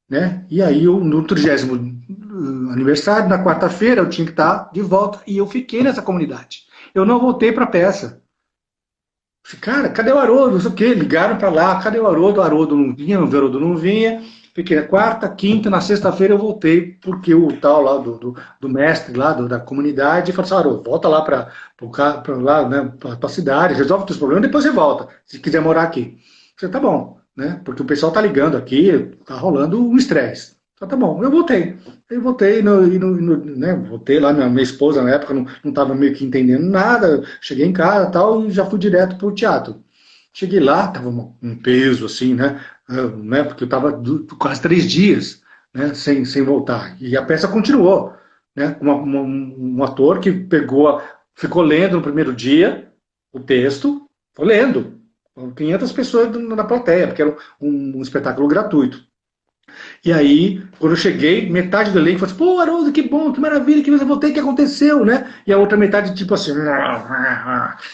Né? E aí, no 30º aniversário, na quarta-feira, eu tinha que estar de volta. E eu fiquei nessa comunidade. Eu não voltei para a peça. Falei, cara, cadê o Haroldo? Não sei o quê. Ligaram para lá, cadê o Haroldo? O Haroldo não vinha, o Haroldo não vinha. Fiquei na quarta, quinta, na sexta-feira eu voltei, porque o tal lá do mestre lá da comunidade falou assim, Haroldo, volta lá para lá, né, a cidade, resolve os seus problemas, depois você volta, se quiser morar aqui. Eu falei, tá bom, né, porque o pessoal tá ligando aqui, tá rolando um estresse. Tá bom, eu voltei. Eu voltei, né, voltei lá, minha esposa na época não estava meio que entendendo nada, cheguei em casa e tal, e já fui direto pro teatro. Cheguei lá, estava um peso assim, né, porque eu estava quase 3 dias, né, sem voltar. E a peça continuou. Né, um ator que ficou lendo no primeiro dia o texto, foi lendo. 500 pessoas na plateia, porque era um espetáculo gratuito. E aí, quando eu cheguei, metade do elenco falou assim, pô, Haroldo, que bom, que maravilha, que você voltei, o que aconteceu, né? E a outra metade, tipo assim,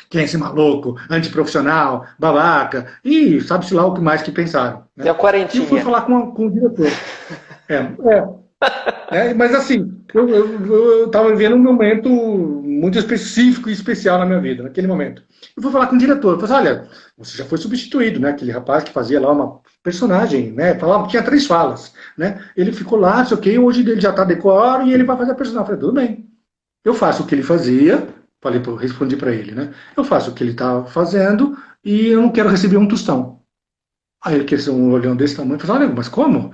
quem é esse maluco, antiprofissional, babaca, e sabe-se lá o que mais que pensaram. Né? E a quarentinha. E eu fui falar com o diretor. Mas assim, eu estava vivendo um momento muito específico e especial na minha vida, naquele momento. Eu fui falar com o diretor, eu falei assim, olha, você já foi substituído, né? Aquele rapaz que fazia lá uma personagem, né? Falava, tinha 3 falas, né? Ele ficou lá, sei o quê, hoje ele já está decor e ele vai fazer a personagem. Eu falei, tudo bem, eu faço o que ele fazia, respondi para ele, né? Eu faço o que ele está fazendo e eu não quero receber um tostão. Aí ele quis um olhão desse tamanho, falou, olha, mas como?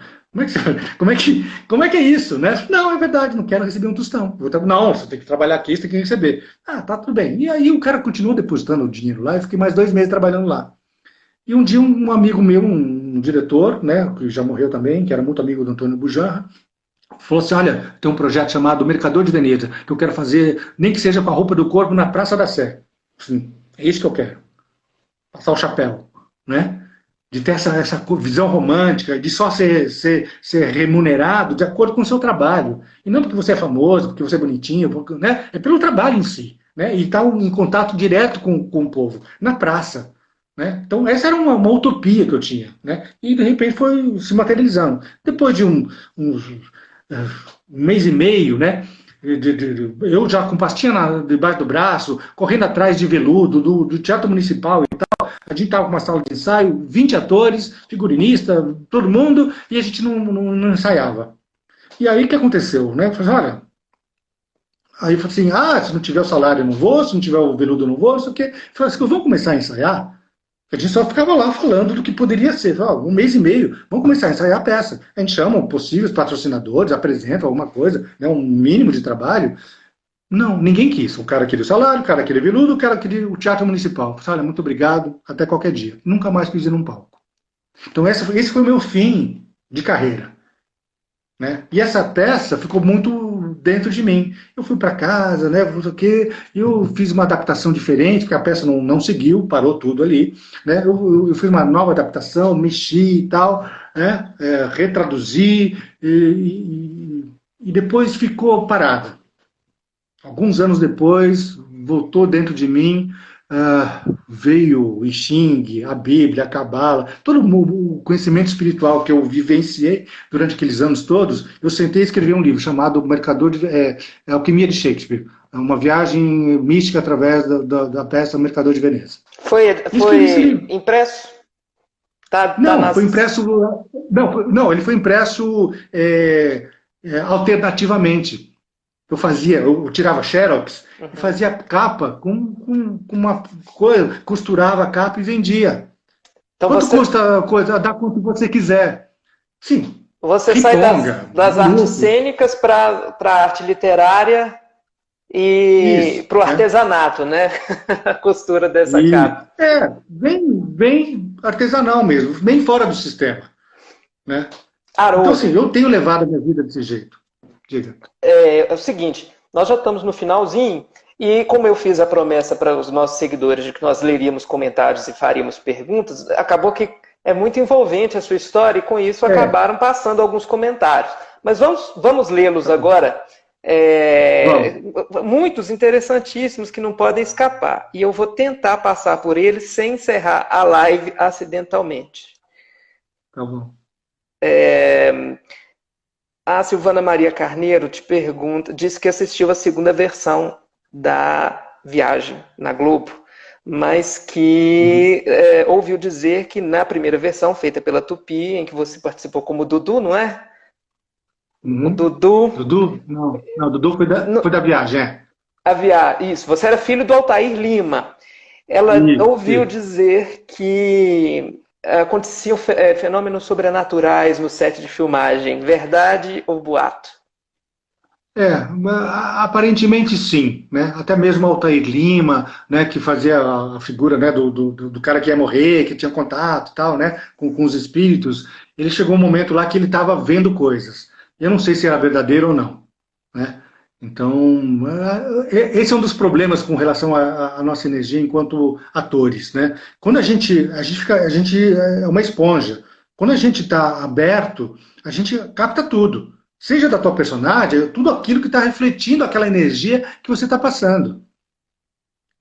Como é que é isso, né? Não, é verdade, não quero receber um tostão. Não, você tem que trabalhar aqui, você tem que receber. Ah, tá, tudo bem. E aí o cara continuou depositando o dinheiro lá, eu fiquei mais 2 meses trabalhando lá. E um dia um amigo meu, um diretor, né, que já morreu também, que era muito amigo do Antônio Bujanra, falou assim, olha, tem um projeto chamado Mercador de Veneza, que eu quero fazer, nem que seja com a roupa do corpo, na Praça da Sé. Assim, é isso que eu quero. Passar o chapéu, né? De ter essa visão romântica, de só ser remunerado de acordo com o seu trabalho. E não porque você é famoso, porque você é bonitinho, porque, né? É pelo trabalho em si. Né? E estar em contato direto com o povo, na praça. Né? Então, essa era uma utopia que eu tinha. Né? E, de repente, foi se materializando. Depois de um mês e meio, né? Eu já com pastinha debaixo do braço, correndo atrás de veludo, do Teatro Municipal e tal. A gente estava com uma sala de ensaio, 20 atores, figurinista, todo mundo, e a gente não ensaiava. E aí o que aconteceu? Né? Eu falei, olha, aí eu falei assim, se não tiver o salário eu não vou, se não tiver o veludo eu não vou, não sei o quê. Eu falei assim, vamos começar a ensaiar? A gente só ficava lá falando do que poderia ser. Um mês e meio, vamos começar a ensaiar a peça. A gente chama possíveis patrocinadores, apresenta alguma coisa, né, um mínimo de trabalho. Não, ninguém quis. O cara queria o salário, o cara queria veludo, o cara queria o teatro municipal. Falei, olha, muito obrigado, até qualquer dia. Nunca mais quis ir num palco. Então esse foi o meu fim de carreira. Né? E essa peça ficou muito dentro de mim. Eu fui para casa, né, não sei o quê, eu fiz uma adaptação diferente, porque a peça não seguiu, parou tudo ali. Né? Eu fiz uma nova adaptação, mexi e tal, né? Retraduzi, e depois ficou parada. Alguns anos depois, voltou dentro de mim, veio o I Ching, a Bíblia, a Cabala, todo o conhecimento espiritual que eu vivenciei durante aqueles anos todos, eu sentei e escrevi um livro chamado Alquimia de Shakespeare, uma viagem mística através da peça Mercador de Veneza. Foi impresso? Foi impresso. Não, ele foi impresso alternativamente. Eu tirava xerox, e fazia capa com uma coisa, costurava a capa e vendia. Então quanto custa a coisa? Dá quanto você quiser. Sim. Você sai das artes cênicas para a arte literária e para o artesanato, né? A costura dessa capa. Bem artesanal mesmo, bem fora do sistema. Né? Haroldo. Então, assim, eu tenho levado a minha vida desse jeito. Diga. É o seguinte, nós já estamos no finalzinho e como eu fiz a promessa para os nossos seguidores de que nós leríamos comentários e faríamos perguntas, acabou que é muito envolvente a sua história e com isso acabaram passando alguns comentários. Mas vamos lê-los agora, muitos interessantíssimos que não podem escapar. E eu vou tentar passar por eles sem encerrar a live acidentalmente. Tá bom. A Silvana Maria Carneiro te pergunta, disse que assistiu a segunda versão da Viagem na Globo, mas que ouviu dizer que na primeira versão, feita pela Tupi, em que você participou como Dudu, não é? Uhum. O Dudu... Dudu? Não, Dudu foi da Viagem, Isso, você era filho do Altair Lima. Ela ouviu dizer que aconteciam fenômenos sobrenaturais no set de filmagem. Verdade ou boato? Aparentemente sim, né? Até mesmo Altair Lima, né, que fazia a figura, né, do cara que ia morrer, que tinha contato e tal, né, com os espíritos. Ele chegou um momento lá que ele estava vendo coisas. Eu não sei se era verdadeiro ou não, né? Então, esse é um dos problemas com relação à nossa energia enquanto atores, né? Quando a gente é uma esponja. Quando a gente está aberto, a gente capta tudo. Seja da tua personagem, tudo aquilo que está refletindo aquela energia que você está passando.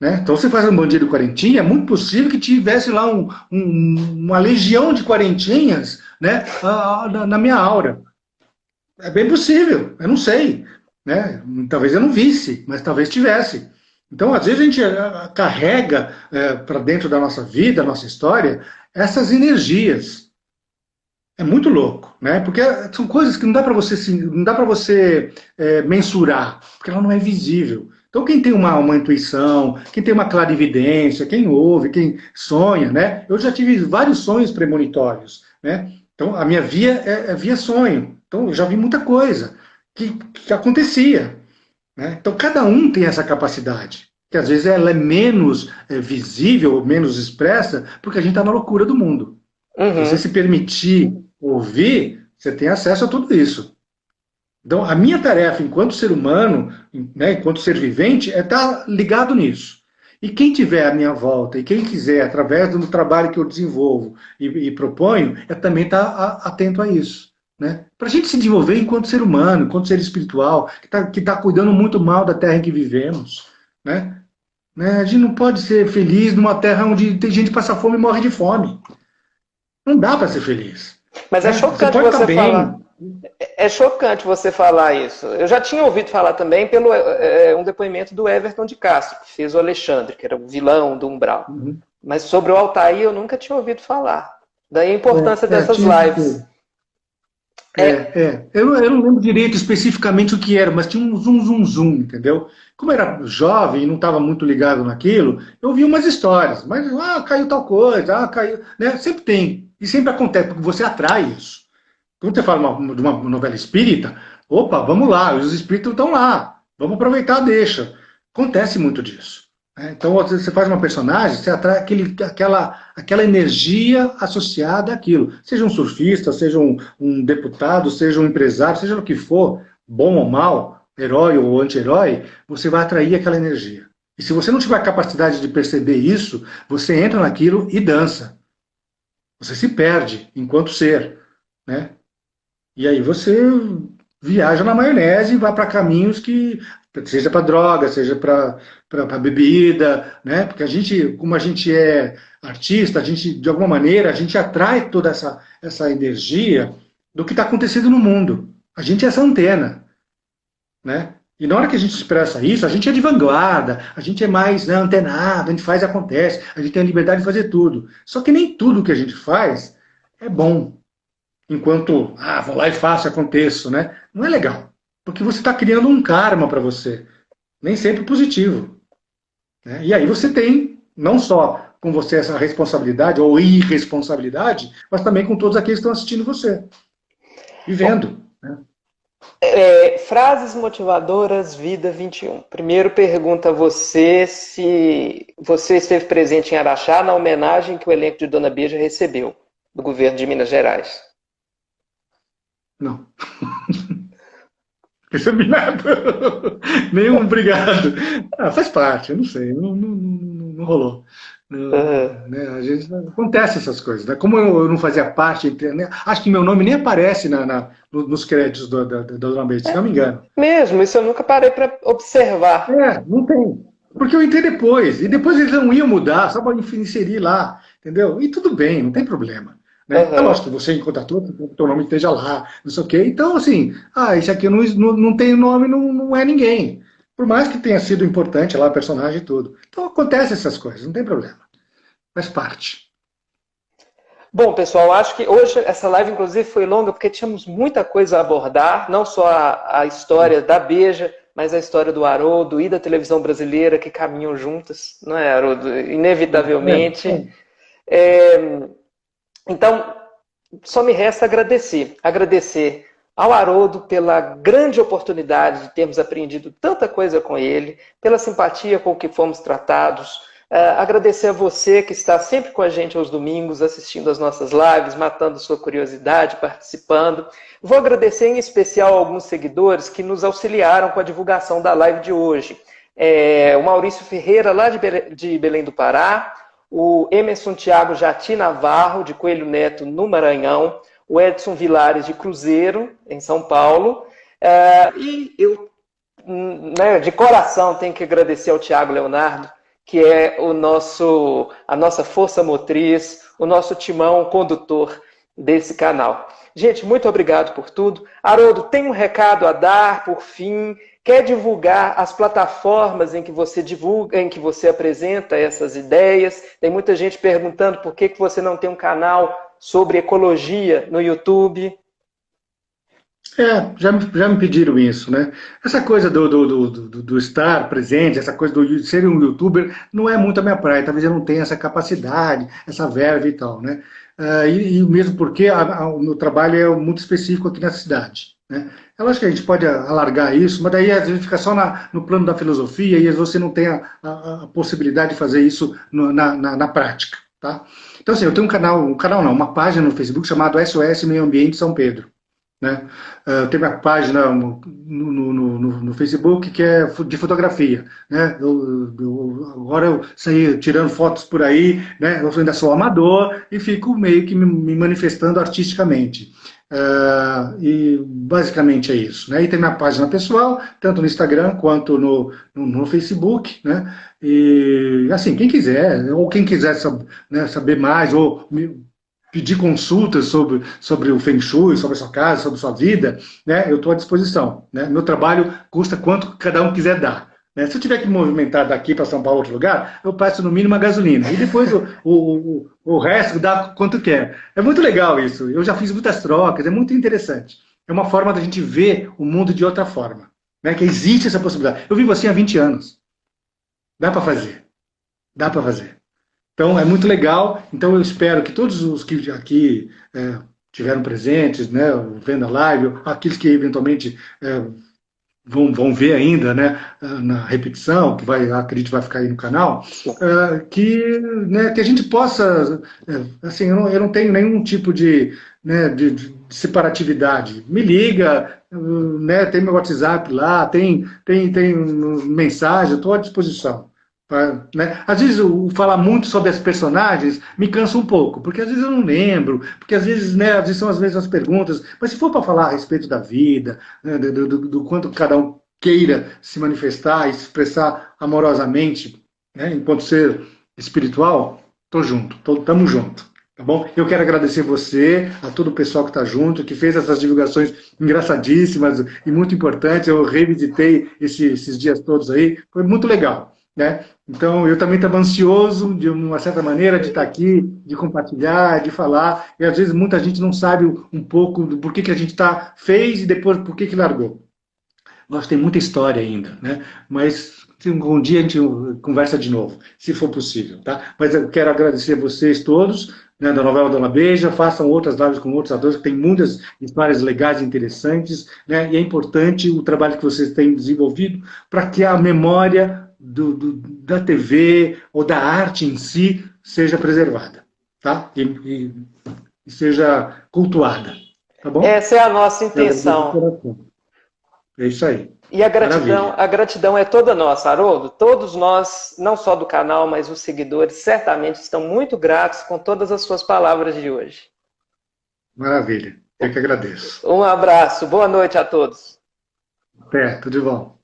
Né? Então, você faz um bandido quarentinha, é muito possível que tivesse lá uma legião de quarentinhas, né, na minha aura. É bem possível, eu não sei, né? Talvez eu não visse, mas talvez tivesse. Então, às vezes a gente carrega para dentro da nossa vida, nossa história, essas energias. É muito louco, né? Porque são coisas que não dá para você, não dá para você mensurar, porque ela não é visível. Então, quem tem uma intuição, quem tem uma clarividência, quem ouve, quem sonha, né? Eu já tive vários sonhos premonitórios, né? Então, a minha via é via sonho. Então, eu já vi muita coisa que acontecia, né? Então, cada um tem essa capacidade, que às vezes ela é menos visível, menos expressa, porque a gente está na loucura do mundo. Se você Uhum. se permitir ouvir, você tem acesso a tudo isso. Então, a minha tarefa enquanto ser humano, né, enquanto ser vivente, é estar ligado nisso. E quem tiver à minha volta, e quem quiser, através do trabalho que eu desenvolvo e proponho, é também estar atento a isso. Né? Para a gente se desenvolver enquanto ser humano, enquanto ser espiritual, que tá cuidando muito mal da terra em que vivemos. Né? A gente não pode ser feliz numa terra onde tem gente que passa fome e morre de fome. Não dá para ser feliz. Mas é Né? Você chocante pode estar você falar. bem. É chocante você falar isso. Eu já tinha ouvido falar também pelo um depoimento do Everton de Castro, que fez o Alexandre, que era o vilão do Umbral. Uhum. Mas sobre o Altair eu nunca tinha ouvido falar. Daí a importância dessas Tinha que lives. ter. Eu não lembro direito especificamente o que era, mas tinha um zum, zum, zum, entendeu? Como eu era jovem e não estava muito ligado naquilo, eu ouvia umas histórias, mas, caiu tal coisa, caiu, né? Sempre tem, e sempre acontece, porque você atrai isso. Quando você fala de uma novela espírita, opa, vamos lá, os espíritos estão lá, vamos aproveitar, deixa. Acontece muito disso. Né? Então, você faz uma personagem, você atrai aquela energia associada àquilo. Seja um surfista, seja um deputado, seja um empresário, seja o que for, bom ou mal, herói ou anti-herói, você vai atrair aquela energia. E se você não tiver a capacidade de perceber isso, você entra naquilo e dança. Você se perde enquanto ser, né? E aí você viaja na maionese e vai para caminhos que, seja para droga, seja para bebida, né? Porque a gente, como a gente é artista, a gente, de alguma maneira, a gente atrai toda essa energia do que está acontecendo no mundo. A gente é essa antena, né? E na hora que a gente expressa isso, a gente é de vanguarda, a gente é mais, né, antenado, a gente faz e acontece, a gente tem a liberdade de fazer tudo. Só que nem tudo que a gente faz é bom. Enquanto, vou lá e faço, aconteço, né? Não é legal. Porque você está criando um karma para você. Nem sempre positivo. Né? E aí você tem, não só com você essa responsabilidade ou irresponsabilidade, mas também com todos aqueles que estão assistindo você. E vendo. Né? Frases motivadoras Vida 21. Primeiro pergunta a você se você esteve presente em Araxá na homenagem que o elenco de Dona Beija recebeu do governo de Minas Gerais. Não. Recebi nada. Nenhum obrigado. Faz parte, eu não sei. Não rolou. Né, às vezes acontece essas coisas. Né? Como eu não fazia parte, né, acho que meu nome nem aparece nos créditos da Dona Beija, se não me engano. Mesmo, isso eu nunca parei para observar. Não tem. Porque eu entrei depois. E depois eles não iam mudar, só para inserir lá. Entendeu? E tudo bem, não tem problema. Né? É lógico que você, enquanto ator, o teu nome esteja lá, não sei o quê. Então, assim, esse aqui não tem nome, não é ninguém. Por mais que tenha sido importante lá, personagem e tudo. Então, acontece essas coisas, não tem problema. Faz parte. Bom, pessoal, acho que hoje essa live, inclusive, foi longa porque tínhamos muita coisa a abordar, não só a história da Beija, mas a história do Haroldo e da televisão brasileira que caminham juntas, não é, Haroldo? Inevitavelmente. Então, só me resta agradecer. Agradecer ao Haroldo pela grande oportunidade de termos aprendido tanta coisa com ele, pela simpatia com que fomos tratados. Agradecer a você que está sempre com a gente aos domingos, assistindo as nossas lives, matando sua curiosidade, participando. Vou agradecer em especial a alguns seguidores que nos auxiliaram com a divulgação da live de hoje. O Maurício Ferreira, lá de Belém do Pará, o Emerson Thiago Jati Navarro, de Coelho Neto, no Maranhão, o Edson Vilares, de Cruzeiro, em São Paulo, e eu, né, de coração, tenho que agradecer ao Tiago Leonardo, que é a nossa força motriz, o nosso timão condutor. desse canal. Gente, muito obrigado por tudo. Haroldo, tem um recado a dar por fim? Quer divulgar as plataformas em que você divulga, em que você apresenta essas ideias? Tem muita gente perguntando por que você não tem um canal sobre ecologia no YouTube. Já me pediram isso, né? Essa coisa do estar presente, essa coisa do ser um youtuber, não é muito a minha praia. Talvez eu não tenha essa capacidade, essa verve e tal, né? E mesmo porque o meu trabalho é muito específico aqui na cidade, né? Eu acho que a gente pode alargar isso, mas daí a gente fica só no plano da filosofia e você não tem a possibilidade de fazer isso na prática, tá? Então, assim, eu tenho um canal não, uma página no Facebook chamado SOS Meio Ambiente São Pedro, né? Tem uma página no Facebook que é de fotografia, né? Agora eu saí tirando fotos por aí, né? Eu ainda sou amador e fico meio que me manifestando artisticamente. E basicamente é isso, né? E tem minha página pessoal, tanto no Instagram quanto no Facebook, né? E assim, quem quiser, ou quem quiser saber mais, ou pedir consultas sobre o Feng Shui, sobre a sua casa, sobre a sua vida, né, eu estou à disposição. Né? Meu trabalho custa quanto cada um quiser dar. Né? Se eu tiver que movimentar daqui para São Paulo, outro lugar, eu peço no mínimo a gasolina. E depois o resto dá quanto quer. É muito legal isso. Eu já fiz muitas trocas, é muito interessante. É uma forma da gente ver o mundo de outra forma. Né? Que existe essa possibilidade. Eu vivo assim há 20 anos. Dá para fazer. Dá para fazer. Então, é muito legal. Então, eu espero que todos os que aqui tiveram presentes, né, vendo a live, aqueles que eventualmente vão ver ainda, né, na repetição, que acredito vai ficar aí no canal, que a gente possa, assim, eu não tenho nenhum tipo de separatividade. Me liga, né, tem meu WhatsApp lá, tem mensagem, eu estou à disposição. Né? Às vezes, falar muito sobre as personagens me cansa um pouco, porque às vezes eu não lembro, porque às vezes, né, às vezes são as mesmas perguntas, mas se for para falar a respeito da vida, né, do quanto cada um queira se manifestar e se expressar amorosamente, né, enquanto ser espiritual, estou junto, estamos junto. Tá bom? Eu quero agradecer você, a todo o pessoal que está junto, que fez essas divulgações engraçadíssimas e muito importantes. Eu revisitei esses dias todos aí, foi muito legal. Né? Então, eu também estava ansioso, de uma certa maneira, de estar aqui, de compartilhar, de falar, e às vezes muita gente não sabe um pouco do porquê que a gente fez e depois por que largou. Nós tem muita história ainda, né? Mas um dia a gente conversa de novo, se for possível, tá? Mas eu quero agradecer a vocês todos, né, da Novela Dona Beija, façam outras lives com outros atores, que tem muitas histórias legais e interessantes, né? E é importante o trabalho que vocês têm desenvolvido para que a memória da TV ou da arte em si seja preservada, tá? E seja cultuada, tá bom? Essa é a nossa intenção. É isso aí. E a gratidão é toda nossa, Haroldo. Todos nós, não só do canal, mas os seguidores, certamente estão muito gratos com todas as suas palavras de hoje. Maravilha. Eu que agradeço. Um abraço. Boa noite a todos. Até, tudo de bom.